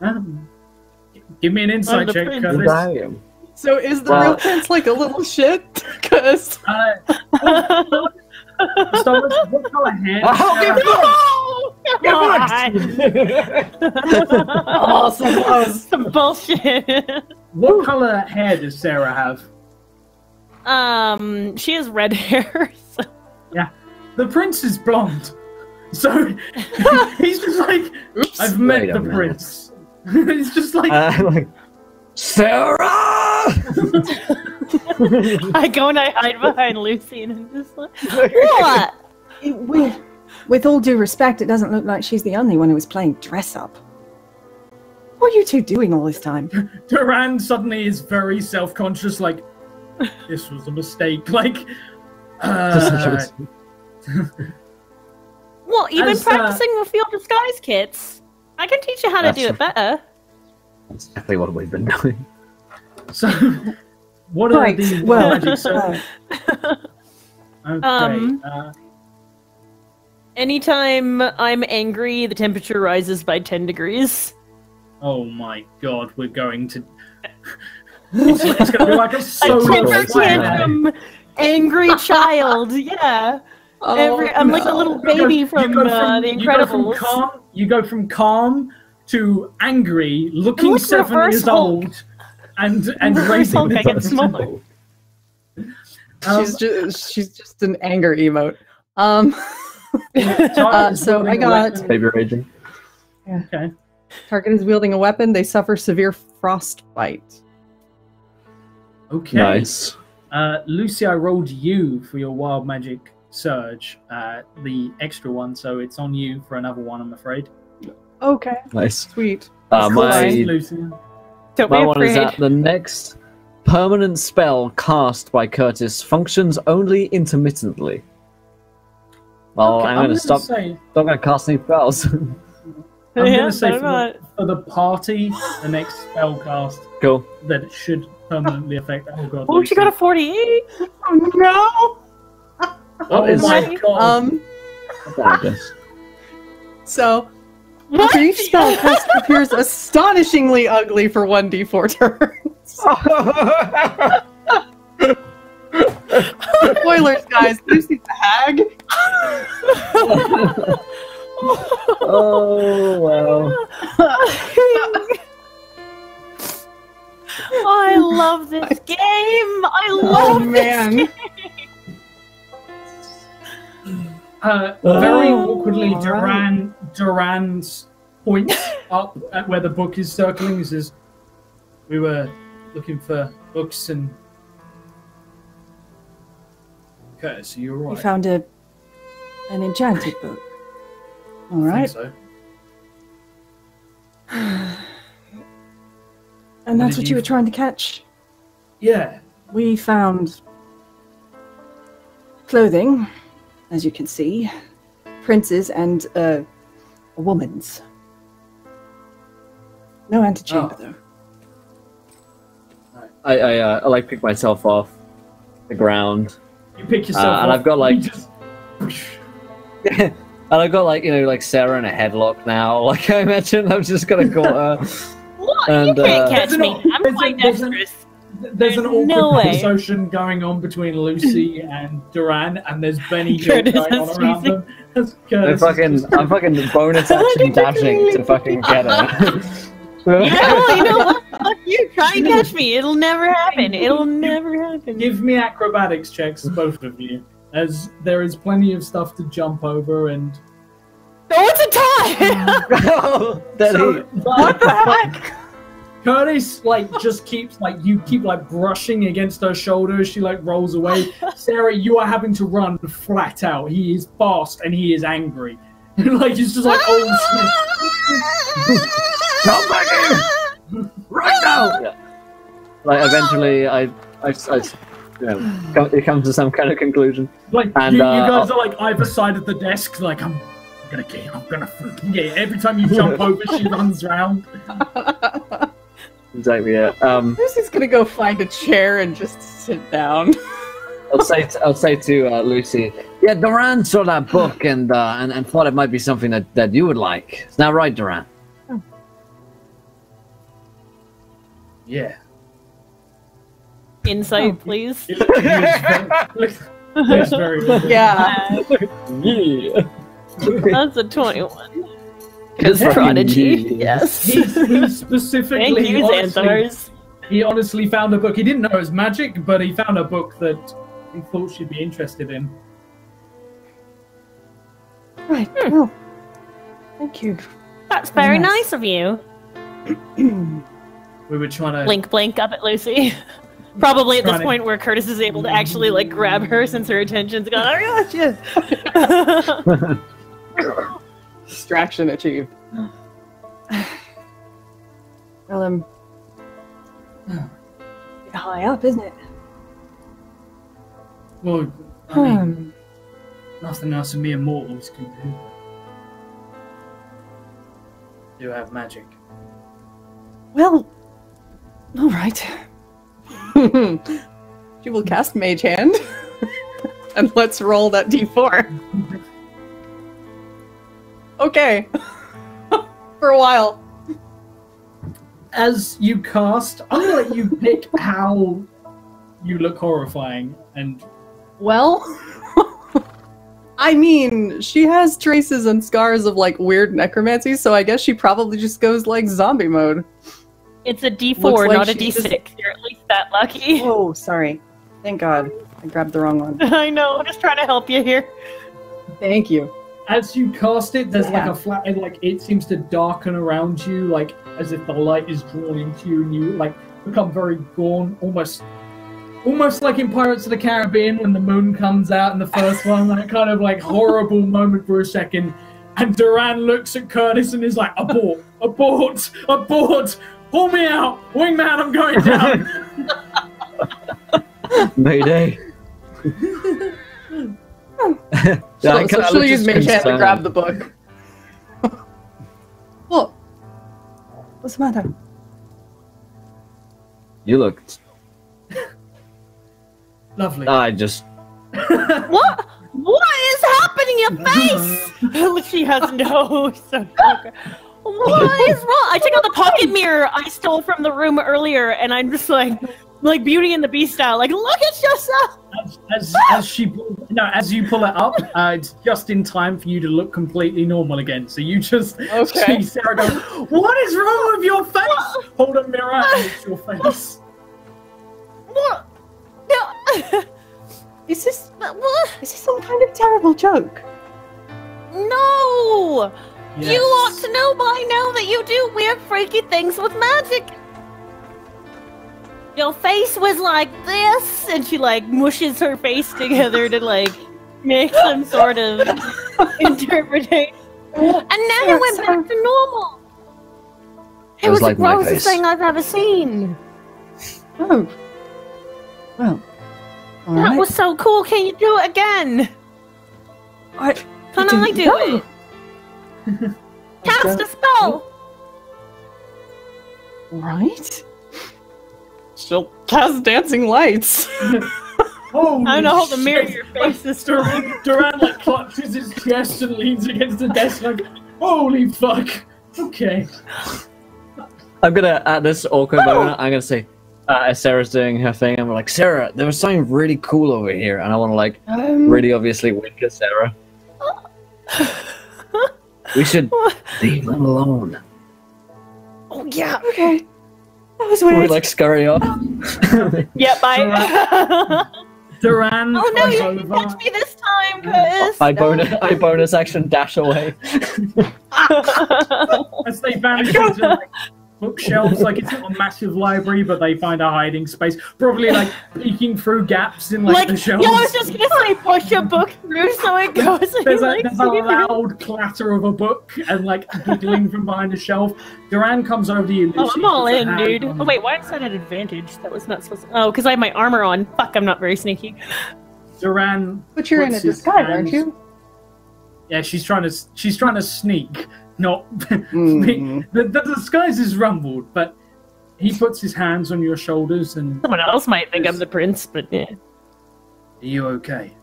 a 20. Give me an insight the check, prince. Curtis. Damn. So is the Well- real prince like a little shit? Because What color hair? Oh, some bullshit. What color hair does Sarah have? She has red hair. So. Yeah, the prince is blonde, so he's just like, I've met Wait a the minute. prince. He's just like, Like, Sarah! I go and I hide behind Lucie and I'm just like, what? With all due respect, it doesn't look like she's the only one who was playing dress up. What are you two doing all this time? Duran suddenly is very self-conscious, like, this was a mistake. Like, Well, you've been As, practicing with your disguise kits. I can teach you how to That's do it better. That's exactly what we've been doing. so what are Right, the well, magic circles? Okay. Anytime I'm angry, the temperature rises by 10 degrees. Oh my god, we're going to. It's going to be like a A solar temper flare. tantrum, angry child. Yeah. Oh, I'm like the little baby from The Incredibles. You go from calm to angry, looking like 7 reverse years Hulk. old, and Reverse raising Hulk, the I get temperature. smaller. she's just an anger emote. So I got Baby raging. Okay. target is wielding a weapon. They suffer severe frostbite. Okay. Nice. Lucie, I rolled you for your wild magic surge, the extra one, so it's on you for another one, I'm afraid. Okay, Nice. sweet. My Lucie. Don't my be one is afraid. that the next permanent spell cast by Curtis functions only intermittently. Well, Okay, I'm going to gonna stop. say- Not going to cast any spells. I'm Yeah, gonna say better not. for the party, the next spell cast Cool. that it should permanently affect. Oh god. Oh, she got a 48. Oh no! Oh What is- my god. So What? brief spellcast appears astonishingly ugly for 1d4 turns. Spoilers, guys. Lucy's a hag. Oh well. I love this game. I love Oh man. this game. Very Oh, awkwardly, alright. Duran's points up at where the book is circling. He says, "We were looking for books and." Okay, so you're You right. found an enchanted book. All I right, think so. and that's did what you- you were trying to catch. Yeah. We found clothing, as you can see, princes and a woman's. No antechamber, Oh. though. I like pick myself off the ground, You pick yourself and up. I've got, like- you just- and I've got like Sarah in a headlock now. Like I imagine I'm just gonna call her. What? And, You can't catch There's an me. au- I'm there's quite a- there's an- dexterous. There's an There's awkward no way. conversation going on between Lucie and Duran, and there's Benny Hill Curtis going on is around them. That's I'm Curtis. I'm fucking bonus action dashing to fucking get her. Yeah, you know what? Fuck you. Try and catch me. It'll never happen. It'll never happen. Give me acrobatics checks, both of you, as there is plenty of stuff to jump over and. Oh, it's a tie! That So, he- what the heck? Curtis just keeps you keep brushing against her shoulder. She rolls away. Sarah, you are having to run flat out. He is fast and he is angry. He's just oh shit. Come back here! Right now! Yeah. Eventually, it comes to some kind of conclusion. And, You guys are either side of the desk. I'm gonna get you. I'm gonna fucking get you. Every time you jump over, she runs round. exactly. Yeah. Lucy's gonna go find a chair and just sit down. I'll say to Lucy, yeah, Duran saw that book and thought it might be something that you would like. Is that right, Duran? Yeah. Insight, please. Looks very good. Yeah. Yeah. That's a 21. Because prodigy. Yes. He specifically. Thank you, Xanthars. He honestly found a book. He didn't know it was magic, but he found a book that he thought she'd be interested in. Right. Well, thank you. That's very nice of you. We were trying to. Blink, blink up at Lucy. Probably at this point where Curtis is able to actually like grab her since her attention's gone. I gotcha. Distraction achieved. Well, bit high up, isn't it? Well, I mean, nothing else mere mortals can do. Do have magic. Well, all right. She will cast Mage Hand. And let's roll that d4. Okay. For a while. As you cast, I'm gonna let you pick how you look horrifying. And Well, I mean, she has traces and scars of like weird necromancy, so I guess she probably just goes like zombie mode. It's a D4, Looks like not a she D6. You're at least that lucky. Oh, sorry. Thank God. I grabbed the wrong one. I know, I'm just trying to help you here. Thank you. as you cast it, there's like Yeah. a flat, and like it seems to darken around you, like as if the light is drawn into you, and you like become very gaunt, almost like in Pirates of the Caribbean when the moon comes out in the first one, that kind of like horrible moment for a second. And Duran looks at Curtis and is like, abort, abort, abort, pull me out, wingman, I'm going down. Mayday. She'll use Mage Hand to grab the book. What? What's the matter? You look. Lovely. I just. What? What is happening in your face? She has no. So what is wrong? I took out the pocket mirror I stole from the room earlier, and I'm just like Beauty and the Beast style. Like, look at yourself. As you pull it up, it's just in time for you to look completely normal again. So you just see Sarah go, "What is wrong with your face?" Hold a mirror and it's your face. What? No. Is this some kind of terrible joke? No! Yes. You ought to know by now that you do weird, freaky things with magic. Your face was like this, and she like mushes her face together to like make some sort of interpretation. And now it went back to normal. It was like the my grossest face. thing I've ever seen. Oh. Well. All That right. was so cool. Can you do it again? Can I do it? Cast a spell. Right? She'll cast dancing lights. Holy I know the mirror shit. your face is Duran like clutches his chest and leans against the desk like, holy fuck. Okay. I'm gonna, at this awkward moment, I'm gonna say, as Sarah's doing her thing, I'm like, Sarah, there was something really cool over here, and I want to like really obviously wink at Sarah. We should leave them alone. Oh yeah. Okay. That was We weird. like scurry off. Yeah, bye. Duran Oh no, comes you didn't over. catch me this time, Curtis. I bonus action dash away. As they vanish into like, bookshelves, like it's not a massive library, but they find a hiding space, probably like peeking through gaps in like the shelves. Yeah, I was just gonna say push a book through so it goes. And There's like, a loud clatter of a book and like giggling from behind a shelf. Duran comes over to you. Oh, Lucie, I'm all puts her in, hand dude. on- Oh wait, why is that an advantage? That was not supposed to. Oh, because I have my armor on. Fuck, I'm not very sneaky. Duran. But you're in a puts his disguise, hand- aren't you? Yeah, she's trying to sneak. Not Mm. the disguise is rumbled, but he puts his hands on your shoulders and... Someone else might think I'm the prince, but yeah. Are you okay?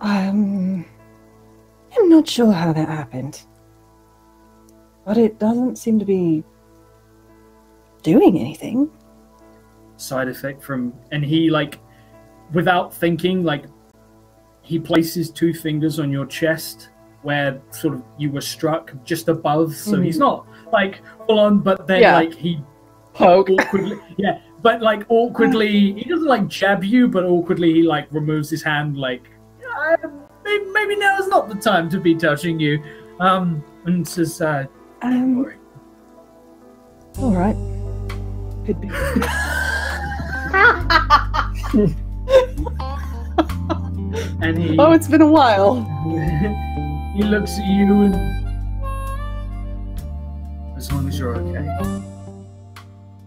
I'm not sure how that happened. But it doesn't seem to be doing anything. Side effect from... And he, like, without thinking, like, he places 2 fingers on your chest where sort of you were struck just above. So he's not, like, full on, but then, like, he... Poke. Awkwardly, yeah, but, like, awkwardly... He doesn't, like, jab you, but awkwardly he, like, removes his hand, like, maybe now is not the time to be touching you. And says, don't worry. All right. Could be. And he... Oh, it's been a while. He looks at you and... As long as you're okay.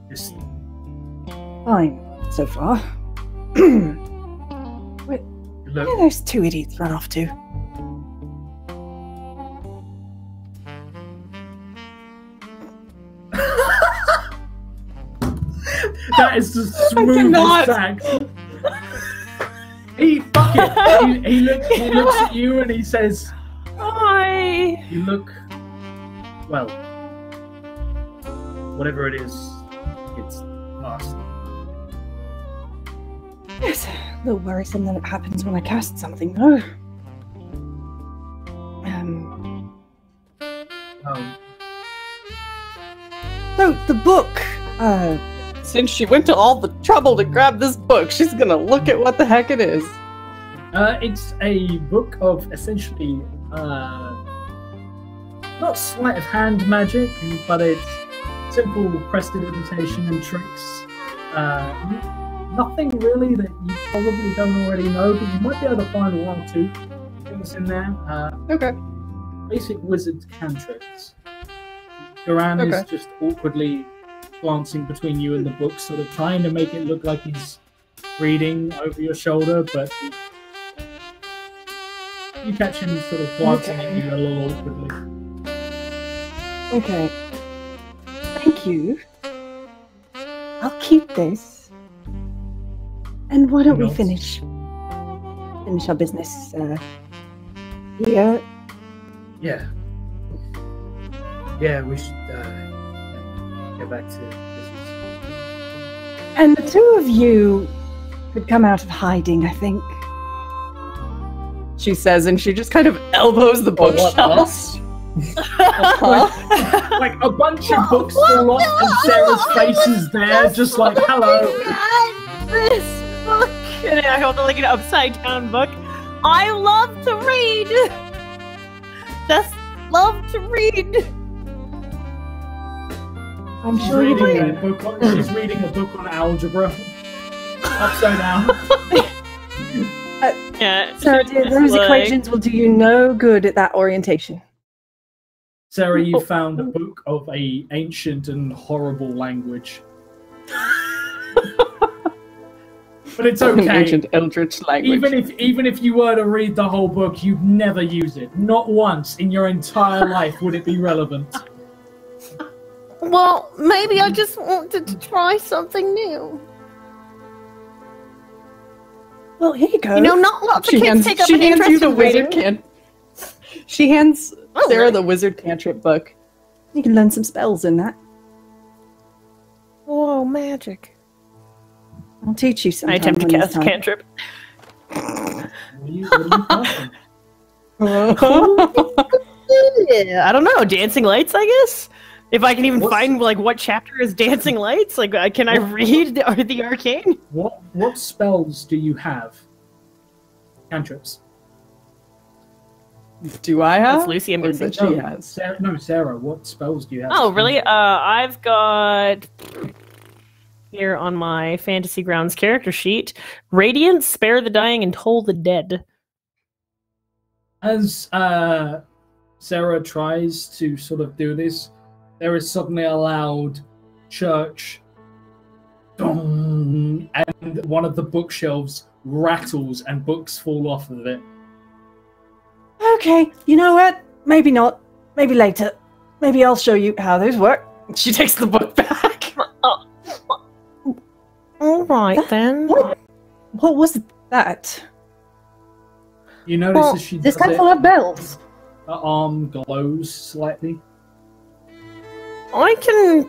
Just... Fine, so far. Where Look, those 2 idiots run off to? that is the smoothest fact. He looks at you and he says, Hi. you look, well, whatever it is, it's past. It's a little worrisome that it happens when I cast something, though. So, the book. Since she went to all the trouble to grab this book, she's gonna look at what the heck it is. It's a book of essentially, not sleight of hand magic, but it's simple prestidigitation and tricks. Nothing really that you probably don't already know, but you might be able to find 1 or 2 things in there. Okay. Basic wizard cantrips. Duran is just awkwardly glancing between you and the book, sort of trying to make it look like he's reading over your shoulder, but you catch him sort of glancing at you a little awkwardly. Okay. Thank you. I'll keep this. And why don't we finish our business here? Yeah, we should get back to business. And the 2 of you could come out of hiding, I think. She says, and she just kind of elbows the bookshelf. Like a bunch of books fall off and Sarah's face is there, just like, hello. This book. And I hold like an upside down book. I love to read. Just love to read. I'm sure you do. She's reading a book on algebra. Upside down. Yeah. Sarah, dear, those equations will do you no good at that orientation. Sarah, you found a book of a ancient and horrible language. But it's okay. An ancient eldritch language. Even if you were to read the whole book, you'd never use it. Not once in your entire life would it be relevant. Well, maybe I just wanted to try something new. Well, here you go. You know, not lots of kids take up an hands interest you the in wizard reading. She hands Sarah really? the wizard cantrip book. You can learn some spells in that. Whoa, magic. I'll teach you I sometime. attempt to when cast a it's time. cantrip. What are you casting? Yeah, I don't know. Dancing lights, I guess? If I can even find, like, what chapter is dancing lights? Like, can I read the arcane? What spells do you have? Cantrips. Do I have? That's Lucie, I'm Or guessing. that she has. Sarah, what spells do you have? Oh, really? I've got here on my Fantasy Grounds character sheet, Radiance, Spare the Dying, and Toll the Dead. As Sarah tries to sort of do this, there is suddenly a loud church dong, and one of the bookshelves rattles and books fall off of it. Okay, you know what? Maybe not. Maybe later. Maybe I'll show you how those work. She takes the book back. right then. What was that? You notice Well, as she This does guy it, full of bells. her arm glows slightly. I can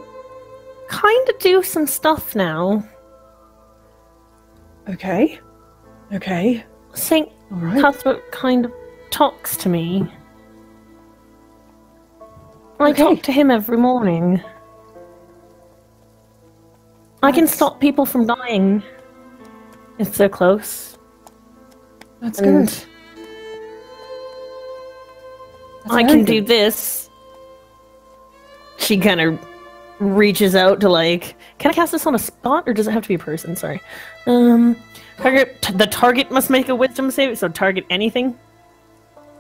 kind of do some stuff now. Okay. Okay. St. All right. Cuthbert kind of talks to me. I Okay. talk to him every morning. I can That's- stop people from dying if they're close. That's And good. That's I very can do good. this. She kind of reaches out to like, can I cast this on a spot or does it have to be a person? Sorry. The target must make a wisdom save, so target anything.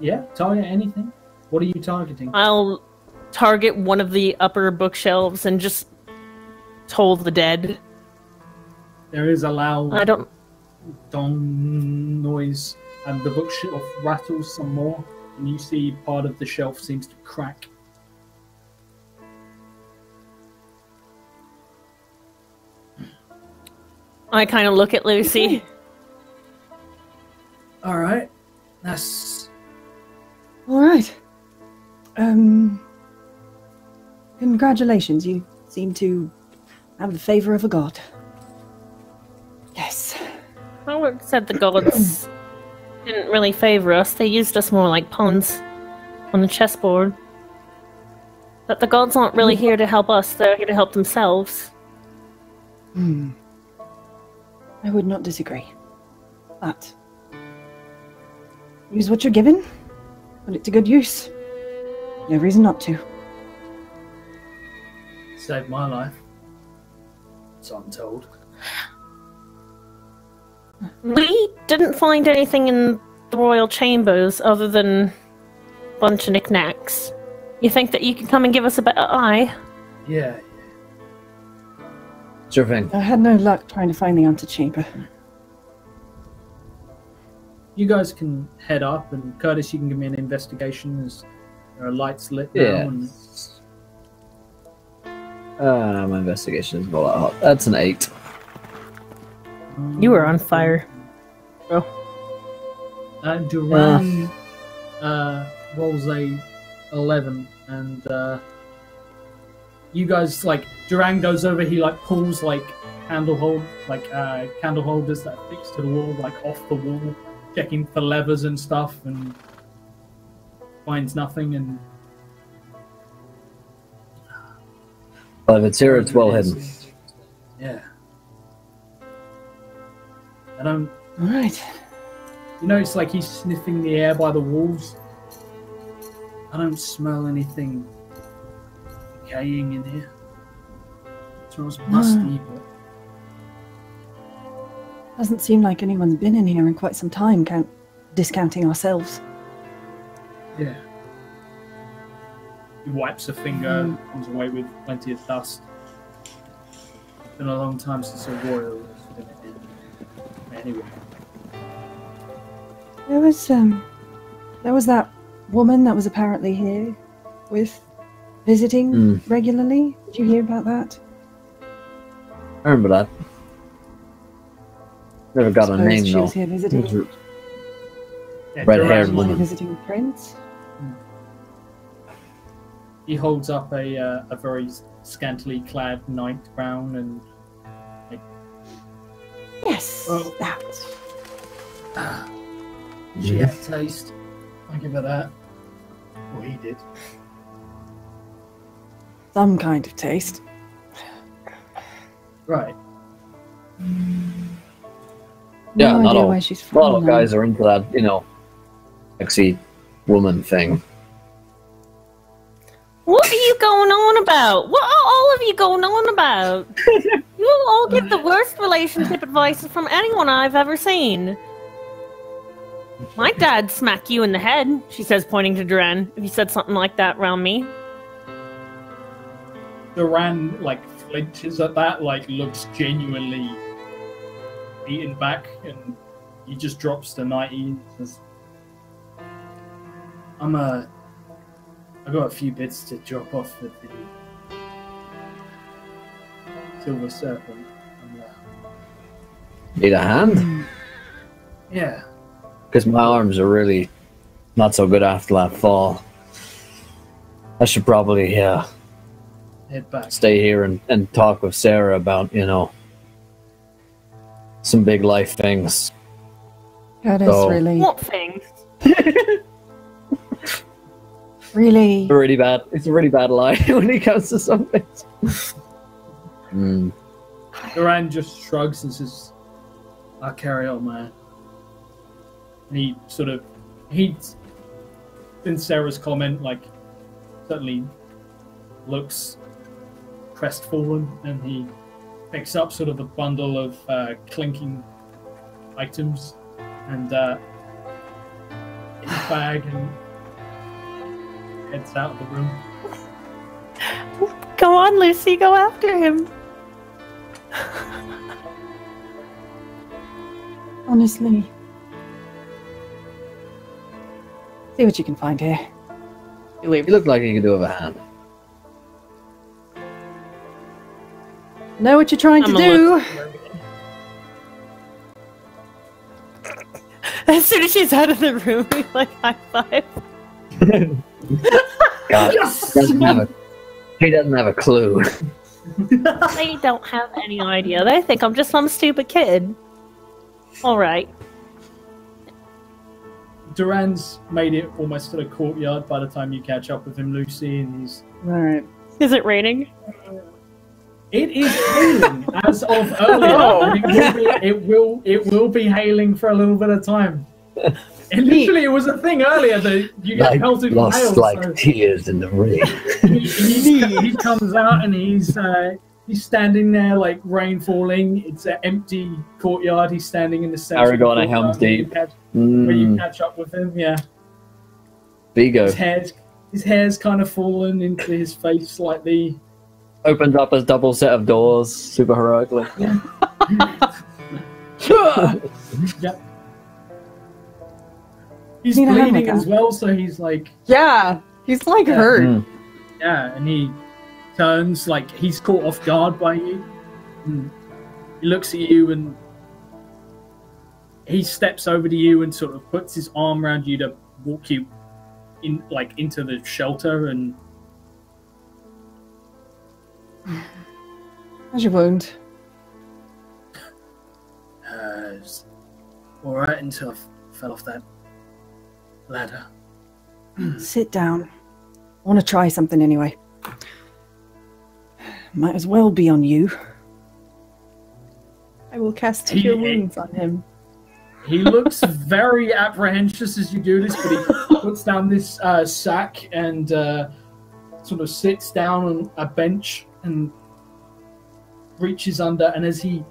Yeah, target anything. What are you targeting? I'll target one of the upper bookshelves and just toll the dead. There is a loud I don't. dong noise, and the bookshelf rattles some more, and you see part of the shelf seems to crack. I kind of look at Lucy. All right, that's All right. Congratulations. You seem to have the favor of a god. Yes. Howard said the gods didn't really favor us. They used us more like pawns on the chessboard. But the gods aren't really here to help us. They're here to help themselves. Hmm. I would not disagree. But use what you're given. Put it to good use. No reason not to. saved my life. So I'm told. We didn't find anything in the royal chambers other than a bunch of knickknacks. You think that you can come and give us a better eye? Yeah. Sure thing. I had no luck trying to find the antechamber. You guys can head up, and Curtis, you can give me an investigation as there are lights lit now. Yeah. And My investigation is not that hot. That's an 8. You were on fire, bro. Duran rolls a 11, and you guys, like, Duran goes over, he like pulls like candle holders that are fixed to the wall, like off the wall, checking for levers and stuff, and finds nothing. And Well, if it's here, it's well hidden. yeah, I don't. All right. You know, it's like he's sniffing the air by the walls. I don't smell anything decaying in here. It smells musty, but Doesn't seem like anyone's been in here in quite some time, discounting ourselves. yeah. He wipes a finger, comes away with plenty of dust. It's been a long time since a royal has been in. Anyway, There was that woman that was apparently here visiting regularly. Did you hear about that? I remember that. Never got a Suppose name she though. was here visiting. yeah, Red-haired Duran, woman. Visiting the prince. he holds up a very scantily clad knight crown and Yes, Oh. that. she had taste. I give her that. Well, he did. Some kind of taste. Right. Yeah, no not idea all. where she's A from. lot of though. guys are into that, sexy woman thing. What are you going on about? What are all of you going on about? You all give the worst relationship advice from anyone I've ever seen. My dad'd smack you in the head, she says, pointing to Duran, if you said something like that around me. Duran like flinches at that, like looks genuinely beaten back, and he just drops the 90. Says, I got a few bits to drop off at the Silver Serpent. Need a hand? Yeah. Because my arms are really not so good after that fall. I should probably Head back. stay here and talk with Sarah about, you know, some big life things. God, So- it's really, What things? really. It's a really bad lie when it comes to some things. Duran just shrugs and says, "I'll carry on, man." And he sort of, since Sarah's comment, like, certainly looks crestfallen, and he picks up sort of a bundle of clinking items and his bag and heads out of the room. Go on, Lucy, go after him. Honestly. See what you can find here. You leave. You look like you could do with a hand. Know what you're trying to I'm a do. As soon as she's out of the room, we like high five. God, he doesn't have a clue. They don't have any idea. They think I'm just some stupid kid. Alright. Duran's made it almost to the courtyard by the time you catch up with him, Lucy, and he's... Alright. Is it raining? It is hailing as of earlier. Oh. It will be hailing for a little bit of time. And literally, it was a thing earlier that you get pelted with hail. So tears in the rain. he comes out and he's standing there like rain falling. It's an empty courtyard. He's standing in the center. Aragorn at Helm's Deep. Where you catch up with him, yeah. Vigo His hair's kind of fallen into his face slightly. opens up a double set of doors, super heroically. Yep. He's Need a hand bleeding like as well, so he's like, Yeah, he's like Yeah. hurt. yeah, and he turns like he's caught off guard by you. And he looks at you and he steps over to you and sort of puts his arm around you to walk you in, like, into the shelter. And How's your wound? it's all right until I fell off that ladder. Sit down. I want to try something anyway. Might as well be on you. I will cast He- Cure Wounds on him. He looks very apprehensive as you do this, but he puts down this sack and sort of sits down on a bench and reaches under, and as he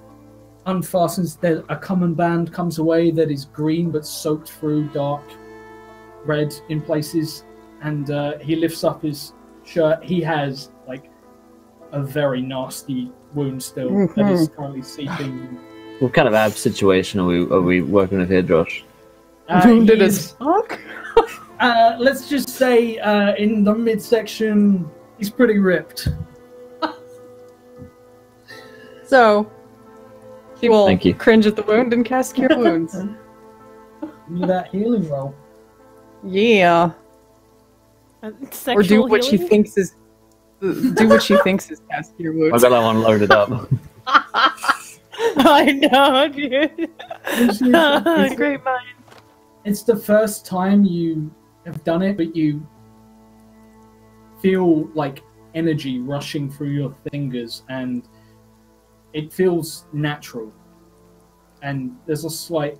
unfastens, a common band comes away that is green but soaked through dark red in places, and he lifts up his shirt. He has like a very nasty wound still that is currently seeping. What kind of ab situation are we working with here, Josh? Wounded He's- as fuck. let's just say in the midsection, he's pretty ripped. So, he will Thank you. cringe at the wound and cast Cure Wounds. Give me that healing roll. Yeah. Sexual Or do what she healing? thinks is... Do what she thinks is cast Cure I've Wounds. got that one loaded up. I know, dude. It's- Great mind. It's the first time you have done it, but you feel like energy rushing through your fingers, and it feels natural. And there's a slight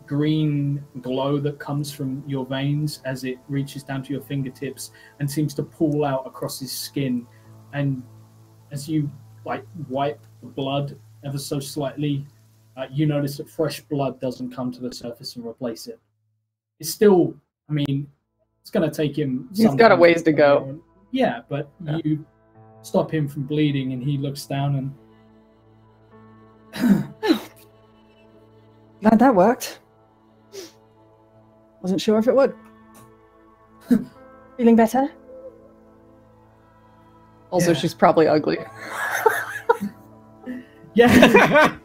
green glow that comes from your veins as it reaches down to your fingertips and seems to pool out across his skin. And as you like wipe the blood ever so slightly, you notice that fresh blood doesn't come to the surface and replace it. It's still, I mean, it's going to take him. He's some got a time ways to go. Yeah, but Yeah. you stop him from bleeding, and he looks down and Glad that worked. Wasn't sure if it would. Feeling better? Also, Yeah. she's probably ugly. Yeah.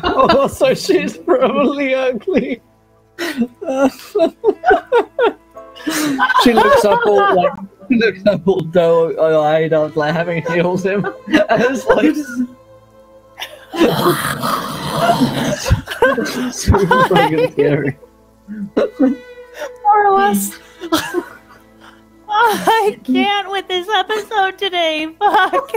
Oh, so she's probably ugly. She looks up all doe-eyed after like, having healed him. And it's like super fucking scary. More or less. I can't with this episode today. Fuck.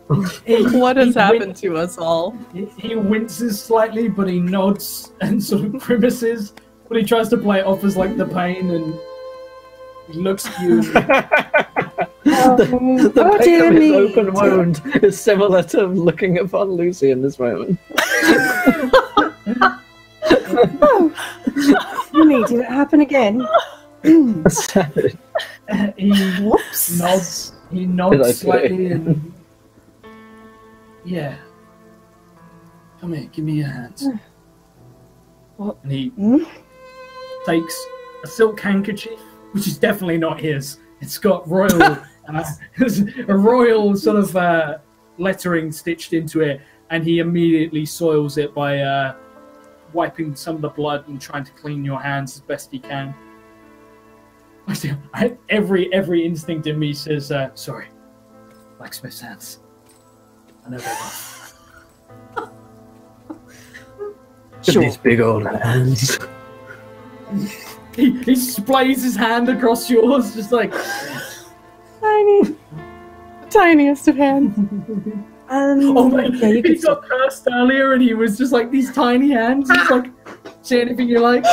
What has happened to us all? He winces slightly, but he nods and sort of grimaces. But he tries to play it off as like the pain, and he looks at you. The pain of his open wound is similar to looking upon Lucie in this moment. Honey, did it happen again? He nods. He nods slightly and yeah. Come here, give me your hands. What? And he takes a silk handkerchief, which is definitely not his. It's got royal, a royal sort of lettering stitched into it, and he immediately soils it by wiping some of the blood and trying to clean your hands as best he can. Every instinct in me says, sorry, blacksmith's hands. I know they're rough. Sure. These big old hands. He splays his hand across yours, just like Tiny. Tiniest of hands. oh my! Yeah, you He could got cursed earlier, and he was just like these tiny hands. It's like, say anything you like.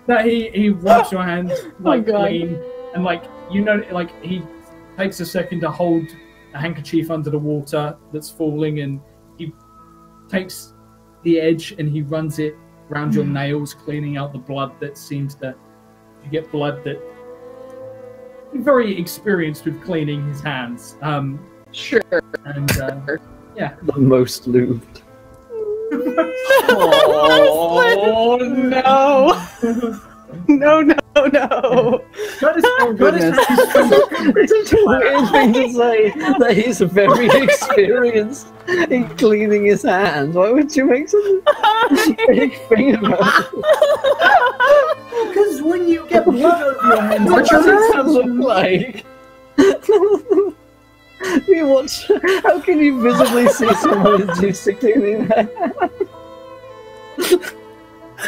That he wipes your hands like clean, and like like he takes a second to hold a handkerchief under the water that's falling, and he takes the edge and he runs it around your nails, cleaning out the blood that seems to. You get blood that. He's very experienced with cleaning his hands. Sure. And yeah, The most lubed. Oh no! No! It's such a weird thing to say that he's very experienced in cleaning his hands. Why would you make such a big thing about it? Because when you get blood over your hands, What does it look like? You watch. How can you visibly see someone is used to cleaning their hands?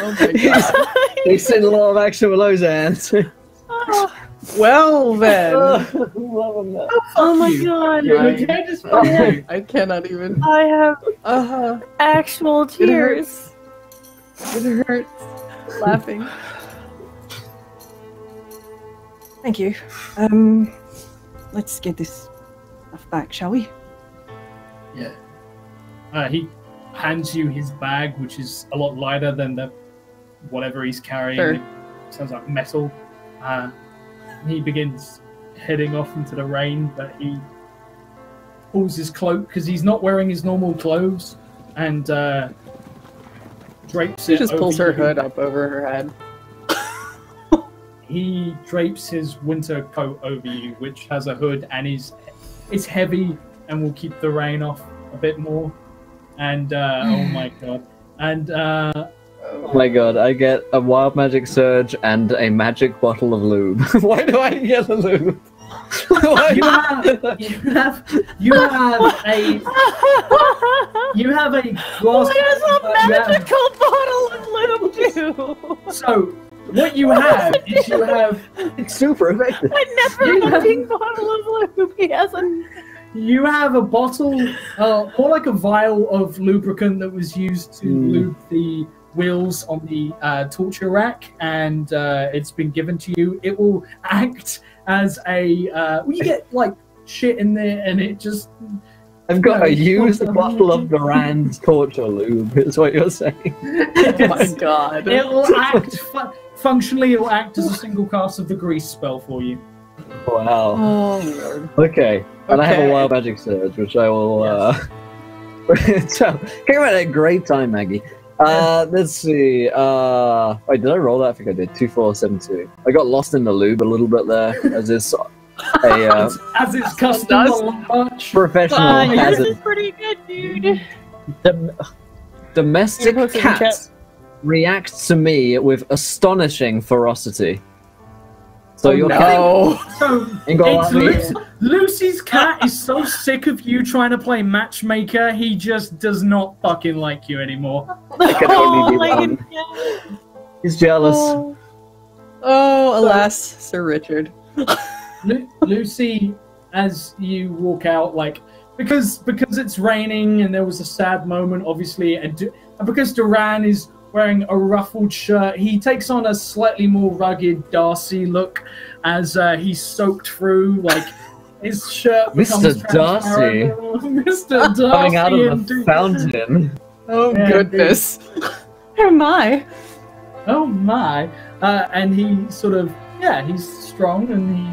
Oh my god. He's seen a lot of action with those hands. Well then. Oh my god. I cannot even. I have actual tears. It hurts. Laughing. Thank you. Let's get this stuff back, shall we? Yeah. He hands you his bag, which is a lot lighter than the whatever he's carrying. Sure. It sounds like metal. He begins heading off into the rain, but he pulls his cloak because he's not wearing his normal clothes, and drapes She it. just pulls over her you. hood up over her head. He drapes his winter coat over you, which has a hood, and it's heavy and will keep the rain off a bit more. And oh my god! And Oh my god, I get a wild magic surge and a magic bottle of lube. Why do I get the lube? you have a glass. What is a magical bottle of lube do? So what you have is It's super effective. I never had a big bottle of lube. He hasn't. you have a bottle, more like a vial of lubricant that was used to lube the wheels on the torture rack, and it's been given to you. It will act as a you get like shit in there, and it just. I've got a used bottle of Duran's torture lube, is what you're saying. Oh my god. It will act functionally. It will act as a single cast of the grease spell for you. Wow. Oh lord. Okay. And I have a Okay. wild magic surge, which I will. So, came at a great time, Maggie. Let's see. Wait, did I roll that? I think I did. 2, 4, 7, 2. I got lost in the lube a little bit there, as this As it's custom on March. professional Yours hazard. is pretty good, dude. Domestic You're posting in cat chat. reacts to me with astonishing ferocity. So you're No. So Ain't gonna it's lie. Lucy's cat is so sick of you trying to play matchmaker, he just does not fucking like you anymore. can only be my one. goodness. He's jealous. Oh, alas, Sir Richard. Lucy, as you walk out, like because it's raining and there was a sad moment, obviously, and because Duran is wearing a ruffled shirt, he takes on a slightly more rugged Darcy look as he's soaked through, like his shirt becomes Mr. Darcy. Mr. Darcy Coming out of the indeed. fountain. Oh, Yeah, goodness. Who am I? Oh my! And he sort of, he's strong and he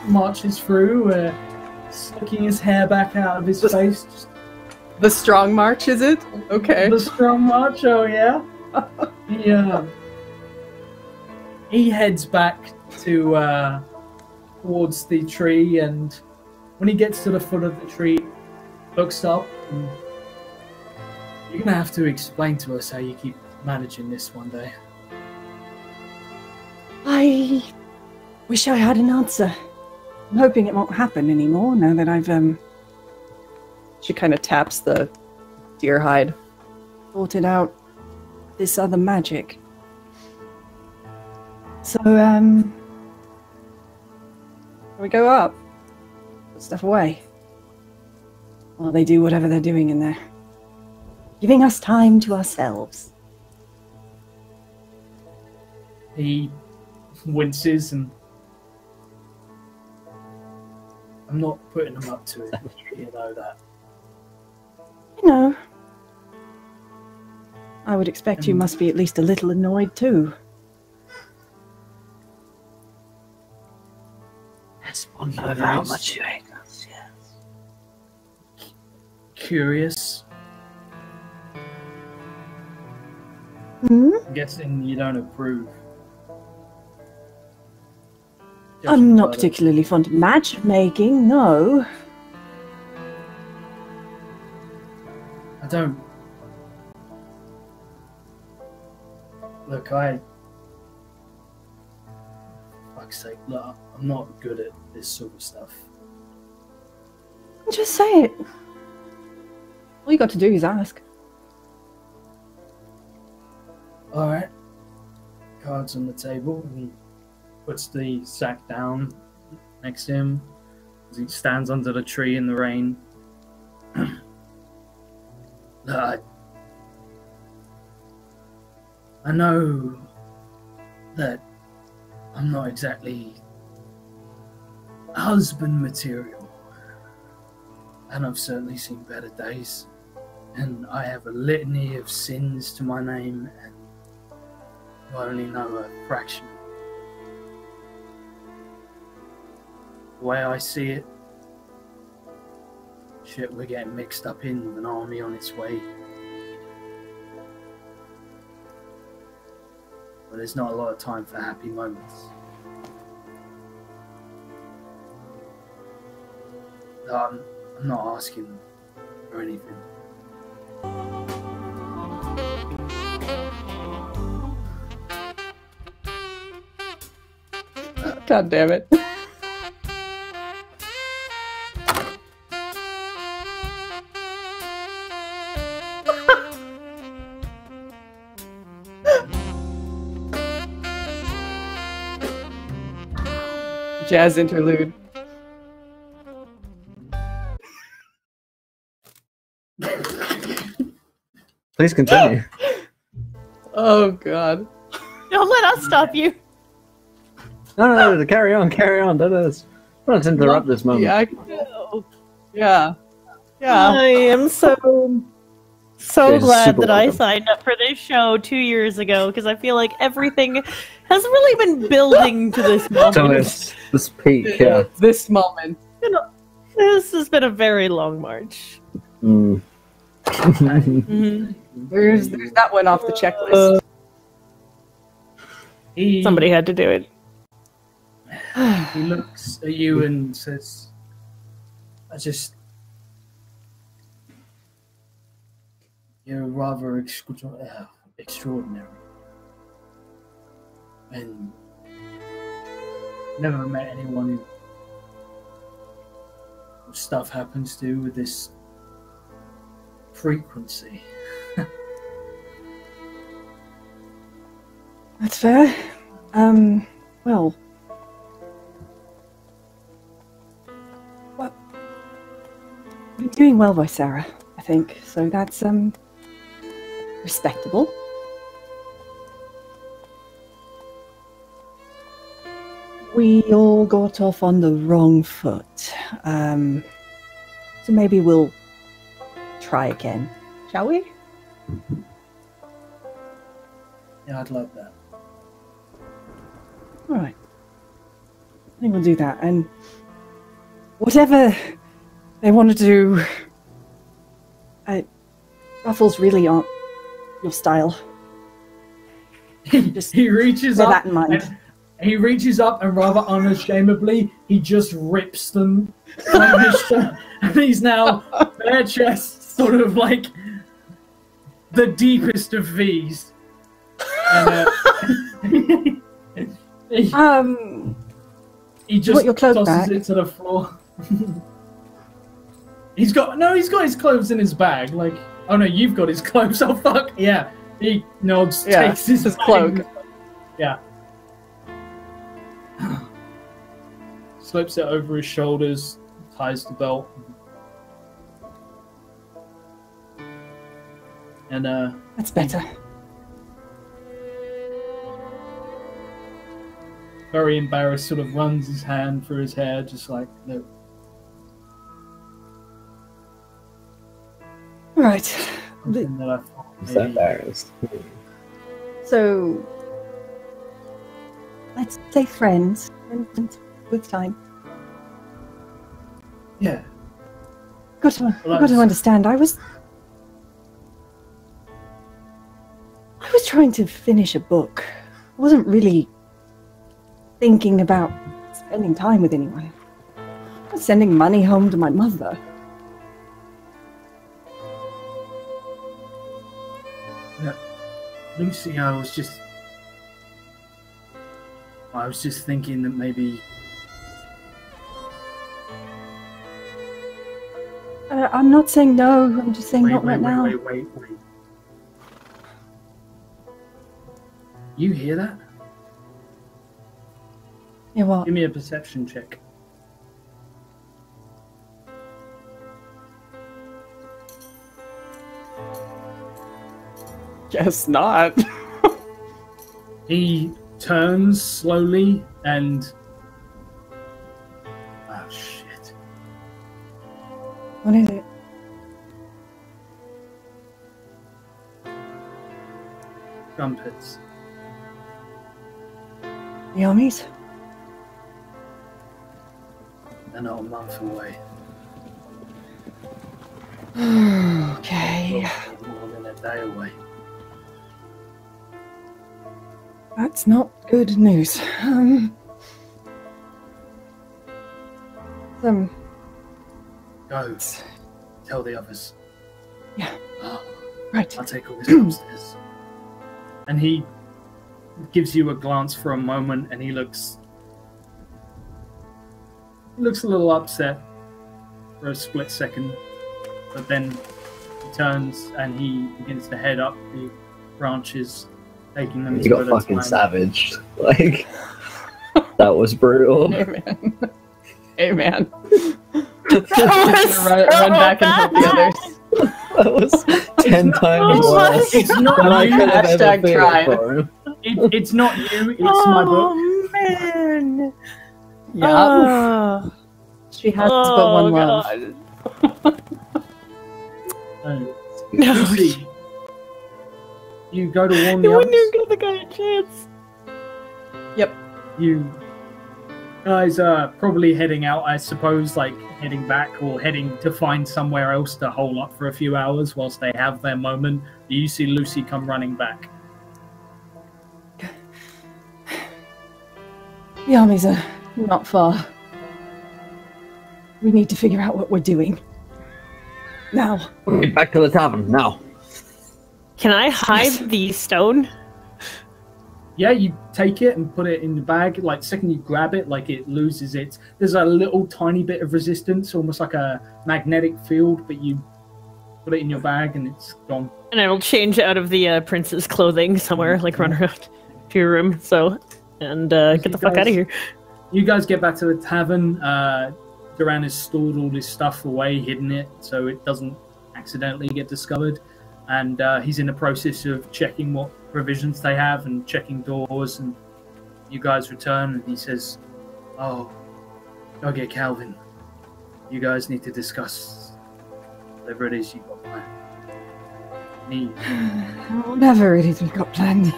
marches through, slicking his hair back out of his face. Just The Strong March, is it? Okay. the strong march, oh yeah. He heads back to towards the tree, and when he gets to the foot of the tree, looks up. And you're gonna have to explain to us how you keep managing this one day. I wish I had an answer. I'm hoping it won't happen anymore now that I've She kind of taps the deer hide. sorted out this other magic. So, we go up, put stuff away. While they do whatever they're doing in there. Giving us time to ourselves. He winces, and I'm not putting him up to it. You know that. You know, I would expect you must be at least a little annoyed too. Let's bond over how much you hate us, yes. Curious. Hmm? I'm guessing you don't approve. I'm not Judging by particularly fond of matchmaking, no. I don't. Look, fuck's sake, look, I'm not good at this sort of stuff. Just say it. All you got to do is ask. Alright. Cards on the table. He puts the sack down next to him as he stands under the tree in the rain. Look, I know that I'm not exactly husband material, and I've certainly seen better days, and I have a litany of sins to my name, and you only know a fraction. The way I see it, shit we're getting mixed up in with an army on its way. But there's not a lot of time for happy moments. I'm not asking for anything. God damn it. Jazz interlude. Please continue. Oh god. Don't let us stop you. No, carry on. Don't do this. I don't interrupt this moment. Yeah. Yeah. Yeah. I am so It's glad super that I welcome. signed up for this show 2 years ago because I feel like everything has really been building to this moment. So this peak, yeah. This moment. You know, this has been a very long march. Mm. Mhm. There's that one off the checklist. He Somebody had to do it. He looks at you and says, you're rather extraordinary. And never met anyone who stuff happens to with this frequency. That's fair. Well, you're doing well by Sarah, I think. So that's respectable. We all got off on the wrong foot. So maybe we'll try again, shall we? Yeah, I'd love that. All right. I think we'll do that. And whatever they want to do, ruffles really aren't your style. Just he reaches bear up. that in mind. He reaches up and rather unashamedly, he just rips them from his shirt. And he's now bare chest, sort of like the deepest of V's. And, he just your clothes tosses back? it to the floor. He's got his clothes in his bag. Like, oh no, you've got his clothes. Oh fuck, yeah. He nods, Yeah, takes his cloak. Yeah. Slips it over his shoulders, ties the belt. And That's better. very embarrassed, sort of runs his hand through his hair, just like, no. Right. Something that I thought I'm so maybe- embarrassed. So let's say friends and with time. Yeah. Got to Well, understand. I was trying to finish a book. I wasn't really thinking about spending time with anyone. I was sending money home to my mother. Lucie, I was just thinking that maybe I'm not saying no. I'm just saying not right now. Wait. You hear that? Yeah, what? Give me a perception check. Guess not. He turns slowly and... Oh, shit. What is it? Trumpets. The armies? They're not a month away. Okay. More than a day away. That's not good news. Go. Tell the others. Yeah. Right. I'll take all this upstairs. And he gives you a glance for a moment, and he looks a little upset for a split second, but then he turns and he begins to head up the branches, taking them You got fucking savaged. Like, that was brutal. Hey man. Hey man. was Run back and help the others. That was 10 times Oh my worse It's not than I you. could have ever Hashtag feared tried. for him. It's not you, it's my book. Oh man. Yeah. Oh, She has but one love. God. No. Lucie, you go to warn the You wouldn't others. even give the guy a chance. You guys are probably heading out, I suppose, like heading back or heading to find somewhere else to hole up for a few hours whilst they have their moment. You see Lucie come running back. The armies are Not far. We need to figure out what we're doing. Now. Get back to the tavern, now. Can I hide the stone? Yeah, you take it and put it in the bag. Like, the second you grab it, like, it loses its... There's a little tiny bit of resistance, almost like a magnetic field, but you put it in your bag and it's gone. And it'll change out of the prince's clothing somewhere, like run around to your room, and get the fuck out of here. You guys get back to the tavern. Duran has stored all this stuff away, hidden it, so it doesn't accidentally get discovered. And he's in the process of checking what provisions they have and checking doors. And you guys return, and he says, "Oh, go get Calvin. You guys need to discuss whatever it is you've got planned." Whatever it is we've got planned.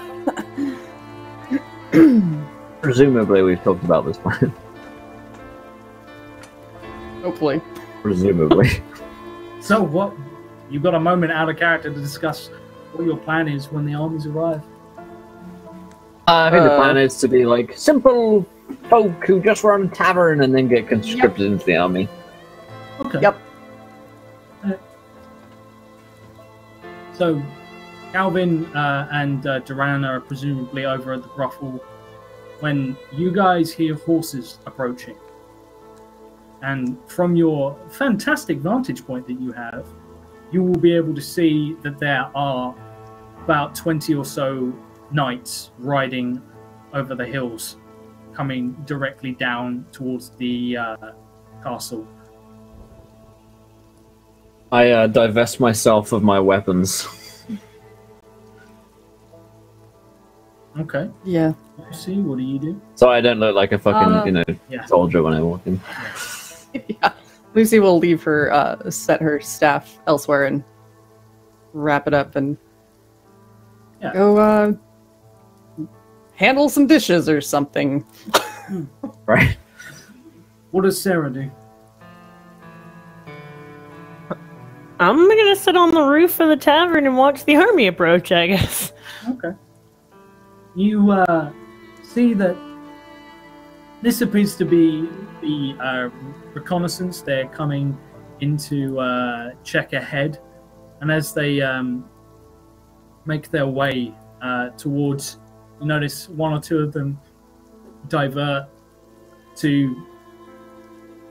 Presumably, we've talked about this plan. Hopefully. Presumably. So what? You've got a moment out of character to discuss what your plan is when the armies arrive. I think the plan is to be like simple folk who just run a tavern and then get conscripted into the army. Okay. Yep. So, Calvin and Duran are presumably over at the brothel when you guys hear horses approaching. And from your fantastic vantage point that you have, you will be able to see that there are about 20 or so knights riding over the hills, coming directly down towards the castle. I divest myself of my weapons. Okay. Yeah. Lucie, what do you do? So I don't look like a fucking, Yeah. soldier when I walk in. Yeah. Lucy will leave her, set her staff elsewhere and wrap it up and go, handle some dishes or something. Right? What does Sarah do? I'm gonna sit on the roof of the tavern and watch the army approach, I guess. Okay. You see that this appears to be the reconnaissance. They're coming into check ahead, and as they make their way towards, you notice one or two of them divert to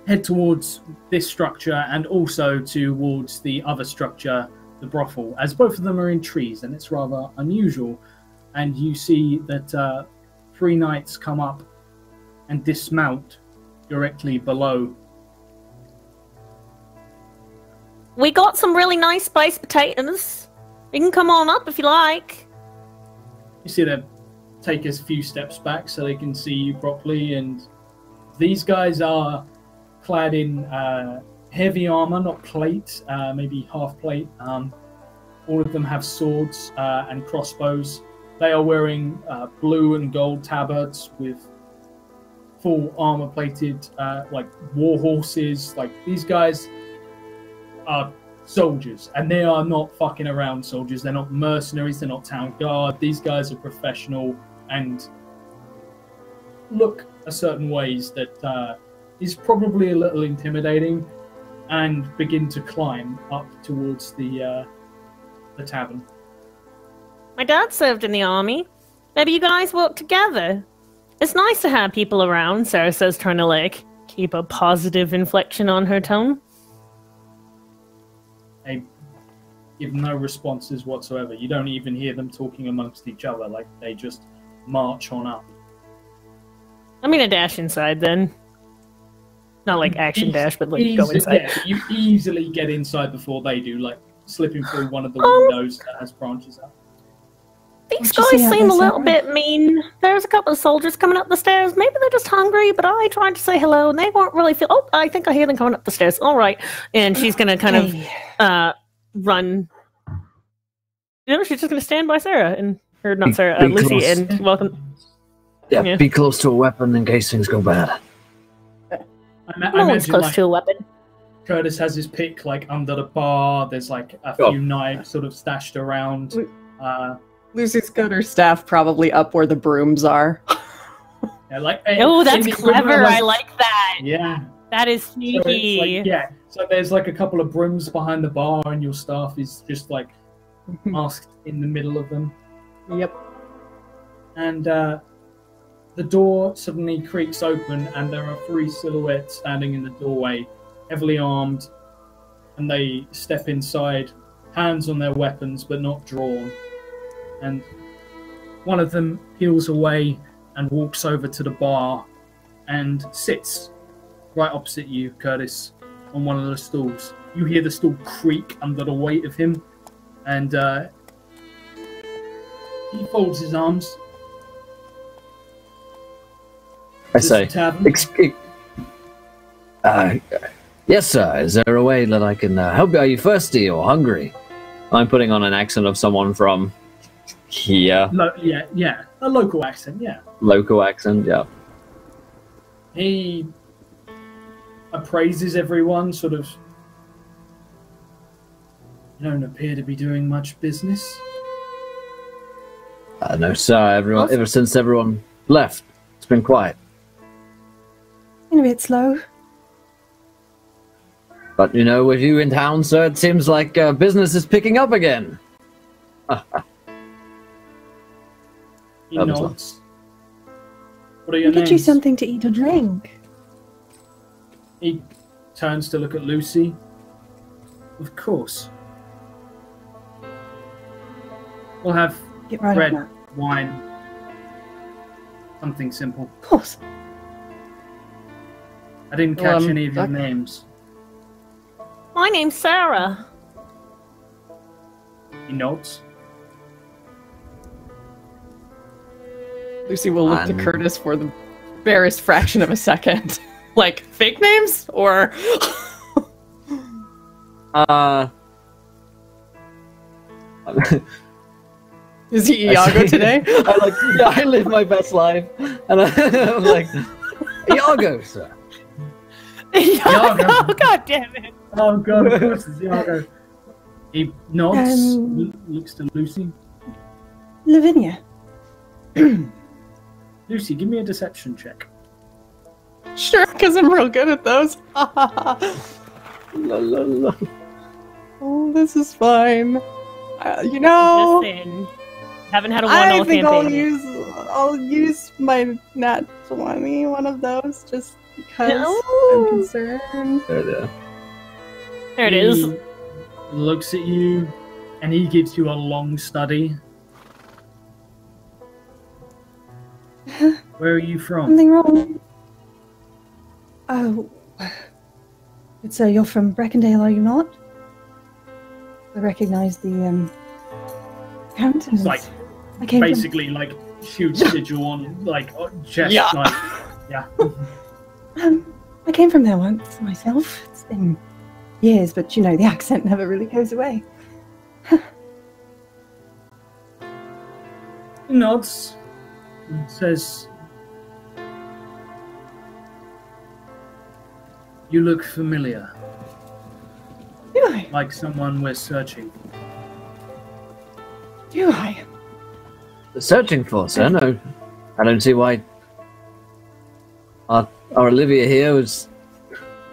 head towards this structure and also towards the other structure, the brothel, as both of them are in trees, and it's rather unusual. And you see that 3 knights come up and dismount directly below. We got some really nice spiced potatoes. You can come on up if you like. You see them take a few steps back so they can see you properly, and these guys are clad in heavy armor, not plate, maybe half plate. All of them have swords and crossbows. They are wearing blue and gold tabards with full armor-plated, like war horses. Like, these guys are soldiers, and they are not fucking around soldiers. They're not mercenaries. They're not town guard. These guys are professional and look a certain ways that is probably a little intimidating, and begin to climb up towards the tavern. My dad served in the army. Maybe you guys work together. It's nice to have people around, Sarah says, trying to, like, keep a positive inflection on her tone. They give no responses whatsoever. You don't even hear them talking amongst each other. Like, they just march on up. I'm gonna dash inside then. Not like action dash, but like go inside. Yeah, you easily get inside before they do, like slipping through one of the windows that has branches up. These guys seem a little bit mean. There's a couple of soldiers coming up the stairs. Maybe they're just hungry, but I tried to say hello and they weren't really feel. Oh, I think I hear them coming up the stairs. All right. And she's going to kind of run. You know, she's just going to stand by Sarah and, or not Sarah, Lucie, and welcome. Yeah, be close to a weapon in case things go bad. No one's close to a weapon. Curtis has his pick like under the bar. There's like a few knives sort of stashed around. Lucy's got her staff probably up where the brooms are. Yeah, like Oh, that's in the equivalent clever. of, I like that. Yeah. That is So sneaky. it's like, yeah. So there's like a couple of brooms behind the bar, and your staff is just like masked in the middle of them. Yep. And the door suddenly creaks open, and there are 3 silhouettes standing in the doorway, heavily armed, and they step inside, hands on their weapons but not drawn. And one of them peels away and walks over to the bar and sits right opposite you, Curtis, on one of the stools. You hear the stool creak under the weight of him, and he folds his arms. I say, Tavern? yes, sir. Is there a way that I can help you? Are you thirsty or hungry? I'm putting on an accent of someone from here. Yeah, a local accent, yeah. Local accent, yeah. He appraises everyone, sort of. You don't appear to be doing much business. No, sir. Ever since everyone left, it's been quiet. Been a bit slow. But you know, with you in town, sir, it seems like business is picking up again. He That was nods. What are your Get names? you something to eat or drink. He turns to look at Lucie. Of course. We'll have Get right bread, on that. wine, something simple. Of course. I didn't catch Well, any of your okay. names. My name's Sarah. He nods. Lucy will look to I'm- Curtis for the barest fraction of a second. Like, fake names? Or... Is he Iago today? I live my best life, and I'm like, Iago, sir. Oh, God damn it. Oh god, of course it's Iago. He nods, Um, looks to Lucy. Lavinia. Lucy, give me a deception check. Sure, because I'm real good at those. La, la, la. Oh, this is fine. You know, Listen, haven't had a I one-all think campaign. I'll use my nat 20, one of those, just because Oh. I'm concerned. There it is. He looks at you, and he gives you a long study. Where are you from? Something wrong? Oh. It's you're from Breckendale, are you not? I recognize the countenance. It's like I came basically like huge sigil on like chest. Yeah. Like, yeah. I came from there once myself. It's been years, but you know the accent never really goes away. He nods and says, "You look familiar, Do I? like someone we're searching." Do I? Searching for, sir? No, I don't see why. Our Olivia here was.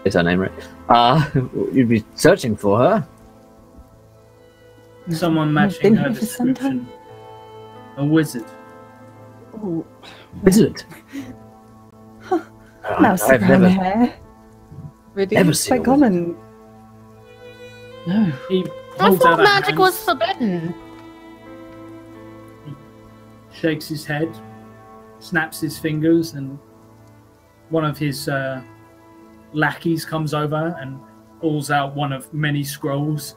Is her name right? You'd be searching for her. Someone I've matching been her here for some time. description. A wizard. Oh, Wizard. mouse I've brown never. hair. Really? Never It's seen quite a wizard. common. No. He I holds thought out a magic hand, was forbidden. shakes his head, snaps his fingers, and one of his lackeys comes over and pulls out one of many scrolls,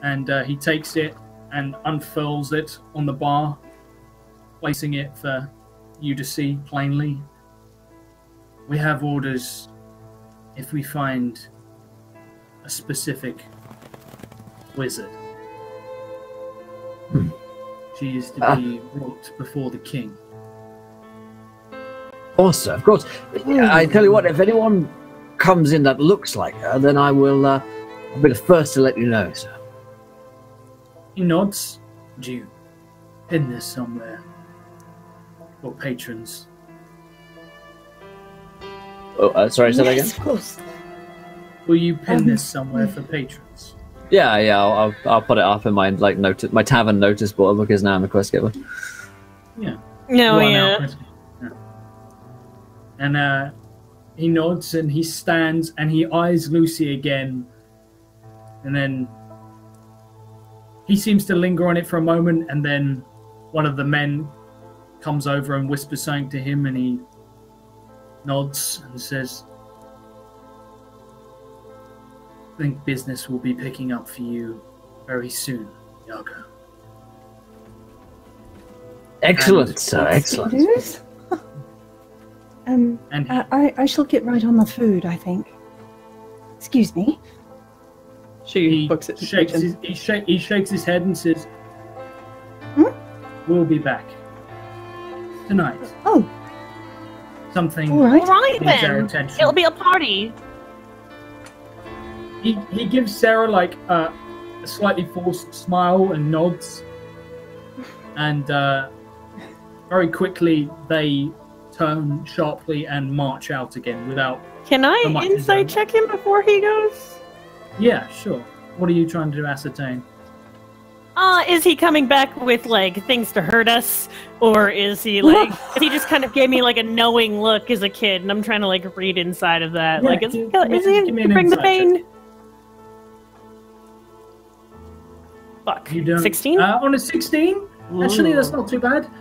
and he takes it and unfurls it on the bar, placing it for you to see plainly. We have orders if we find a specific wizard. She is to be brought before the king. Of course, sir. Of course. I tell you what, if anyone comes in that looks like her, then I will. I'll be the first to let you know, sir. He nods. Do you pin this somewhere? Or patrons? Sorry, say that again? Yes, of course. Will you pin this somewhere for patrons? Yeah, I'll put it up in my my tavern notice board because now I'm a quest giver. Yeah. No, Well, yeah. yeah. And he nods and he stands and he eyes Lucie again, and then he seems to linger on it for a moment, and then one of the men comes over and whispers something to him, and he nods and says, I think business will be picking up for you very soon, Yago. Excellent, sir, excellent. News? And I shall get right on the food, I think. Excuse me. She he books it. shakes he shakes his head and says, We'll be back tonight. Oh, Something all right. All right needs our then. attention. It'll be a party. He gives Sarah like a slightly forced smile and nods, and very quickly they turn sharply and march out again without. Can I So much is insight done. check him before he goes? Yeah, sure. What are you trying to ascertain? Is he coming back with like things to hurt us, or is he like? Cause he just kind of gave me like a knowing look as a kid, and I'm trying to like read inside of that. Yeah, Like, is give he me an bring the insight pain? Fuck. You don't. 16. On a 16, actually, that's not too bad. He's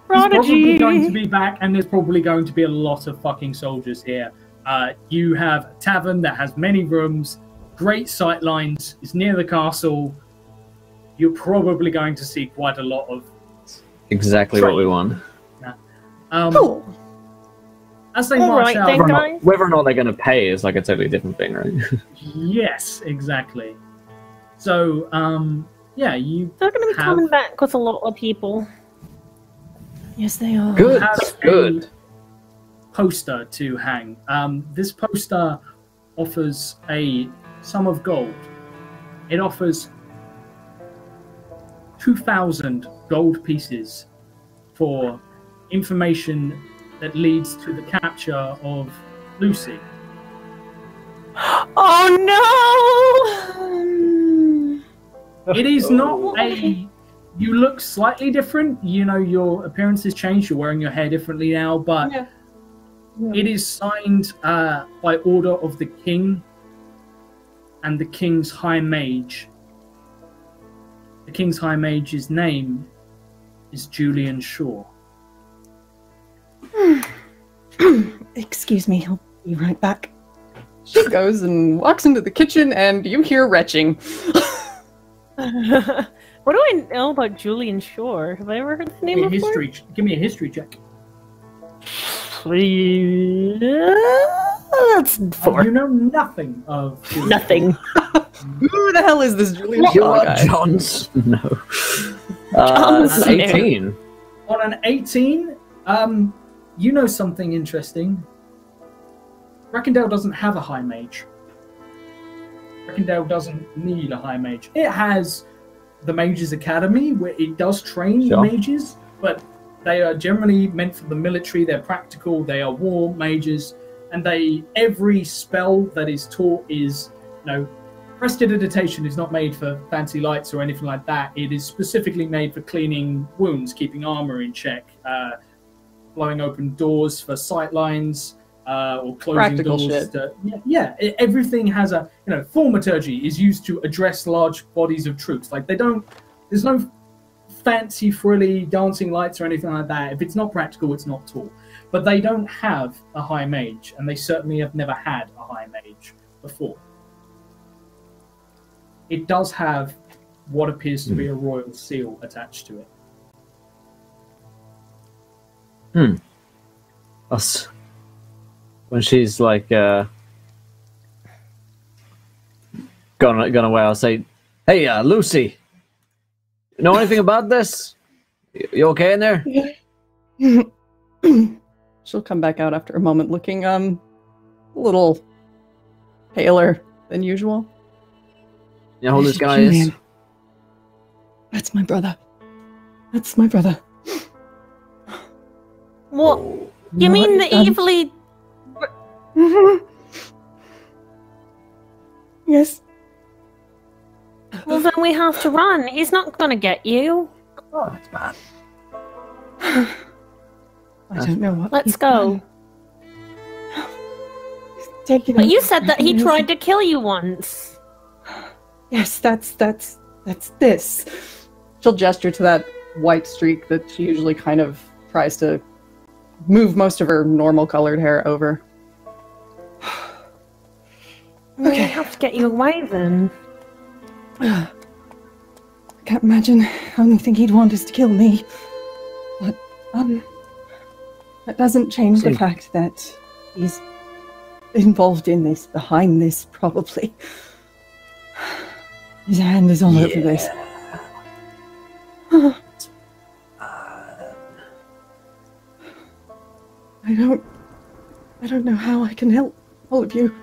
Prodigy. probably going to be back, and there's probably going to be a lot of fucking soldiers here. You have a tavern that has many rooms, great sight lines, it's near the castle. You're probably going to see quite a lot of. Exactly what we want. Cool. As they All march right, out, then. guys. Whether or not they're going to pay is like a totally different thing, right? yes, exactly. So, yeah, you They're going to be have- coming back with a lot of people. Yes, they are. Good, have good. a poster to hang. This poster offers a sum of gold. It offers 2,000 gold pieces for information that leads to the capture of Lucie. Oh no! It is not a. You look slightly different. You know, your appearance has changed. You're wearing your hair differently now, but Yeah. it is signed by order of the king and the king's high mage. The king's high mage's name is Julian Shaw. Excuse me, I'll be right back. She goes and walks into the kitchen, and you hear retching. What do I know about Julian Shore? Have I ever heard the name Give me a before? Give me a history check. Please. That's 4. You know nothing of Julian Nothing. Who the hell is this Julian Shaw You're guy? John Snow. Jon Snow. 18. On an 18, you know something interesting. Reckendale doesn't have a high mage. Reckendale doesn't need a high mage. It has the Mages Academy, where it does train Sure. mages, but they are generally meant for the military. They're practical. They are war mages, and every spell that is taught is, prestidigitation is not made for fancy lights or anything like that. It is specifically made for cleaning wounds, keeping armor in check, blowing open doors for sight lines, or closing Practical doors. shit. Everything has a, thaumaturgy is used to address large bodies of troops. Like there's no fancy frilly dancing lights or anything like that. If it's not practical, it's not taught. But they don't have a high mage, and they certainly have never had a high mage before. It does have what appears to be a royal seal attached to it. Us. When she's like gone away, I'll say, "Hey, Lucie, you know anything about this? You okay in there?" She'll come back out after a moment, looking a little paler than usual. You know who this guy is? Julian. That's my brother. That's my brother. What? You mean the done? evilly Yes. Well, then we have to run. He's not gonna get you. Oh, it's bad. I don't know what. Let's he's go. done. He's taken But over you said that he everything. tried to kill you once. Yes, that's this. She'll gesture to that white streak that she usually kind of tries to move most of her normal colored hair over. We have to get you away then. I can't imagine. I only think he'd want us to kill me. But, that doesn't change the See. fact that he's involved in this, behind this, probably. His hand is all over this. I don't know how I can help all of you.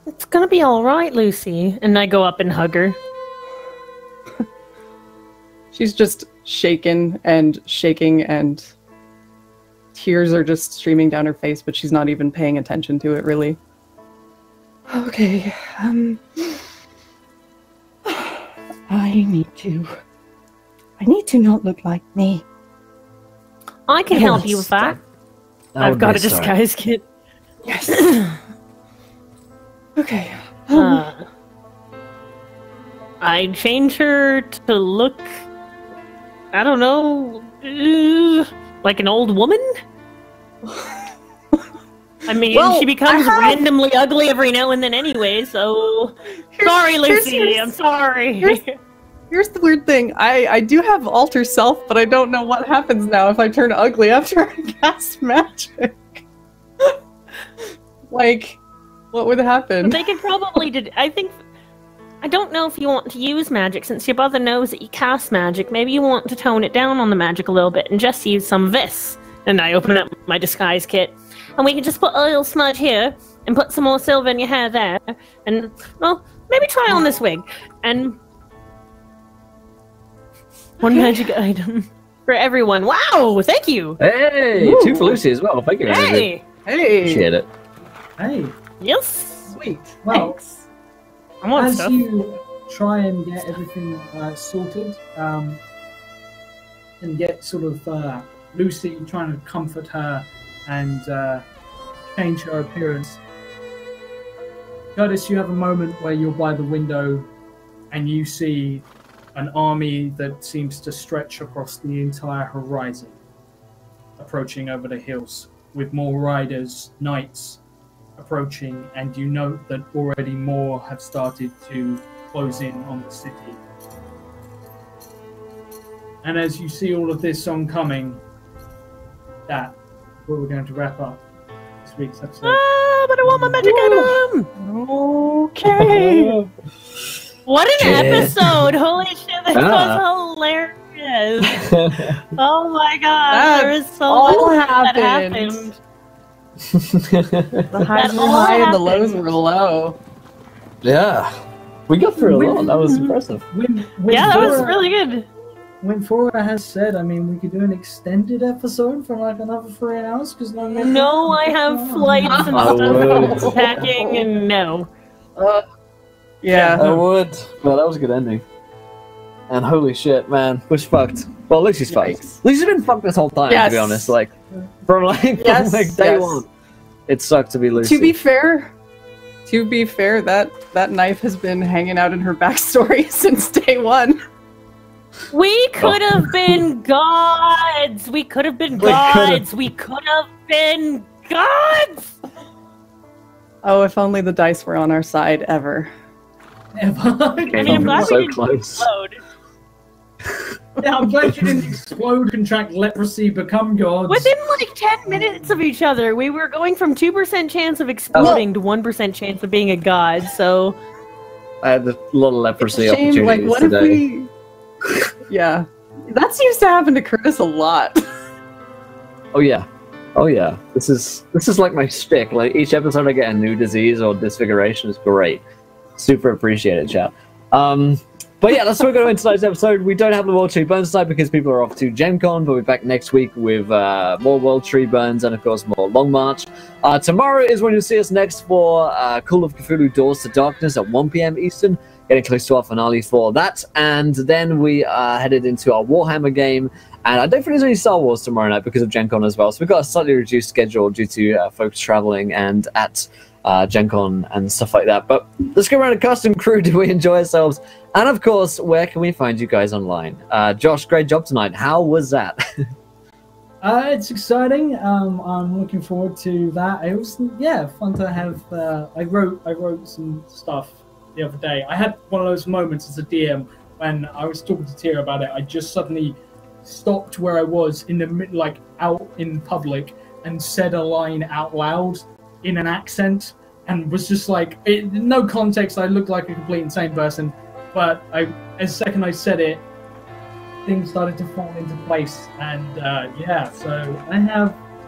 It's gonna be all right, Lucie. And I go up and hug her. She's just shaking, and tears are just streaming down her face, but she's not even paying attention to it, really. Okay, I need to not look like me. I can help you with that. I've got a disguise kit. Yes. Okay. I'd change her to look, I don't know, like an old woman? I mean, Well, she becomes I have- randomly ugly every now and then anyway, so... Sorry, Lucie, I'm sorry. Here's the weird thing. I do have alter self, but I don't know what happens now if I turn ugly after I cast magic. Like, what would happen? But they could probably I don't know if you want to use magic, since your brother knows that you cast magic. Maybe you want to tone it down on the magic a little bit and just use some of this. And I open up my disguise kit. And we can just put a little smudge here and put some more silver in your hair there. And, well, maybe try on this wig. And one magic item for everyone. Wow, thank you. Hey, Ooh. 2 for Lucie as well. Thank you. Lucie. Hey, Hey! Appreciate it. Hey, yes. Sweet. well, Thanks. I want as stuff. you try and get everything sorted, and get sort of Lucie, trying to comfort her and change her appearance, Curtis, you have a moment where you're by the window and you see an army that seems to stretch across the entire horizon, approaching over the hills, with more riders, knights, approaching, and you note that already more have started to close in on the city. And as you see all of this oncoming, that's where we're going to wrap up this week's episode. Ah, but I want my magic item. Okay. What an Shit. episode! Holy shit, this was hilarious! Oh my god, there is so all much that happened. happened. The highs That were all high and the lows happened. were low. Yeah. We got through a lot. That was impressive. When Yeah, that was Flora- really good. When Flora has said, I mean, we could do an extended episode for like another 3 hours because No, I have flights and I would. stuff packing, and no. Yeah. I would. Well, that was a good ending. And holy shit, man, we're fucked. Well, Lucie's fucked. Yikes. Lucie's been fucked this whole time, to be Yes. honest. Like, from day Yes. one. It sucked to be Lucie. To be fair, that knife has been hanging out in her backstory since day one. We could have been gods! We could have been We gods! We could have been gods! Oh, if only the dice were on our side ever. Came I mean, I'm up glad so we didn't close. explode. Yeah, I'm glad you didn't explode, contract leprosy, become gods. Within like 10 minutes of each other, we were going from 2% chance of exploding to 1% chance of being a god, so... I had the little leprosy Shame, opportunities like, what today. if we... Yeah. That seems to happen to Curtis a lot. Oh yeah. Oh yeah. This is like my shtick. Like each episode I get a new disease or disfiguration is great. Super appreciate it, chat. But yeah, that's what we're going to into tonight's episode. We don't have the World Tree Burns tonight because people are off to Gen Con, but we're back next week with more World Tree Burns and, of course, more Long March. Tomorrow is when you'll see us next for Call of Cthulhu Doors to Darkness at 1 p.m. Eastern, getting close to our finale for that. And then we are headed into our Warhammer game. And I don't think there's any Star Wars tomorrow night because of Gen Con as well. So we've got a slightly reduced schedule due to folks traveling and at Gen Con and stuff like that. But let's go around a custom crew. Do we enjoy ourselves? And of course, where can we find you guys online? Josh, great job tonight. How was that? It's exciting. I'm looking forward to that. It was fun to have. I wrote some stuff the other day. I had one of those moments as a DM when I was talking to Tia about it. I just suddenly stopped where I was in the out in public and said a line out loud in an accent and was just like, no context. I looked like a complete insane person, but as the second I said it, things started to fall into place. And so I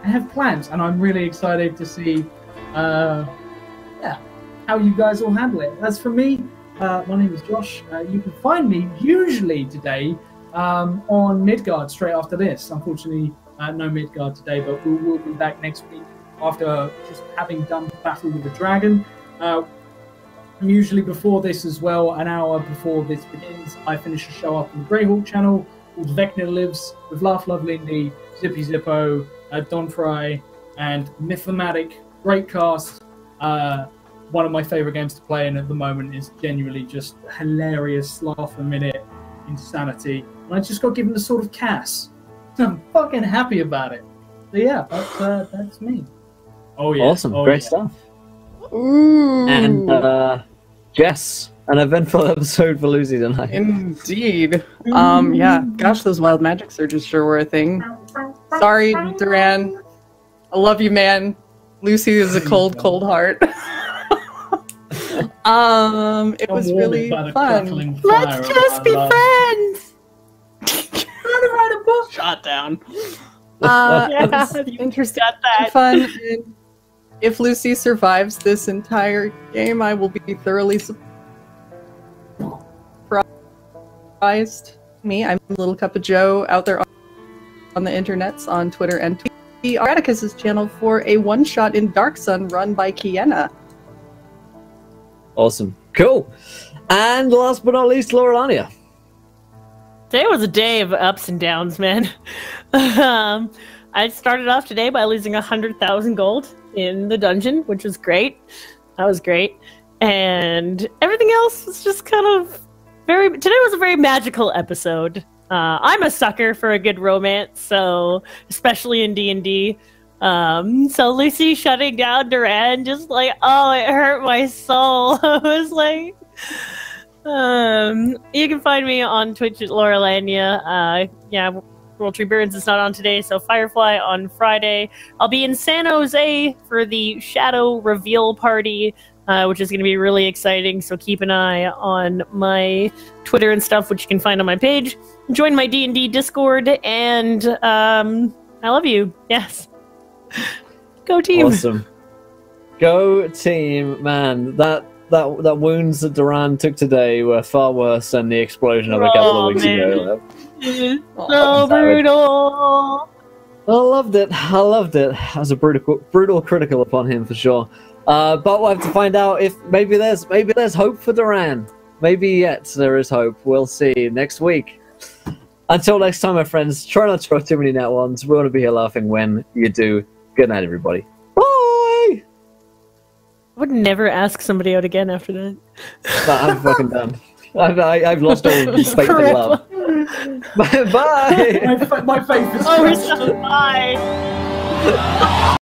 have plans, and I'm really excited to see how you guys all handle it. As for me, my name is Josh. You can find me usually today on Midgard straight after this. Unfortunately, no Midgard today, but we will be back next week after just having done Battle with the Dragon. Usually before this as well, an hour before this begins, I finish a show up on the Greyhawk channel called Vecna Lives with Laugh Love Lindy, Zippy Zippo, Don Fry, and Mythomatic. Great cast. One of my favourite games to play, and at the moment is genuinely just hilarious, laugh a minute insanity. And I just got given the Sword of Cass. I'm fucking happy about it. So yeah, that's me. Oh yeah. Awesome, great stuff. Ooh. And Jess, an eventful episode for Lucie tonight. Indeed. Yeah, gosh, those wild magic surges sure were a thing. Sorry, Duran. I love you, man. Lucie is a cold, cold heart. It was really fun. Let's just be friends. Shot down. Yeah, interesting, fun. And if Lucie survives this entire game, I will be thoroughly surprised. I'm a little cup of Joe out there on the internets, on Twitter and Tweet. Atticus's channel for a one-shot in Dark Sun run by Kiena. Awesome, cool. And last but not least, Laurelania. Today was a day of ups and downs, man. I started off today by losing 100,000 gold in the dungeon, which was great. That was great. And everything else was just kind of today was a very magical episode. I'm a sucker for a good romance, so especially in D&D. So Lucie shutting down Duran, just like, oh, it hurt my soul. I was like, you can find me on Twitch at Laurelania. World Tree Burns is not on today, so Firefly on Friday. I'll be in San Jose for the Shadow Reveal Party, which is going to be really exciting, so keep an eye on my Twitter and stuff, which you can find on my page. Join my D&D Discord, and I love you. Yes. Go team. Awesome. Go team, man. That wounds that Duran took today were far worse than the explosion of a couple of weeks ago. So brutal. I loved it. That was a brutal critical upon him for sure. But we'll have to find out if maybe there's hope for Duran. Maybe yet there is hope. We'll see next week. Until next time, my friends, try not to throw too many net ones. We want to be here laughing when you do. Good night, everybody. Bye! I would never ask somebody out again after that. But I'm fucking done. I've lost all faith and love. Bye! My faith is bye!